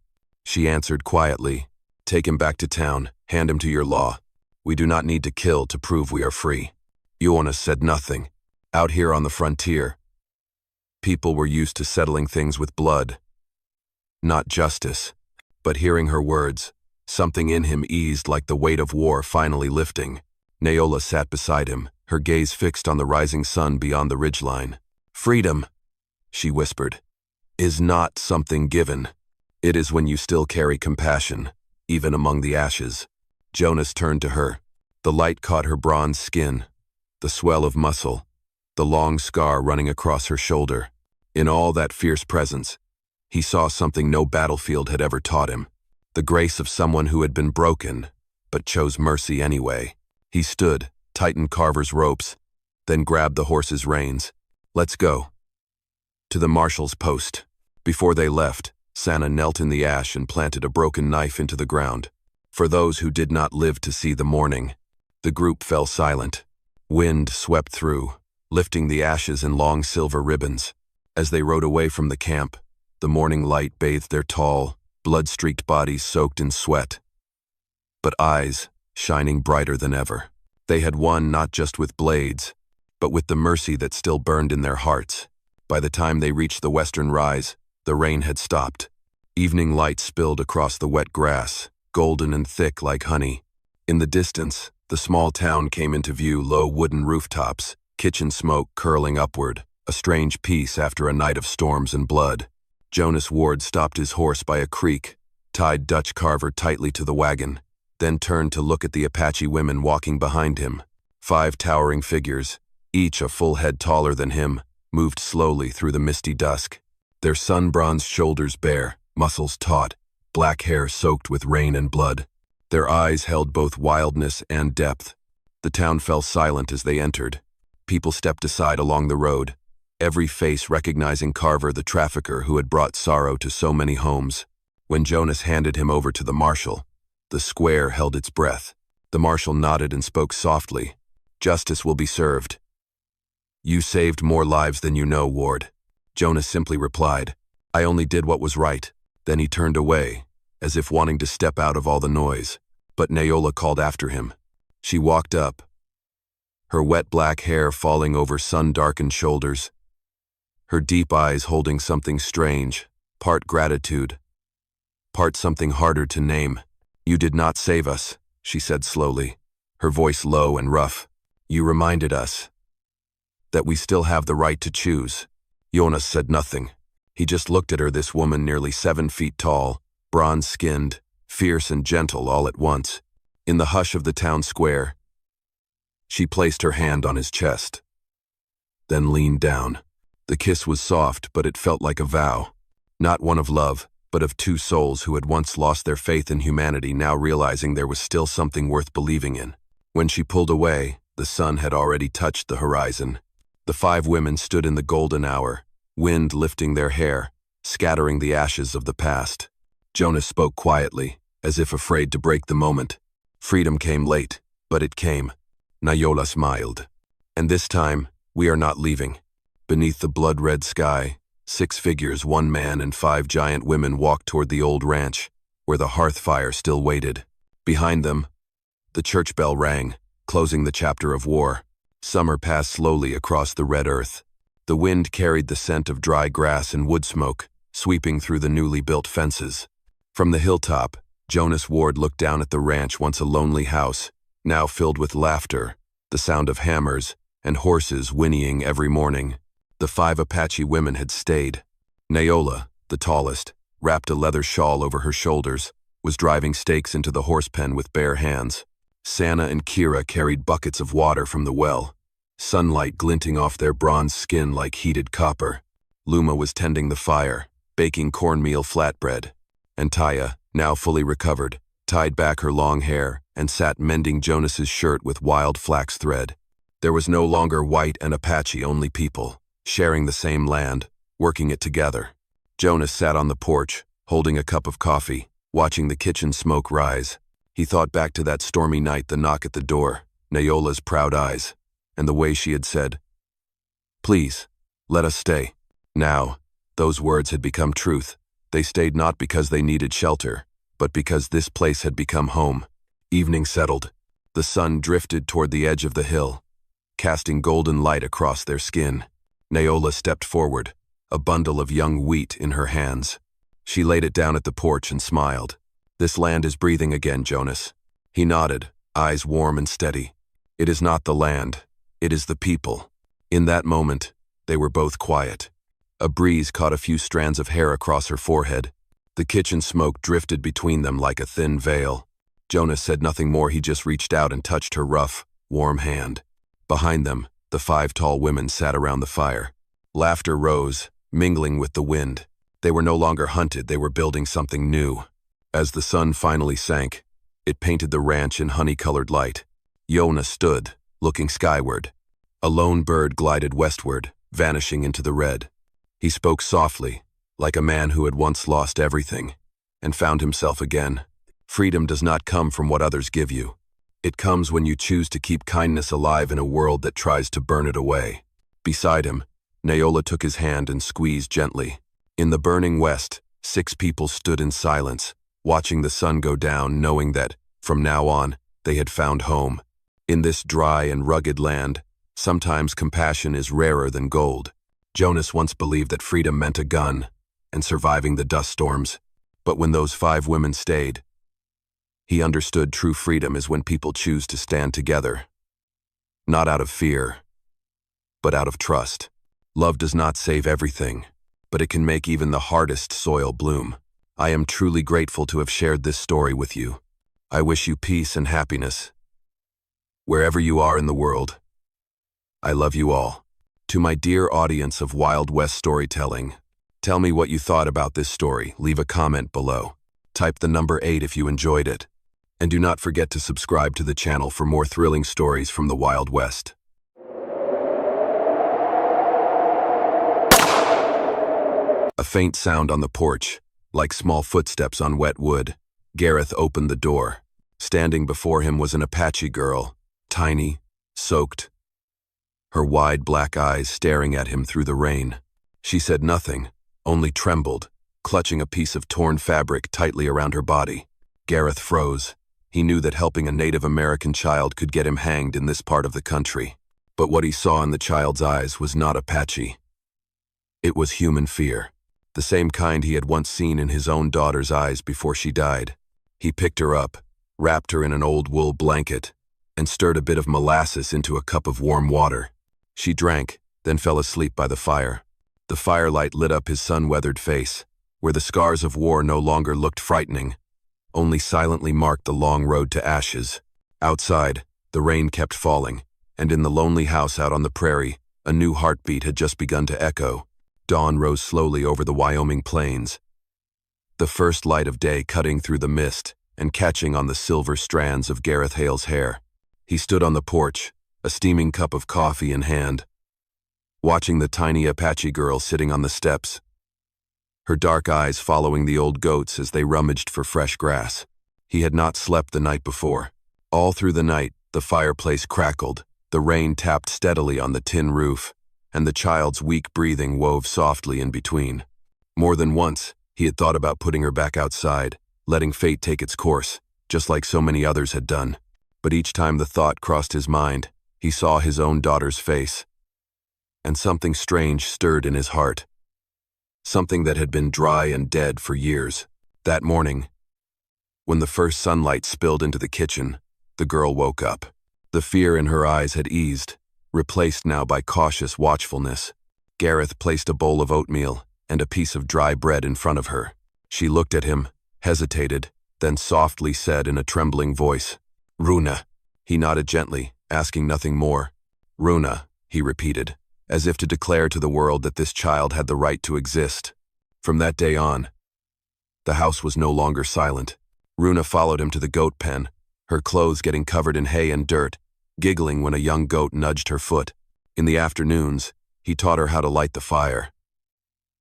She answered quietly, "Take him back to town, hand him to your law." We do not need to kill to prove we are free. Jonas said nothing. Out here on the frontier, people were used to settling things with blood, not justice. But hearing her words, something in him eased like the weight of war finally lifting. Naola sat beside him, her gaze fixed on the rising sun beyond the ridgeline. Freedom, she whispered, is not something given. It is when you still carry compassion, even among the ashes. Jonas turned to her. The light caught her bronze skin, the swell of muscle, the long scar running across her shoulder. In all that fierce presence, he saw something no battlefield had ever taught him. The grace of someone who had been broken, but chose mercy anyway. He stood, tightened Carver's ropes, then grabbed the horse's reins. Let's go. To the marshal's post. Before they left, Sana knelt in the ash and planted a broken knife into the ground. For those who did not live to see the morning, the group fell silent. Wind swept through, lifting the ashes in long silver ribbons. As they rode away from the camp, the morning light bathed their tall, blood-streaked bodies soaked in sweat, but eyes shining brighter than ever. They had won not just with blades, but with the mercy that still burned in their hearts. By the time they reached the western rise, the rain had stopped. Evening light spilled across the wet grass, golden and thick like honey. In the distance, the small town came into view, low wooden rooftops, kitchen smoke curling upward, a strange peace after a night of storms and blood. Jonas Ward stopped his horse by a creek, tied Dutch Carver tightly to the wagon, then turned to look at the Apache women walking behind him. 5 towering figures, each a full head taller than him, moved slowly through the misty dusk. Their sun-bronzed shoulders bare, muscles taut, black hair soaked with rain and blood. Their eyes held both wildness and depth. The town fell silent as they entered. People stepped aside along the road, every face recognizing Carver, the trafficker who had brought sorrow to so many homes. When Jonas handed him over to the marshal, the square held its breath. The marshal nodded and spoke softly. Justice will be served. You saved more lives than you know, Ward. Jonas simply replied, I only did what was right. Then he turned away, as if wanting to step out of all the noise. But Naola called after him. She walked up, her wet black hair falling over sun-darkened shoulders, her deep eyes holding something strange, part gratitude, part something harder to name. You did not save us, she said slowly, her voice low and rough. You reminded us that we still have the right to choose. Jonas said nothing. He just looked at her, this woman nearly 7 feet tall, bronze-skinned, fierce and gentle all at once. In the hush of the town square, she placed her hand on his chest, then leaned down. The kiss was soft, but it felt like a vow. Not one of love, but of 2 souls who had once lost their faith in humanity, now realizing there was still something worth believing in. When she pulled away, the sun had already touched the horizon. The 5 women stood in the golden hour, wind lifting their hair, scattering the ashes of the past. Jonas spoke quietly, as if afraid to break the moment. Freedom came late, but it came. Naola smiled. And this time, we are not leaving. Beneath the blood-red sky, 6 figures, 1 man and 5 giant women walked toward the old ranch, where the hearth fire still waited. Behind them, the church bell rang, closing the chapter of war. Summer passed slowly across the red earth. The wind carried the scent of dry grass and wood smoke, sweeping through the newly built fences. From the hilltop, Jonas Ward looked down at the ranch, once a lonely house, now filled with laughter, the sound of hammers, and horses whinnying every morning. The 5 Apache women had stayed. Naola, the tallest, wrapped a leather shawl over her shoulders, was driving stakes into the horse pen with bare hands. Sana and Kira carried buckets of water from the well, sunlight glinting off their bronze skin like heated copper. Luma was tending the fire, baking cornmeal flatbread. And Taya, now fully recovered, tied back her long hair and sat mending Jonas's shirt with wild flax thread. There was no longer white and Apache, only people, sharing the same land, working it together. Jonas sat on the porch, holding a cup of coffee, watching the kitchen smoke rise. He thought back to that stormy night, the knock at the door, Naola's proud eyes, and the way she had said, "Please, let us stay." Now, those words had become truth. They stayed not because they needed shelter, but because this place had become home. Evening settled. The sun drifted toward the edge of the hill, casting golden light across their skin. Naola stepped forward, a bundle of young wheat in her hands. She laid it down at the porch and smiled. "This land is breathing again, Jonas." He nodded, eyes warm and steady. "It is not the land, it is the people." In that moment, they were both quiet. A breeze caught a few strands of hair across her forehead. The kitchen smoke drifted between them like a thin veil. Jonas said nothing more. He just reached out and touched her rough, warm hand. Behind them, the 5 tall women sat around the fire. Laughter rose, mingling with the wind. They were no longer hunted, they were building something new. As the sun finally sank, it painted the ranch in honey-colored light. Jonas stood, looking skyward. A lone bird glided westward, vanishing into the red. He spoke softly, like a man who had once lost everything, and found himself again. Freedom does not come from what others give you. It comes when you choose to keep kindness alive in a world that tries to burn it away. Beside him, Naola took his hand and squeezed gently. In the burning west, 6 people stood in silence, watching the sun go down, knowing that, from now on, they had found home. In this dry and rugged land, sometimes compassion is rarer than gold. Jonas once believed that freedom meant a gun and surviving the dust storms. But when those 5 women stayed, he understood true freedom is when people choose to stand together. Not out of fear, but out of trust. Love does not save everything, but it can make even the hardest soil bloom. I am truly grateful to have shared this story with you. I wish you peace and happiness, wherever you are in the world. I love you all. To my dear audience of Wild West storytelling, tell me what you thought about this story. Leave a comment below. Type the number 8 if you enjoyed it. And do not forget to subscribe to the channel for more thrilling stories from the Wild West. A faint sound on the porch, like small footsteps on wet wood. Gareth opened the door. Standing before him was an Apache girl, tiny, soaked, her wide black eyes staring at him through the rain. She said nothing, only trembled, clutching a piece of torn fabric tightly around her body. Gareth froze. He knew that helping a Native American child could get him hanged in this part of the country. But what he saw in the child's eyes was not Apache. It was human fear, the same kind he had once seen in his own daughter's eyes before she died. He picked her up, wrapped her in an old wool blanket, and stirred a bit of molasses into a cup of warm water. She drank, then fell asleep by the fire. The firelight lit up his sun-weathered face, where the scars of war no longer looked frightening, only silently marked the long road to ashes. Outside, the rain kept falling, and in the lonely house out on the prairie, a new heartbeat had just begun to echo. Dawn rose slowly over the Wyoming plains, the first light of day cutting through the mist and catching on the silver strands of Gareth Hale's hair. He stood on the porch, a steaming cup of coffee in hand, watching the tiny Apache girl sitting on the steps, her dark eyes following the old goats as they rummaged for fresh grass. He had not slept the night before. All through the night, the fireplace crackled, the rain tapped steadily on the tin roof, and the child's weak breathing wove softly in between. More than once, he had thought about putting her back outside, letting fate take its course, just like so many others had done. But each time the thought crossed his mind, he saw his own daughter's face, and something strange stirred in his heart. Something that had been dry and dead for years. That morning, when the first sunlight spilled into the kitchen, the girl woke up. The fear in her eyes had eased, replaced now by cautious watchfulness. Gareth placed a bowl of oatmeal and a piece of dry bread in front of her. She looked at him, hesitated, then softly said in a trembling voice, "Runa." He nodded gently, asking nothing more. "Runa," he repeated, as if to declare to the world that this child had the right to exist. From that day on, the house was no longer silent. Runa followed him to the goat pen, her clothes getting covered in hay and dirt, giggling when a young goat nudged her foot. In the afternoons, he taught her how to light the fire.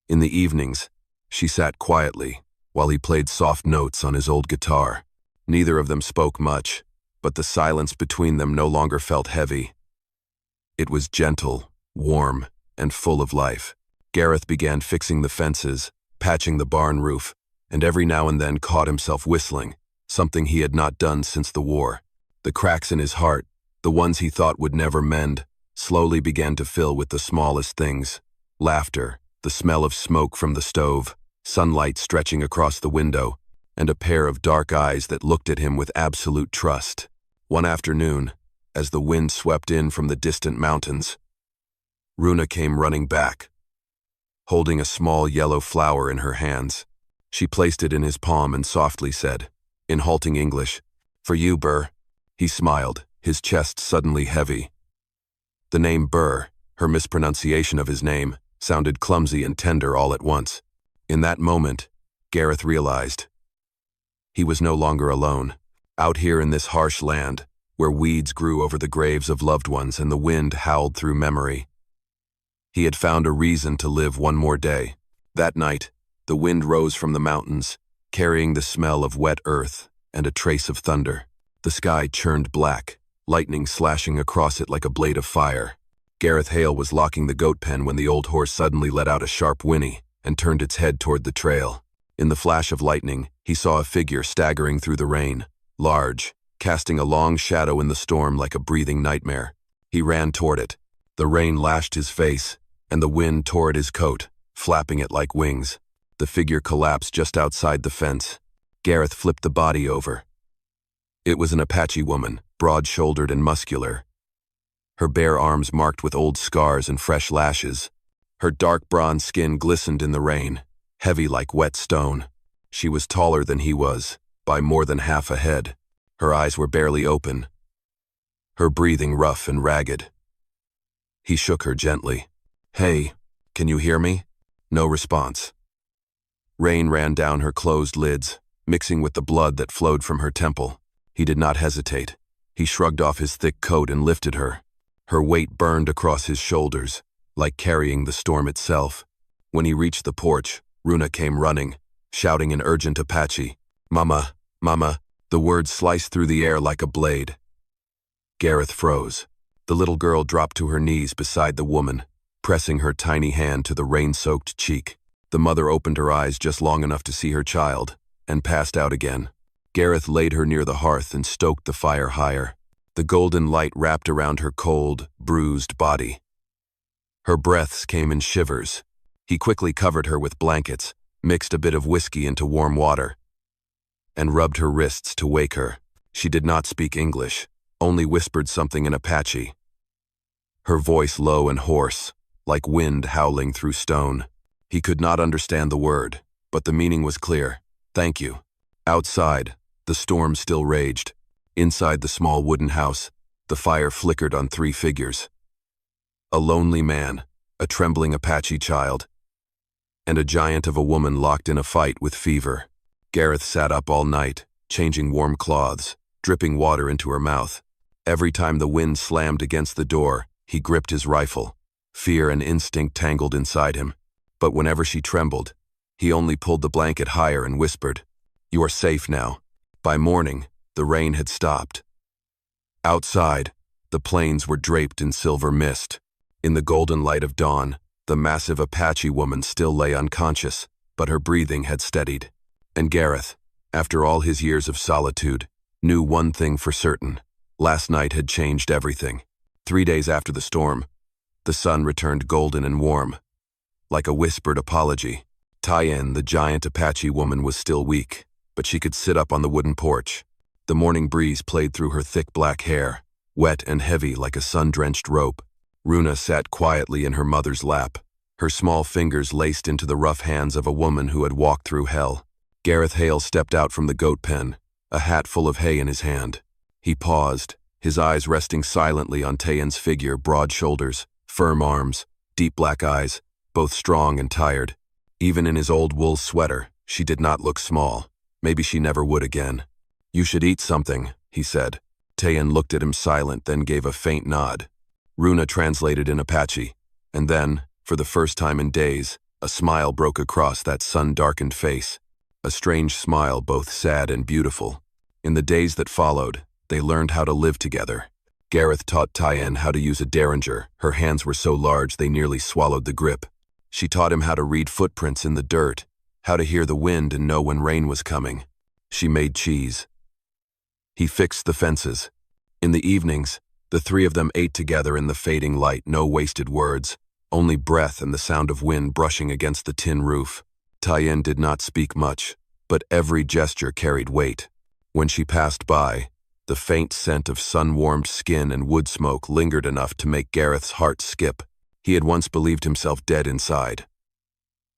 In the evenings, she sat quietly, while he played soft notes on his old guitar. Neither of them spoke much, but the silence between them no longer felt heavy. It was gentle, warm, and full of life. Gareth began fixing the fences, patching the barn roof, and every now and then caught himself whistling, something he had not done since the war. The cracks in his heart, the ones he thought would never mend, slowly began to fill with the smallest things. Laughter, the smell of smoke from the stove, sunlight stretching across the window, and a pair of dark eyes that looked at him with absolute trust. One afternoon, as the wind swept in from the distant mountains, Runa came running back, holding a small yellow flower in her hands. She placed it in his palm and softly said, in halting English, "For you, Burr." He smiled, his chest suddenly heavy. The name Burr, her mispronunciation of his name, sounded clumsy and tender all at once. In that moment, Gareth realized he was no longer alone. Out here in this harsh land, where weeds grew over the graves of loved ones and the wind howled through memory, he had found a reason to live one more day. That night, the wind rose from the mountains, carrying the smell of wet earth and a trace of thunder. The sky churned black, lightning slashing across it like a blade of fire. Gareth Hale was locking the goat pen when the old horse suddenly let out a sharp whinny and turned its head toward the trail. In the flash of lightning, he saw a figure staggering through the rain, large, casting a long shadow in the storm like a breathing nightmare. He ran toward it. The rain lashed his face, and the wind tore at his coat, flapping it like wings. The figure collapsed just outside the fence. Gareth flipped the body over. It was an Apache woman, broad-shouldered and muscular, her bare arms marked with old scars and fresh lashes. Her dark bronze skin glistened in the rain, heavy like wet stone. She was taller than he was, by more than half a head. Her eyes were barely open, her breathing rough and ragged. He shook her gently. "Hey, can you hear me?" No response. Rain ran down her closed lids, mixing with the blood that flowed from her temple. He did not hesitate. He shrugged off his thick coat and lifted her. Her weight burned across his shoulders, like carrying the storm itself. When he reached the porch, Runa came running, shouting in urgent Apache, "Mama, Mama." The words sliced through the air like a blade. Gareth froze. The little girl dropped to her knees beside the woman, pressing her tiny hand to the rain-soaked cheek. The mother opened her eyes just long enough to see her child, and passed out again. Gareth laid her near the hearth and stoked the fire higher. The golden light wrapped around her cold, bruised body. Her breaths came in shivers. He quickly covered her with blankets, mixed a bit of whiskey into warm water, and rubbed her wrists to wake her. She did not speak English, only whispered something in Apache, her voice low and hoarse, like wind howling through stone. He could not understand the word, but the meaning was clear. "Thank you." Outside, the storm still raged. Inside the small wooden house, the fire flickered on 3 figures. A lonely man, a trembling Apache child, and a giant of a woman locked in a fight with fever. Gareth sat up all night, changing warm cloths, dripping water into her mouth. Every time the wind slammed against the door, he gripped his rifle. Fear and instinct tangled inside him. But whenever she trembled, he only pulled the blanket higher and whispered, "You are safe now." By morning, the rain had stopped. Outside, the plains were draped in silver mist. In the golden light of dawn, the massive Apache woman still lay unconscious, but her breathing had steadied. And Gareth, after all his years of solitude, knew one thing for certain. Last night had changed everything. 3 days after the storm, the sun returned golden and warm, like a whispered apology. Tyen, the giant Apache woman, was still weak, but she could sit up on the wooden porch. The morning breeze played through her thick black hair, wet and heavy like a sun-drenched rope. Runa sat quietly in her mother's lap, her small fingers laced into the rough hands of a woman who had walked through hell. Gareth Hale stepped out from the goat pen, a hat full of hay in his hand. He paused, his eyes resting silently on Tyen's figure, broad shoulders, firm arms, deep black eyes, both strong and tired. Even in his old wool sweater, she did not look small. Maybe she never would again. "You should eat something," he said. Tyen looked at him silent, then gave a faint nod. Runa translated in Apache, and then, for the first time in days, a smile broke across that sun-darkened face. A strange smile, both sad and beautiful. In the days that followed, they learned how to live together. Gareth taught Tyen how to use a derringer. Her hands were so large they nearly swallowed the grip. She taught him how to read footprints in the dirt, how to hear the wind and know when rain was coming. She made cheese. He fixed the fences. In the evenings, the three of them ate together in the fading light, no wasted words, only breath and the sound of wind brushing against the tin roof. Tien did not speak much, but every gesture carried weight. When she passed by, the faint scent of sun-warmed skin and wood smoke lingered enough to make Gareth's heart skip. He had once believed himself dead inside.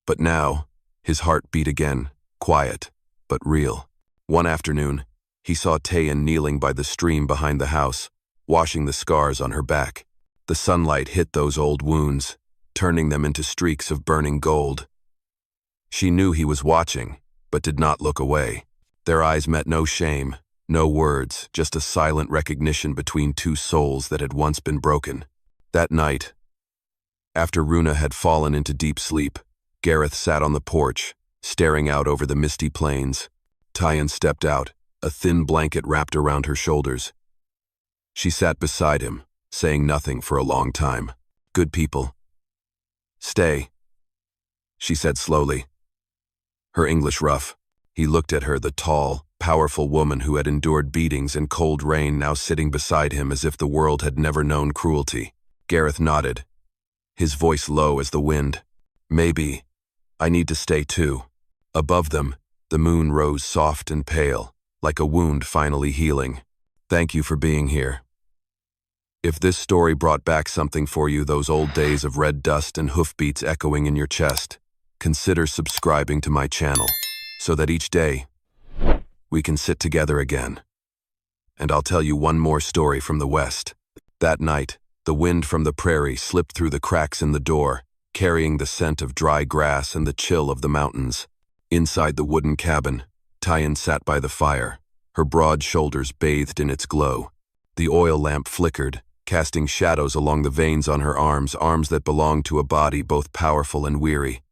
But now, his heart beat again, quiet, but real. One afternoon, he saw Tien kneeling by the stream behind the house, washing the scars on her back. The sunlight hit those old wounds, turning them into streaks of burning gold. She knew he was watching, but did not look away. Their eyes met, no shame, no words, just a silent recognition between two souls that had once been broken. That night, after Runa had fallen into deep sleep, Gareth sat on the porch, staring out over the misty plains. Tien stepped out, a thin blanket wrapped around her shoulders. She sat beside him, saying nothing for a long time. "Good people. Stay," she said slowly. Her English rough. He looked at her, the tall, powerful woman who had endured beatings and cold rain, now sitting beside him as if the world had never known cruelty. Gareth nodded, his voice low as the wind. "Maybe. I need to stay too." Above them, the moon rose soft and pale, like a wound finally healing. "Thank you for being here. If this story brought back something for you, those old days of red dust and hoofbeats echoing in your chest, consider subscribing to my channel, so that each day, we can sit together again. And I'll tell you one more story from the West." That night, the wind from the prairie slipped through the cracks in the door, carrying the scent of dry grass and the chill of the mountains. Inside the wooden cabin, Tien sat by the fire, her broad shoulders bathed in its glow. The oil lamp flickered, casting shadows along the veins on her arms that belonged to a body both powerful and weary.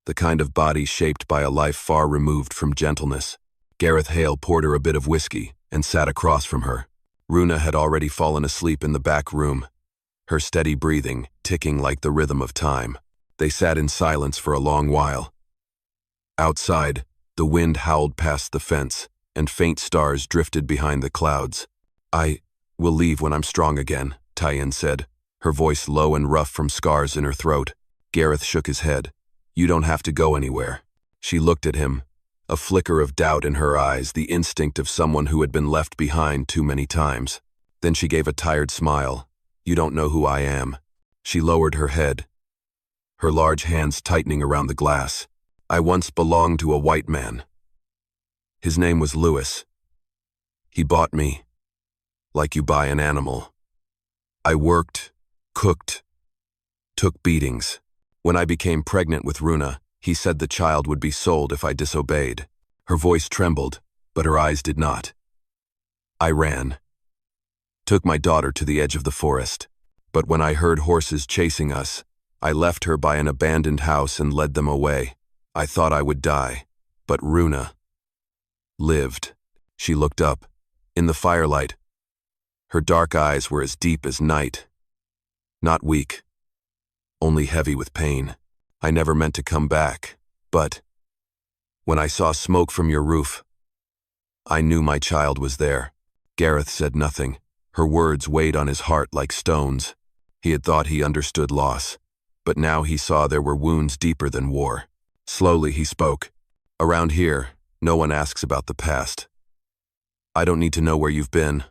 The kind of body shaped by a life far removed from gentleness. Gareth Hale poured her a bit of whiskey and sat across from her. Runa had already fallen asleep in the back room, her steady breathing ticking like the rhythm of time. They sat in silence for a long while. Outside, the wind howled past the fence, and faint stars drifted behind the clouds. "I will leave when I'm strong again," Tien said, her voice low and rough from scars in her throat. Gareth shook his head. "You don't have to go anywhere." She looked at him, a flicker of doubt in her eyes, the instinct of someone who had been left behind too many times. Then she gave a tired smile. "You don't know who I am." She lowered her head, her large hands tightening around the glass. "I once belonged to a white man. His name was Lewis. He bought me, like you buy an animal. I worked, cooked, took beatings. When I became pregnant with Runa, he said the child would be sold if I disobeyed." Her voice trembled, but her eyes did not. "I ran. Took my daughter to the edge of the forest. But when I heard horses chasing us, I left her by an abandoned house and led them away. I thought I would die, but Runa lived." She looked up. In the firelight, her dark eyes were as deep as night. Not weak, only heavy with pain. "I never meant to come back, but when I saw smoke from your roof, I knew my child was there." Gareth said nothing. Her words weighed on his heart like stones. He had thought he understood loss, but now he saw there were wounds deeper than war. Slowly he spoke. "Around here, no one asks about the past. I don't need to know where you've been.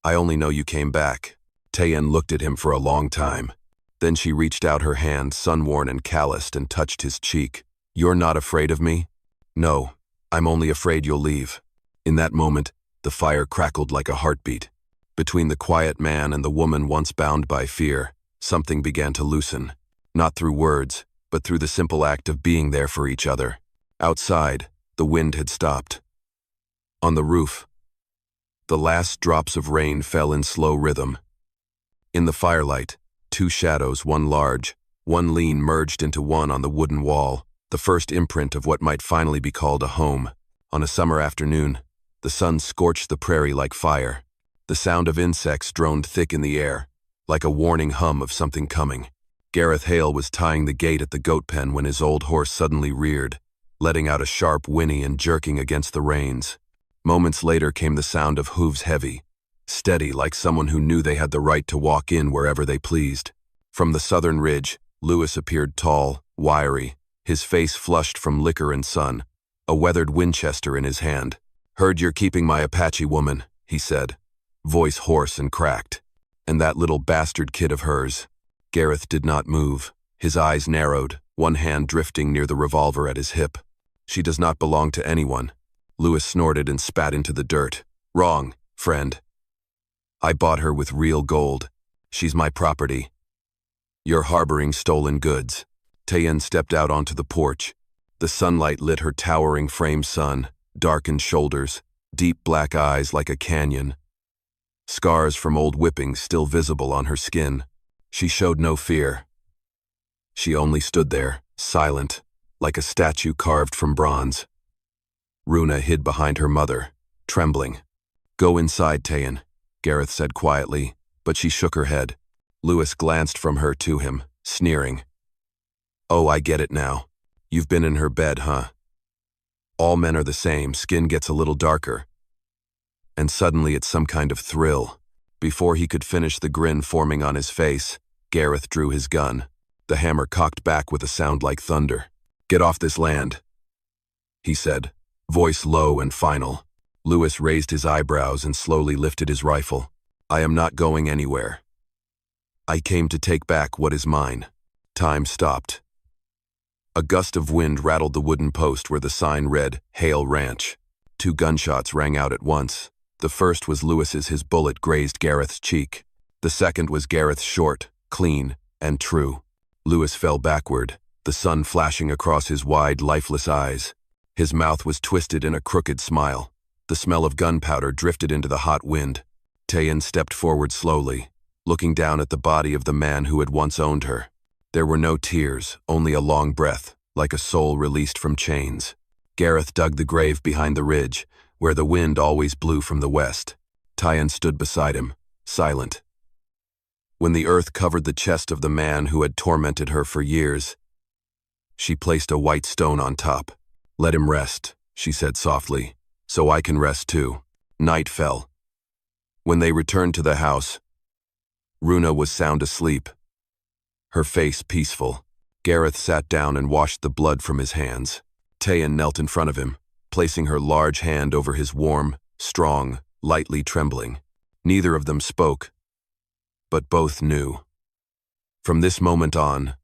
I only know you came back." Tien looked at him for a long time. Then she reached out her hand, sun-worn and calloused, and touched his cheek. "You're not afraid of me?" "No, I'm only afraid you'll leave." In that moment, the fire crackled like a heartbeat. Between the quiet man and the woman once bound by fear, something began to loosen. Not through words, but through the simple act of being there for each other. Outside, the wind had stopped. On the roof, the last drops of rain fell in slow rhythm. In the firelight, two shadows, one large, one lean, merged into one on the wooden wall, the first imprint of what might finally be called a home. On a summer afternoon, the sun scorched the prairie like fire. The sound of insects droned thick in the air, like a warning hum of something coming. Gareth Hale was tying the gate at the goat pen when his old horse suddenly reared, letting out a sharp whinny and jerking against the reins. Moments later came the sound of hooves, heavy, steady like someone who knew they had the right to walk in wherever they pleased. From the southern ridge, Lewis appeared tall, wiry, his face flushed from liquor and sun, a weathered Winchester in his hand. "Heard you're keeping my Apache woman," he said, voice hoarse and cracked. "And that little bastard kid of hers." Gareth did not move. His eyes narrowed, one hand drifting near the revolver at his hip. "She does not belong to anyone." Lewis snorted and spat into the dirt. "Wrong, friend. I bought her with real gold. She's my property. You're harboring stolen goods." Tayen stepped out onto the porch. The sunlight lit her towering frame sun, darkened shoulders, deep black eyes like a canyon. Scars from old whippings still visible on her skin. She showed no fear. She only stood there, silent, like a statue carved from bronze. Runa hid behind her mother, trembling. "Go inside, Tayen," Gareth said quietly, but she shook her head. Lewis glanced from her to him, sneering. "Oh, I get it now. You've been in her bed, huh? All men are the same, skin gets a little darker." And suddenly it's some kind of thrill. Before he could finish the grin forming on his face, Gareth drew his gun. The hammer cocked back with a sound like thunder. "Get off this land," he said, voice low and final. Lewis raised his eyebrows and slowly lifted his rifle. "I am not going anywhere. I came to take back what is mine." Time stopped. A gust of wind rattled the wooden post where the sign read, "Hale Ranch." 2 gunshots rang out at once. The first was Lewis's. His bullet grazed Gareth's cheek. The second was Gareth's, short, clean, and true. Lewis fell backward, the sun flashing across his wide, lifeless eyes. His mouth was twisted in a crooked smile. The smell of gunpowder drifted into the hot wind. Tayen stepped forward slowly, looking down at the body of the man who had once owned her. There were no tears, only a long breath, like a soul released from chains. Gareth dug the grave behind the ridge, where the wind always blew from the west. Tayen stood beside him, silent. When the earth covered the chest of the man who had tormented her for years, she placed a white stone on top. "Let him rest," she said softly, "so I can rest too." Night fell. When they returned to the house, Runa was sound asleep, her face peaceful. Gareth sat down and washed the blood from his hands. Tayen knelt in front of him, placing her large hand over his warm, strong, lightly trembling. Neither of them spoke, but both knew. From this moment on,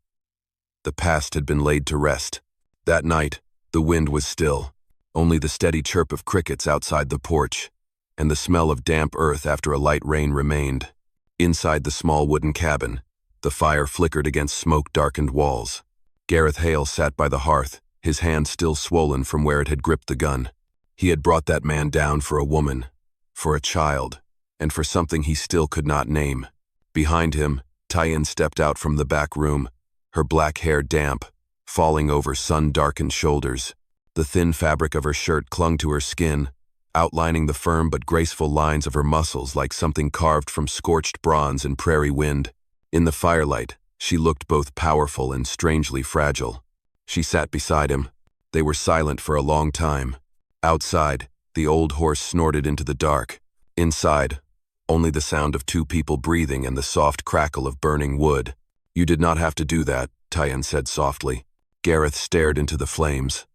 the past had been laid to rest. That night, the wind was still, only the steady chirp of crickets outside the porch, and the smell of damp earth after a light rain remained. Inside the small wooden cabin, the fire flickered against smoke-darkened walls. Gareth Hale sat by the hearth, his hand still swollen from where it had gripped the gun. He had brought that man down for a woman, for a child, and for something he still could not name. Behind him, Tayen stepped out from the back room, her black hair damp, falling over sun-darkened shoulders. The thin fabric of her shirt clung to her skin, outlining the firm but graceful lines of her muscles like something carved from scorched bronze and prairie wind. In the firelight, she looked both powerful and strangely fragile. She sat beside him. They were silent for a long time. Outside, the old horse snorted into the dark. Inside, only the sound of 2 people breathing and the soft crackle of burning wood. "You did not have to do that," Tayen said softly. Gareth stared into the flames.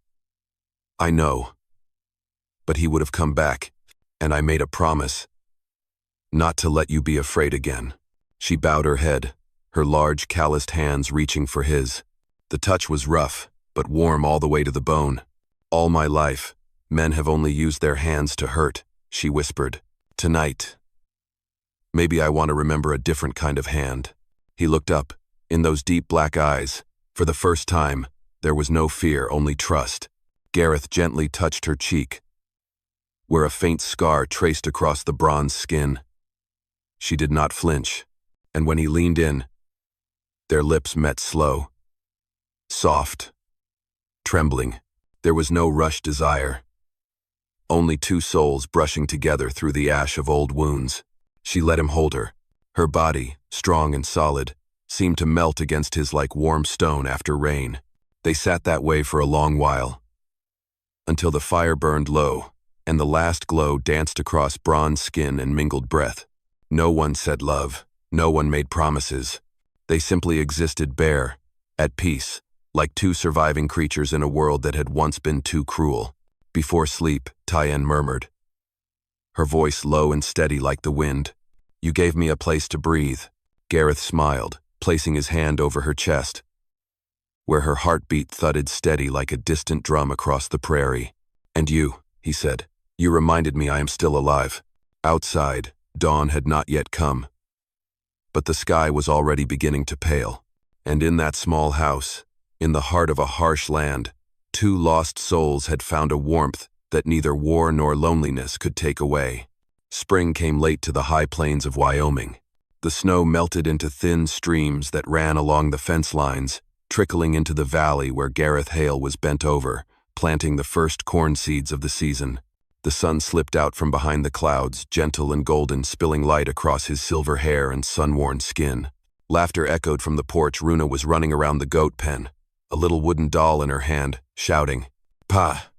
"I know. But he would have come back, and I made a promise not to let you be afraid again." She bowed her head, her large calloused hands reaching for his. The touch was rough, but warm all the way to the bone. "All my life, men have only used their hands to hurt," she whispered. "Tonight, maybe I want to remember a different kind of hand." He looked up, in those deep black eyes. For the first time, there was no fear, only trust. Gareth gently touched her cheek, where a faint scar traced across the bronze skin. She did not flinch, and when he leaned in, their lips met slow, soft, trembling. There was no rushed desire, only 2 souls brushing together through the ash of old wounds. She let him hold her. Her body, strong and solid, seemed to melt against his like warm stone after rain. They sat that way for a long while, until the fire burned low, and the last glow danced across bronze skin and mingled breath. No one said love. No one made promises. They simply existed bare, at peace, like two surviving creatures in a world that had once been too cruel. Before sleep, Tyen murmured, her voice low and steady like the wind, "You gave me a place to breathe." Gareth smiled, placing his hand over her chest, where her heartbeat thudded steady like a distant drum across the prairie. "And you," he said, "you reminded me I am still alive." Outside, dawn had not yet come, but the sky was already beginning to pale. And in that small house, in the heart of a harsh land, two lost souls had found a warmth that neither war nor loneliness could take away. Spring came late to the high plains of Wyoming. The snow melted into thin streams that ran along the fence lines, trickling into the valley where Gareth Hale was bent over, planting the first corn seeds of the season. The sun slipped out from behind the clouds, gentle and golden, spilling light across his silver hair and sun-worn skin. Laughter echoed from the porch. Runa was running around the goat pen, a little wooden doll in her hand, shouting, "Pa!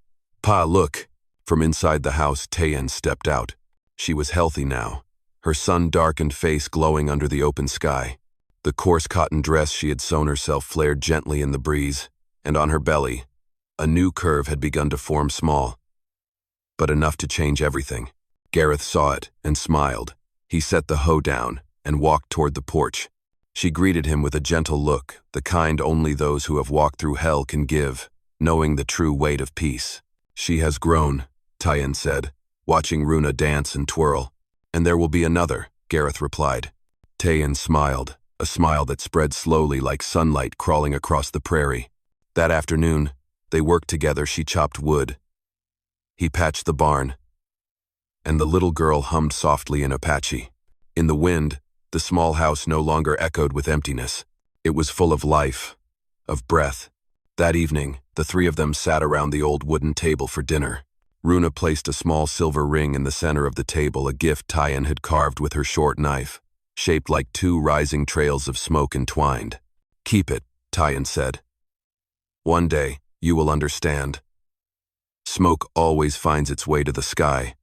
Pa, look!" From inside the house, Tyen stepped out. She was healthy now, her sun-darkened face glowing under the open sky. The coarse cotton dress she had sewn herself flared gently in the breeze, and on her belly, a new curve had begun to form, small, but enough to change everything. Gareth saw it and smiled. He set the hoe down and walked toward the porch. She greeted him with a gentle look, the kind only those who have walked through hell can give, knowing the true weight of peace. "She has grown," Tyen said, watching Runa dance and twirl. "And there will be another," Gareth replied. Tyen smiled, a smile that spread slowly like sunlight crawling across the prairie. That afternoon, they worked together. She chopped wood, he patched the barn, and the little girl hummed softly in Apache. In the wind, the small house no longer echoed with emptiness. It was full of life, of breath. That evening, the three of them sat around the old wooden table for dinner. Runa placed a small silver ring in the center of the table, a gift Tyen had carved with her short knife, shaped like two rising trails of smoke entwined. "Keep it," Tyen said. "One day, you will understand. Smoke always finds its way to the sky,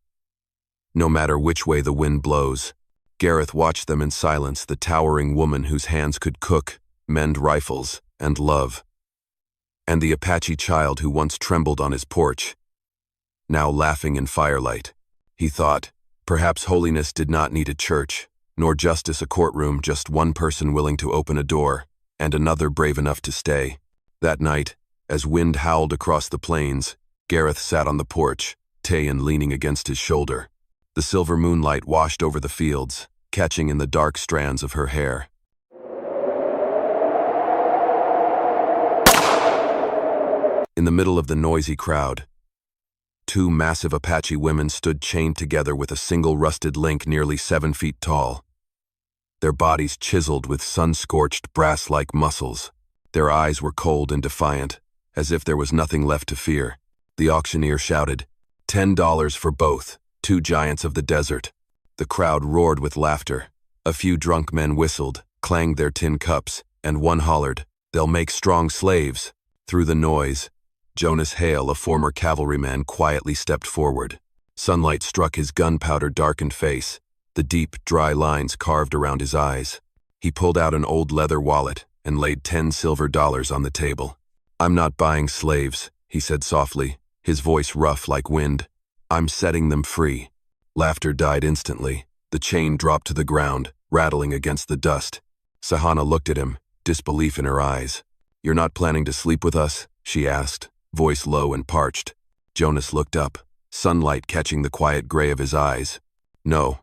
no matter which way the wind blows." Gareth watched them in silence, the towering woman whose hands could cook, mend rifles, and love, and the Apache child who once trembled on his porch, now laughing in firelight. He thought, perhaps holiness did not need a church, nor justice a courtroom, just one person willing to open a door, and another brave enough to stay. That night, as wind howled across the plains, Gareth sat on the porch, Tyen leaning against his shoulder. The silver moonlight washed over the fields, catching in the dark strands of her hair. In the middle of the noisy crowd, two massive Apache women stood chained together with a single rusted link nearly 7 feet tall. Their bodies chiseled with sun-scorched brass-like muscles. Their eyes were cold and defiant, as if there was nothing left to fear. The auctioneer shouted, $10 for both, two giants of the desert." The crowd roared with laughter. A few drunk men whistled, clanged their tin cups, and one hollered, "They'll make strong slaves." Through the noise, Jonas Hale, a former cavalryman, quietly stepped forward. Sunlight struck his gunpowder-darkened face, the deep, dry lines carved around his eyes. He pulled out an old leather wallet and laid 10 silver dollars on the table. "I'm not buying slaves," he said softly, his voice rough like wind. "I'm setting them free." Laughter died instantly. The chain dropped to the ground, rattling against the dust. Sahana looked at him, disbelief in her eyes. "You're not planning to sleep with us?" she asked, voice low and parched. Jonas looked up, sunlight catching the quiet gray of his eyes. "No.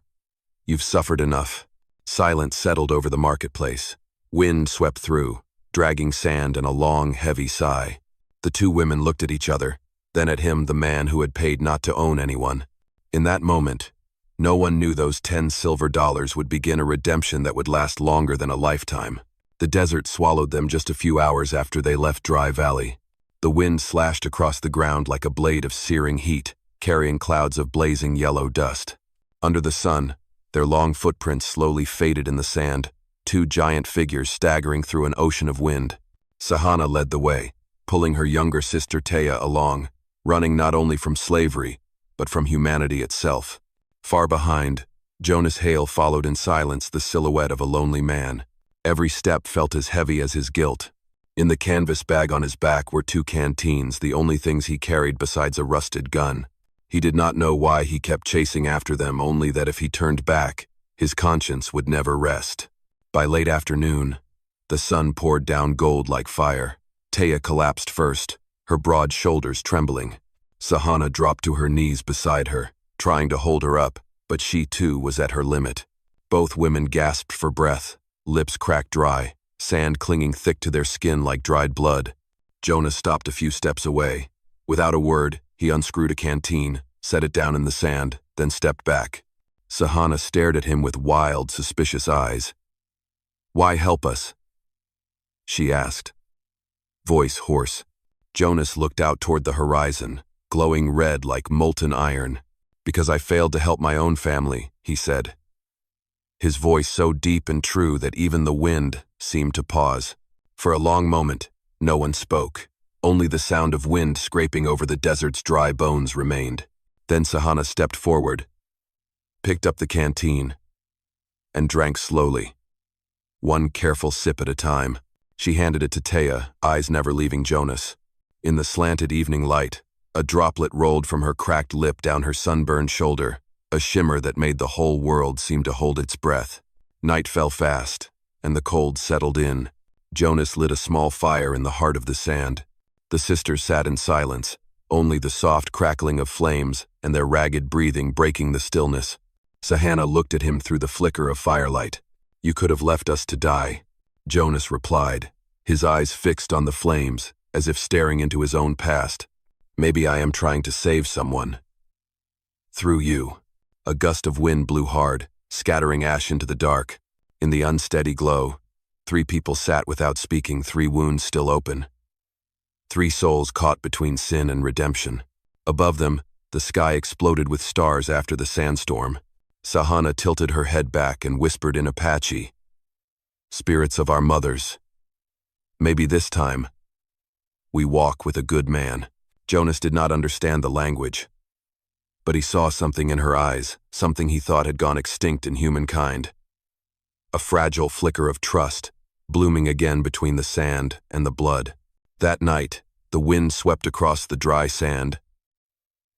You've suffered enough." Silence settled over the marketplace. Wind swept through, dragging sand and a long, heavy sigh. The two women looked at each other, then at him, the man who had paid not to own anyone. In that moment, no one knew those 10 silver dollars would begin a redemption that would last longer than a lifetime. The desert swallowed them just a few hours after they left Dry Valley. The wind slashed across the ground like a blade of searing heat, carrying clouds of blazing yellow dust. Under the sun, their long footprints slowly faded in the sand, two giant figures staggering through an ocean of wind. Sahana led the way, pulling her younger sister Taya along, running not only from slavery, but from humanity itself. Far behind, Jonas Hale followed in silence the silhouette of a lonely man. Every step felt as heavy as his guilt. In the canvas bag on his back were 2 canteens, the only things he carried besides a rusted gun. He did not know why he kept chasing after them, only that if he turned back, his conscience would never rest. By late afternoon, the sun poured down gold like fire. Taya collapsed first, her broad shoulders trembling. Sahana dropped to her knees beside her, trying to hold her up, but she too was at her limit. Both women gasped for breath, lips cracked dry, sand clinging thick to their skin like dried blood. Jonas stopped a few steps away. Without a word, he unscrewed a canteen, set it down in the sand, then stepped back. Sahana stared at him with wild, suspicious eyes. "Why help us?" she asked. Voice hoarse. Jonas looked out toward the horizon, glowing red like molten iron. "Because I failed to help my own family," he said. His voice so deep and true that even the wind seemed to pause. For a long moment, no one spoke. Only the sound of wind scraping over the desert's dry bones remained. Then Sahana stepped forward, picked up the canteen, and drank slowly. One careful sip at a time. She handed it to Taya, eyes never leaving Jonas. In the slanted evening light, a droplet rolled from her cracked lip down her sunburned shoulder, a shimmer that made the whole world seem to hold its breath. Night fell fast, and the cold settled in. Jonas lit a small fire in the heart of the sand. The sisters sat in silence, only the soft crackling of flames and their ragged breathing breaking the stillness. Sahana looked at him through the flicker of firelight. "You could have left us to die," Jonas replied, his eyes fixed on the flames, as if staring into his own past. "Maybe I am trying to save someone. Through you." A gust of wind blew hard, scattering ash into the dark. In the unsteady glow, 3 people sat without speaking, 3 wounds still open. 3 souls caught between sin and redemption. Above them, the sky exploded with stars after the sandstorm. Sahana tilted her head back and whispered in Apache, "Spirits of our mothers, maybe this time we walk with a good man." Jonas did not understand the language, but he saw something in her eyes, something he thought had gone extinct in humankind. A fragile flicker of trust, blooming again between the sand and the blood. That night, the wind swept across the dry sand,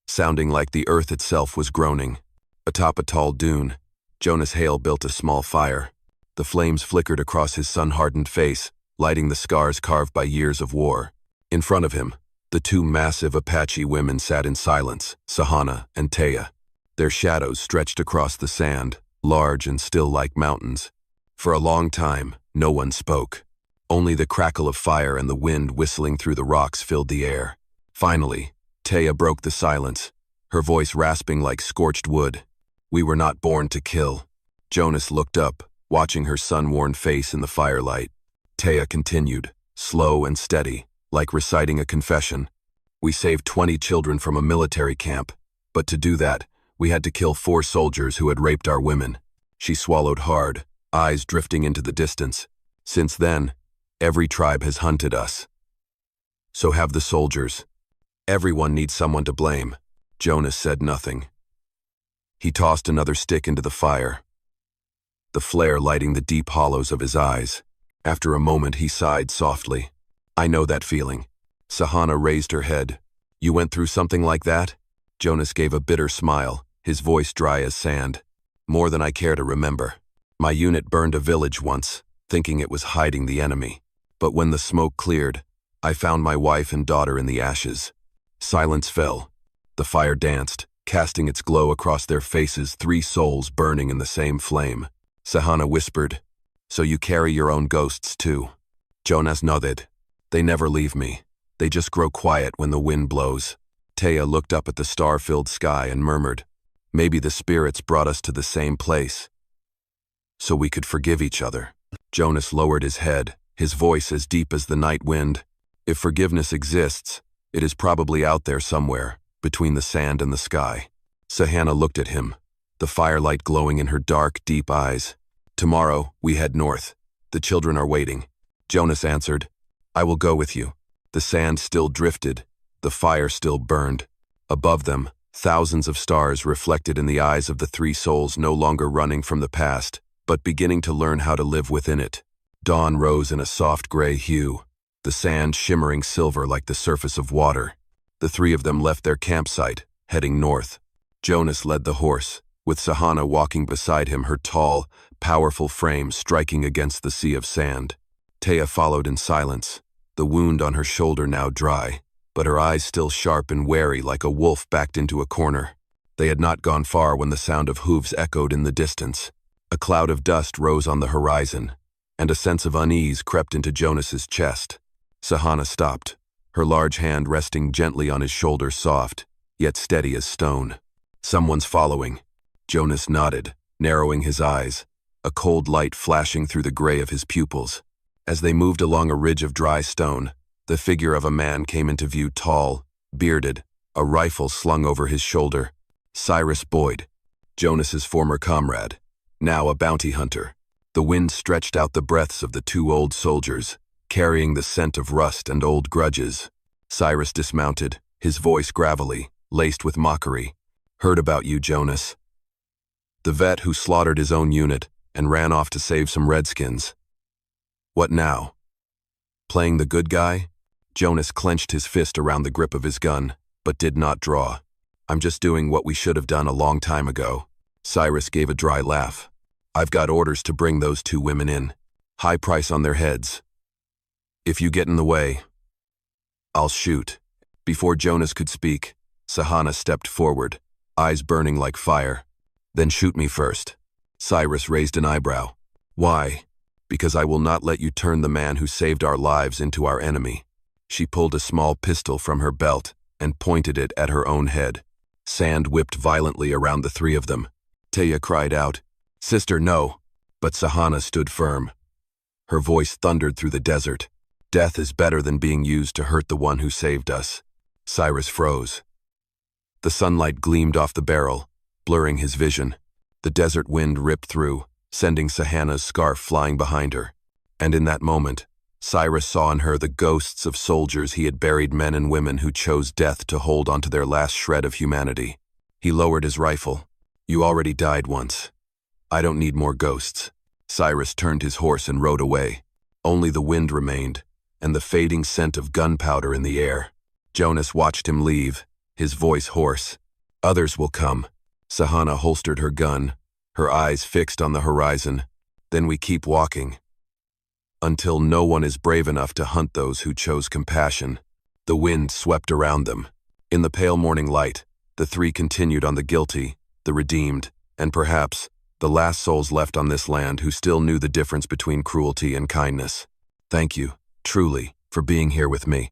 sounding like the earth itself was groaning. Atop a tall dune, Jonas Hale built a small fire. The flames flickered across his sun-hardened face, lighting the scars carved by years of war. In front of him, the 2 massive Apache women sat in silence, Sahana and Taya. Their shadows stretched across the sand, large and still like mountains. For a long time, no one spoke. Only the crackle of fire and the wind whistling through the rocks filled the air. Finally, Taya broke the silence, her voice rasping like scorched wood. "We were not born to kill." Jonas looked up, watching her sun-worn face in the firelight. Taya continued, slow and steady, like reciting a confession. "We saved 20 children from a military camp, but to do that, we had to kill 4 soldiers who had raped our women." She swallowed hard, eyes drifting into the distance. "Since then, every tribe has hunted us. So have the soldiers. Everyone needs someone to blame." Jonas said nothing. He tossed another stick into the fire, the flare lighting the deep hollows of his eyes. After a moment, he sighed softly. "I know that feeling." Sahana raised her head. "You went through something like that?" Jonas gave a bitter smile, his voice dry as sand. "More than I care to remember. My unit burned a village once, thinking it was hiding the enemy. But when the smoke cleared, I found my wife and daughter in the ashes." Silence fell. The fire danced, casting its glow across their faces, 3 souls burning in the same flame. Sahana whispered, "So you carry your own ghosts too?" Jonas nodded. "They never leave me. They just grow quiet when the wind blows." Taya looked up at the star-filled sky and murmured, "Maybe the spirits brought us to the same place, so we could forgive each other." Jonas lowered his head, his voice as deep as the night wind. "If forgiveness exists, it is probably out there somewhere, between the sand and the sky." Sahana looked at him, the firelight glowing in her dark, deep eyes. "Tomorrow, we head north. The children are waiting." Jonas answered, "I will go with you." The sand still drifted, the fire still burned. Above them, Thousands of stars reflected in the eyes of the three souls no longer running from the past, but beginning to learn how to live within it. Dawn rose in a soft gray hue, the sand shimmering silver like the surface of water. The three of them left their campsite, heading north. Jonas led the horse, with Sahana walking beside him, her tall, powerful frame striking against the sea of sand. Taya followed in silence, the wound on her shoulder now dry, but her eyes still sharp and wary like a wolf backed into a corner. They had not gone far when the sound of hooves echoed in the distance. A cloud of dust rose on the horizon, and a sense of unease crept into Jonas's chest. Sahana stopped, her large hand resting gently on his shoulder, soft, yet steady as stone. Someone's following. Jonas nodded, narrowing his eyes, a cold light flashing through the gray of his pupils. As they moved along a ridge of dry stone, the figure of a man came into view, tall, bearded, a rifle slung over his shoulder. Cyrus Boyd, Jonas's former comrade, now a bounty hunter. The wind stretched out the breaths of the two old soldiers, carrying the scent of rust and old grudges. Cyrus dismounted, his voice gravelly, laced with mockery. "Heard about you, Jonas. The vet who slaughtered his own unit and ran off to save some redskins. What now? Playing the good guy?" Jonas clenched his fist around the grip of his gun, but did not draw. "I'm just doing what we should have done a long time ago." Cyrus gave a dry laugh. "I've got orders to bring those two women in. High price on their heads. If you get in the way, I'll shoot." Before Jonas could speak, Sahana stepped forward, eyes burning like fire. "Then shoot me first." Cyrus raised an eyebrow. "Why?" "Because I will not let you turn the man who saved our lives into our enemy." She pulled a small pistol from her belt and pointed it at her own head. Sand whipped violently around the three of them. Taya cried out, "Sister, no!" But Sahana stood firm. Her voice thundered through the desert. "Death is better than being used to hurt the one who saved us." Cyrus froze. The sunlight gleamed off the barrel, blurring his vision. The desert wind ripped through, sending Sahana's scarf flying behind her. And in that moment, Cyrus saw in her the ghosts of soldiers he had buried, men and women who chose death to hold onto their last shred of humanity. He lowered his rifle. "You already died once. I don't need more ghosts." Cyrus turned his horse and rode away. Only the wind remained, and the fading scent of gunpowder in the air. Jonas watched him leave, his voice hoarse. "Others will come." Sahana holstered her gun, her eyes fixed on the horizon. "Then we keep walking, until no one is brave enough to hunt those who chose compassion." The wind swept around them. In the pale morning light, the three continued on, the guilty, the redeemed, and perhaps the last souls left on this land who still knew the difference between cruelty and kindness. Thank you, truly, for being here with me.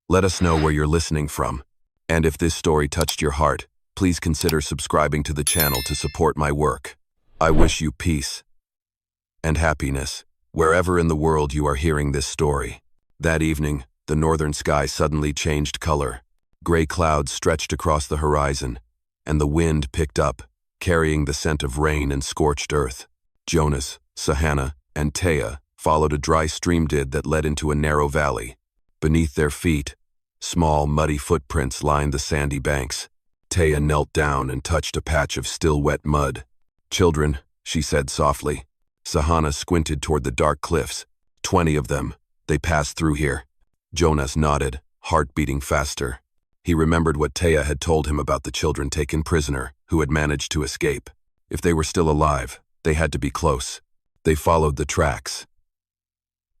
Let us know where you're listening from. And if this story touched your heart, please consider subscribing to the channel to support my work. I wish you peace and happiness wherever in the world you are hearing this story. That evening, the northern sky suddenly changed color. Gray clouds stretched across the horizon, and the wind picked up, carrying the scent of rain and scorched earth. Jonas, Sahana, and Taya followed a dry stream that led into a narrow valley. Beneath their feet, small, muddy footprints lined the sandy banks. Taya knelt down and touched a patch of still wet mud. "Children," she said softly. Sahana squinted toward the dark cliffs. 20 of them. They passed through here. Jonas nodded, heart beating faster. He remembered what Taya had told him about the children taken prisoner, who had managed to escape. If they were still alive, they had to be close. They followed the tracks,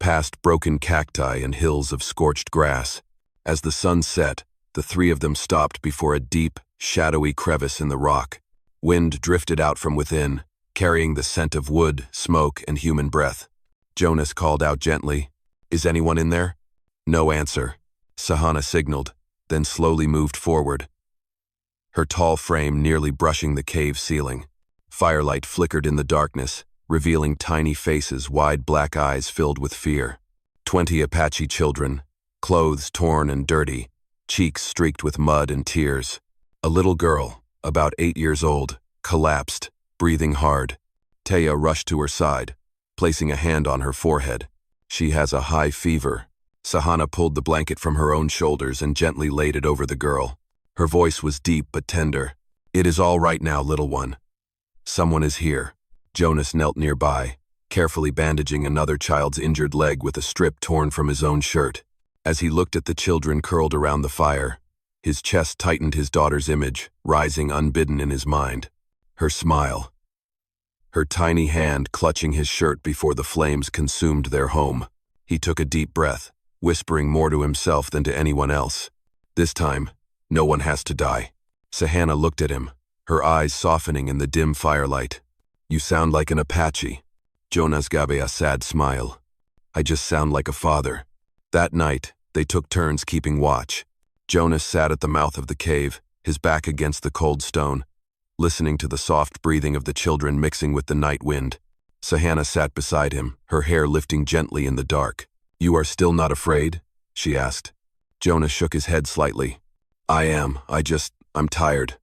past broken cacti and hills of scorched grass. As the sun set, the three of them stopped before a deep, shadowy crevice in the rock. Wind drifted out from within, carrying the scent of wood, smoke, and human breath. Jonas called out gently, "Is anyone in there?" No answer. Sahana signaled, then slowly moved forward, her tall frame nearly brushing the cave ceiling. Firelight flickered in the darkness, revealing tiny faces, wide black eyes filled with fear. 20 Apache children, clothes torn and dirty, cheeks streaked with mud and tears. A little girl, about 8 years old, collapsed, breathing hard. Taya rushed to her side, placing a hand on her forehead. "She has a high fever." Sahana pulled the blanket from her own shoulders and gently laid it over the girl. Her voice was deep but tender. "It is all right now, little one. Someone is here." Jonas knelt nearby, carefully bandaging another child's injured leg with a strip torn from his own shirt. As he looked at the children curled around the fire, his chest tightened, his daughter's image, rising unbidden in his mind. Her smile. Her tiny hand clutching his shirt before the flames consumed their home. He took a deep breath, whispering more to himself than to anyone else. "This time, no one has to die." Sahana looked at him, her eyes softening in the dim firelight. "You sound like an Apache." Jonas gave a sad smile. "I just sound like a father." That night, they took turns keeping watch. Jonas sat at the mouth of the cave, his back against the cold stone, listening to the soft breathing of the children mixing with the night wind. Sahana sat beside him, her hair lifting gently in the dark. "You are still not afraid?" she asked. Jonas shook his head slightly. "I am. I'm tired.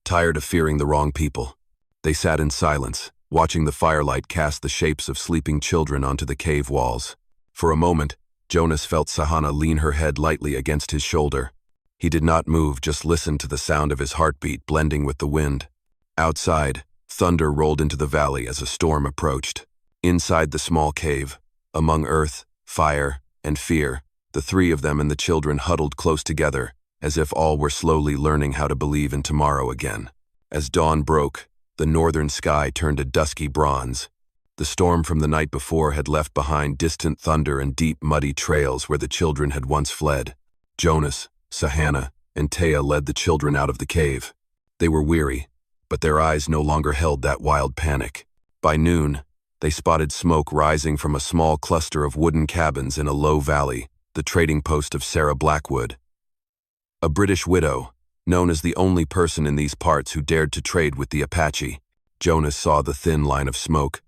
Tired of fearing the wrong people." They sat in silence, watching the firelight cast the shapes of sleeping children onto the cave walls. For a moment, Jonas felt Sahana lean her head lightly against his shoulder. He did not move, just listened to the sound of his heartbeat blending with the wind. Outside, thunder rolled into the valley as a storm approached. Inside the small cave, among earth, fire, and fear, the three of them and the children huddled close together, as if all were slowly learning how to believe in tomorrow again. As dawn broke, the northern sky turned a dusky bronze. The storm from the night before had left behind distant thunder and deep, muddy trails where the children had once fled. Jonas, Sahana, and Taya led the children out of the cave. They were weary, but their eyes no longer held that wild panic. By noon, they spotted smoke rising from a small cluster of wooden cabins in a low valley, the trading post of Sarah Blackwood. A British widow, known as the only person in these parts who dared to trade with the Apache. Jonas saw the thin line of smoke,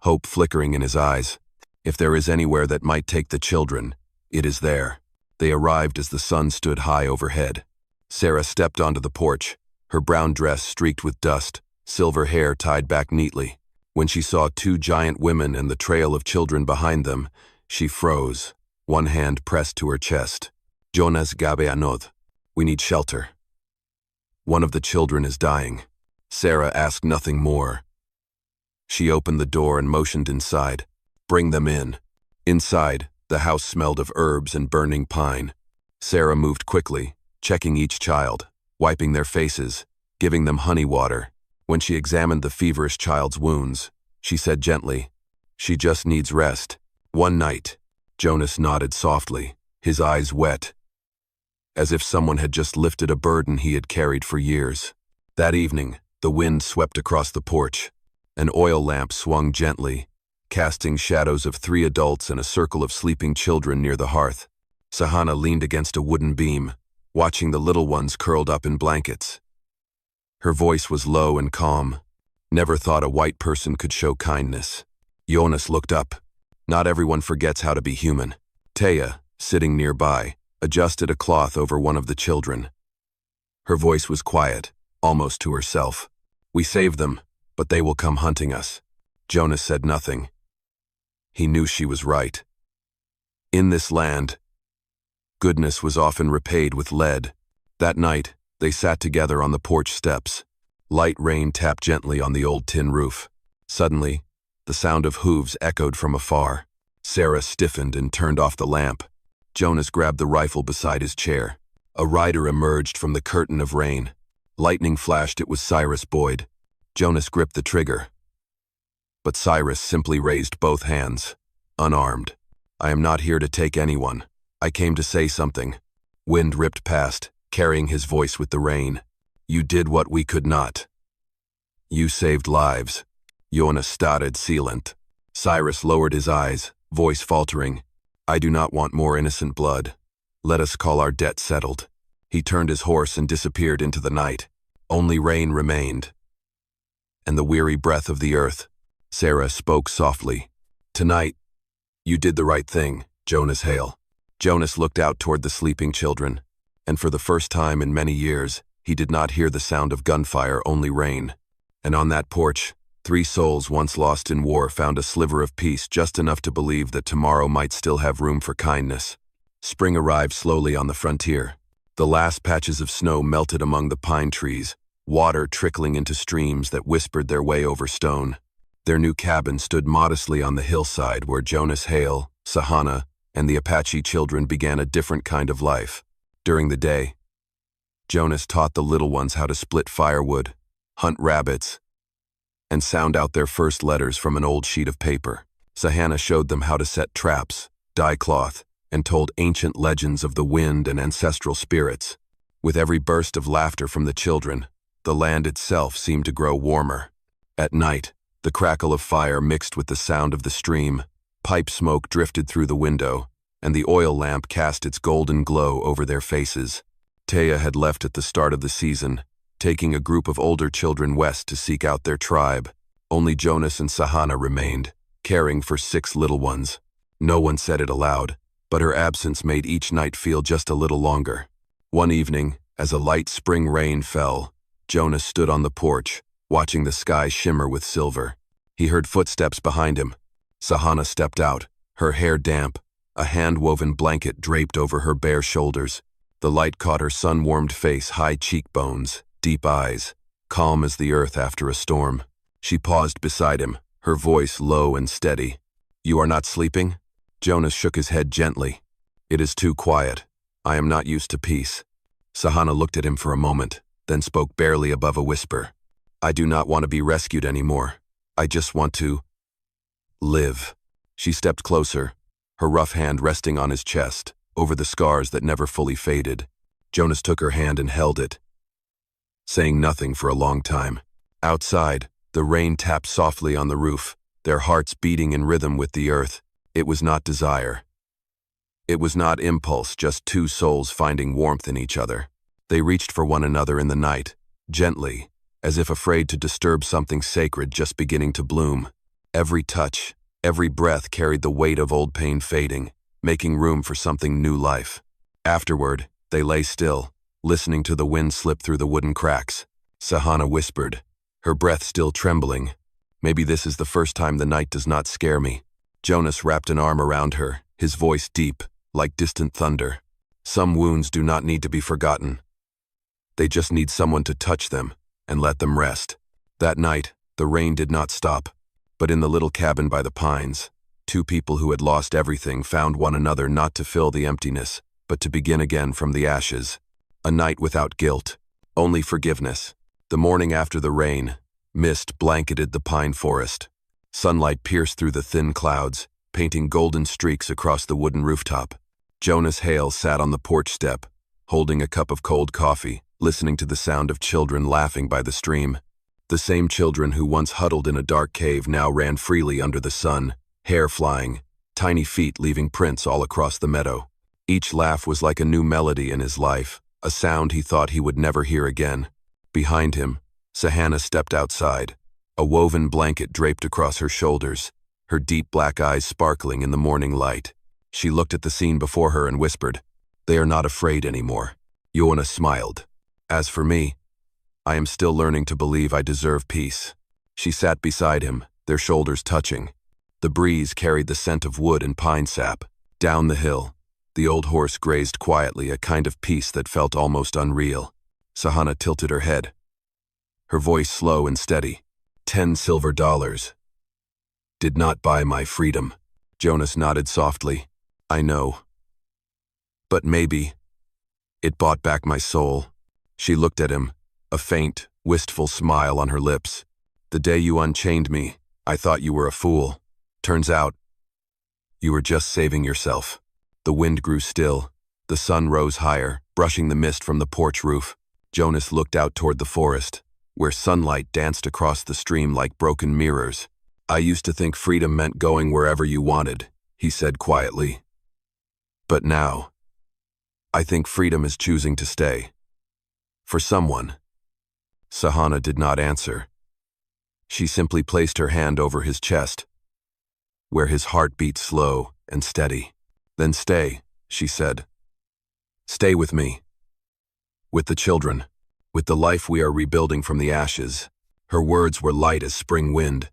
hope flickering in his eyes. If there is anywhere that might take the children, it is there. They arrived as the sun stood high overhead. Sarah stepped onto the porch, her brown dress streaked with dust, silver hair tied back neatly. When she saw two giant women and the trail of children behind them, she froze, one hand pressed to her chest. "Jonas gave a nod. We need shelter. One of the children is dying." Sarah asked nothing more. She opened the door and motioned inside. "Bring them in." Inside, the house smelled of herbs and burning pine. Sarah moved quickly, checking each child, wiping their faces, giving them honey water. When she examined the feverish child's wounds, she said gently, "She just needs rest. One night." Jonas nodded softly, his eyes wet, as if someone had just lifted a burden he had carried for years. That evening, the wind swept across the porch. An oil lamp swung gently, casting shadows of 3 adults and a circle of sleeping children near the hearth. Sahana leaned against a wooden beam, watching the little ones curled up in blankets. Her voice was low and calm. "Never thought a white person could show kindness." Jonas looked up. Not everyone forgets how to be human. Taya, sitting nearby, adjusted a cloth over one of the children. Her voice was quiet, almost to herself. "We saved them, but they will come hunting us." Jonas said nothing. He knew she was right. In this land, goodness was often repaid with lead. That night, they sat together on the porch steps. Light rain tapped gently on the old tin roof. Suddenly, the sound of hooves echoed from afar. Sarah stiffened and turned off the lamp. Jonas grabbed the rifle beside his chair. A rider emerged from the curtain of rain. Lightning flashed. It was Cyrus Boyd. Jonas gripped the trigger. But Cyrus simply raised both hands, unarmed. "I am not here to take anyone. I came to say something." Wind ripped past, carrying his voice with the rain. "You did what we could not. You saved lives." Jonas started silent. Cyrus lowered his eyes, voice faltering. "I do not want more innocent blood. Let us call our debt settled." He turned his horse and disappeared into the night. Only rain remained, and the weary breath of the earth. Sarah spoke softly. "Tonight, you did the right thing, Jonas Hale." Jonas looked out toward the sleeping children, and for the first time in many years, he did not hear the sound of gunfire, only rain. And on that porch, 3 souls once lost in war found a sliver of peace, just enough to believe that tomorrow might still have room for kindness. Spring arrived slowly on the frontier. The last patches of snow melted among the pine trees, water trickling into streams that whispered their way over stone. Their new cabin stood modestly on the hillside where Jonas Hale, Sahana, and the Apache children began a different kind of life. During the day, Jonas taught the little ones how to split firewood, hunt rabbits, and sound out their first letters from an old sheet of paper. Sahana showed them how to set traps, dye cloth, and told ancient legends of the wind and ancestral spirits. With every burst of laughter from the children, the land itself seemed to grow warmer. At night, the crackle of fire mixed with the sound of the stream, pipe smoke drifted through the window, and the oil lamp cast its golden glow over their faces. Taya had left at the start of the season, taking a group of older children west to seek out their tribe. Only Jonas and Sahana remained, caring for 6 little ones. No one said it aloud, but her absence made each night feel just a little longer. One evening, as a light spring rain fell, Jonas stood on the porch, watching the sky shimmer with silver. He heard footsteps behind him. Sahana stepped out, her hair damp, a hand-woven blanket draped over her bare shoulders. The light caught her sun-warmed face, high cheekbones, deep eyes, calm as the earth after a storm. She paused beside him, her voice low and steady. "You are not sleeping?" Jonas shook his head gently. "It is too quiet. I am not used to peace." Sahana looked at him for a moment, then spoke barely above a whisper. "I do not want to be rescued anymore. I just want to live." She stepped closer, her rough hand resting on his chest, over the scars that never fully faded. Jonas took her hand and held it, saying nothing for a long time. Outside, the rain tapped softly on the roof, their hearts beating in rhythm with the earth. It was not desire. It was not impulse, just 2 souls finding warmth in each other. They reached for one another in the night, gently, as if afraid to disturb something sacred just beginning to bloom. Every touch, every breath carried the weight of old pain fading, making room for something new life. Afterward, they lay still, listening to the wind slip through the wooden cracks. Sahana whispered, her breath still trembling, "Maybe this is the first time the night does not scare me." Jonas wrapped an arm around her, his voice deep, like distant thunder. "Some wounds do not need to be forgotten. They just need someone to touch them and let them rest." That night, the rain did not stop, but in the little cabin by the pines, 2 people who had lost everything found one another, not to fill the emptiness, but to begin again from the ashes. A night without guilt, only forgiveness. The morning after the rain, mist blanketed the pine forest. Sunlight pierced through the thin clouds, painting golden streaks across the wooden rooftop. Jonas Hale sat on the porch step, holding a cup of cold coffee, listening to the sound of children laughing by the stream. The same children who once huddled in a dark cave now ran freely under the sun, hair flying, tiny feet leaving prints all across the meadow. Each laugh was like a new melody in his life, a sound he thought he would never hear again. Behind him, Sahana stepped outside, a woven blanket draped across her shoulders, her deep black eyes sparkling in the morning light. She looked at the scene before her and whispered, "They are not afraid anymore." Jonas smiled. "As for me, I am still learning to believe I deserve peace." She sat beside him, their shoulders touching. The breeze carried the scent of wood and pine sap. Down the hill, the old horse grazed quietly, a kind of peace that felt almost unreal. Sahana tilted her head, her voice slow and steady. $10 silver did not buy my freedom." Jonas nodded softly. "I know. But maybe it bought back my soul." She looked at him, a faint, wistful smile on her lips. "The day you unchained me, I thought you were a fool. Turns out, you were just saving yourself." The wind grew still. The sun rose higher, brushing the mist from the porch roof. Jonas looked out toward the forest, where sunlight danced across the stream like broken mirrors. "I used to think freedom meant going wherever you wanted," he said quietly. "But now, I think freedom is choosing to stay. For someone." Sahana did not answer. She simply placed her hand over his chest, where his heart beat slow and steady. "Then stay," she said. "Stay with me. With the children. With the life we are rebuilding from the ashes." Her words were light as spring wind,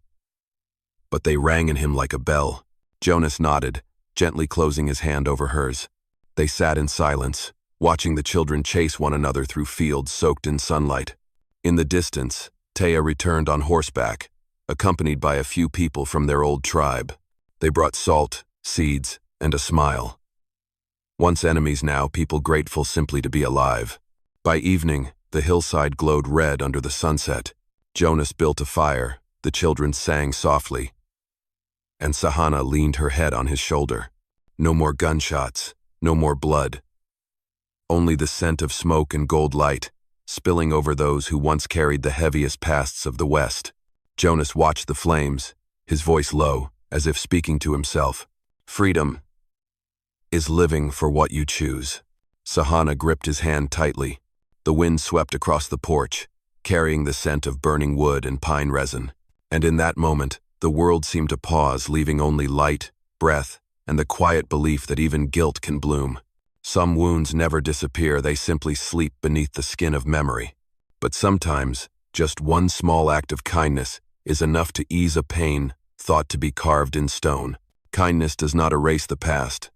but they rang in him like a bell. Jonas nodded, gently closing his hand over hers. They sat in silence, watching the children chase one another through fields soaked in sunlight. In the distance, Taya returned on horseback, accompanied by a few people from their old tribe. They brought salt, seeds, and a smile. Once enemies, now people grateful simply to be alive. By evening, the hillside glowed red under the sunset. Jonas built a fire, the children sang softly, and Sahana leaned her head on his shoulder. No more gunshots, no more blood. Only the scent of smoke and gold light, spilling over those who once carried the heaviest pasts of the West. Jonas watched the flames, his voice low, as if speaking to himself. Freedom is living for what you choose. Sahana gripped his hand tightly. The wind swept across the porch, carrying the scent of burning wood and pine resin. And in that moment, the world seemed to pause, leaving only light, breath, and the quiet belief that even guilt can bloom. Some wounds never disappear, they simply sleep beneath the skin of memory. But sometimes, just one small act of kindness is enough to ease a pain thought to be carved in stone. Kindness does not erase the past,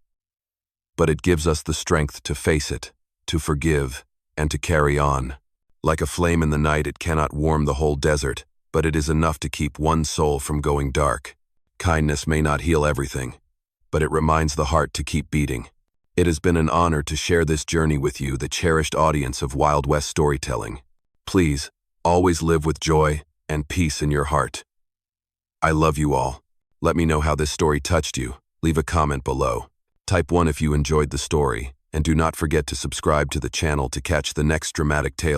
but it gives us the strength to face it, to forgive, and to carry on. Like a flame in the night, it cannot warm the whole desert, but it is enough to keep one soul from going dark. Kindness may not heal everything, but it reminds the heart to keep beating. It has been an honor to share this journey with you, the cherished audience of Wild West storytelling. Please, always live with joy and peace in your heart. I love you all. Let me know how this story touched you. Leave a comment below. Type 1 if you enjoyed the story, and do not forget to subscribe to the channel to catch the next dramatic tale.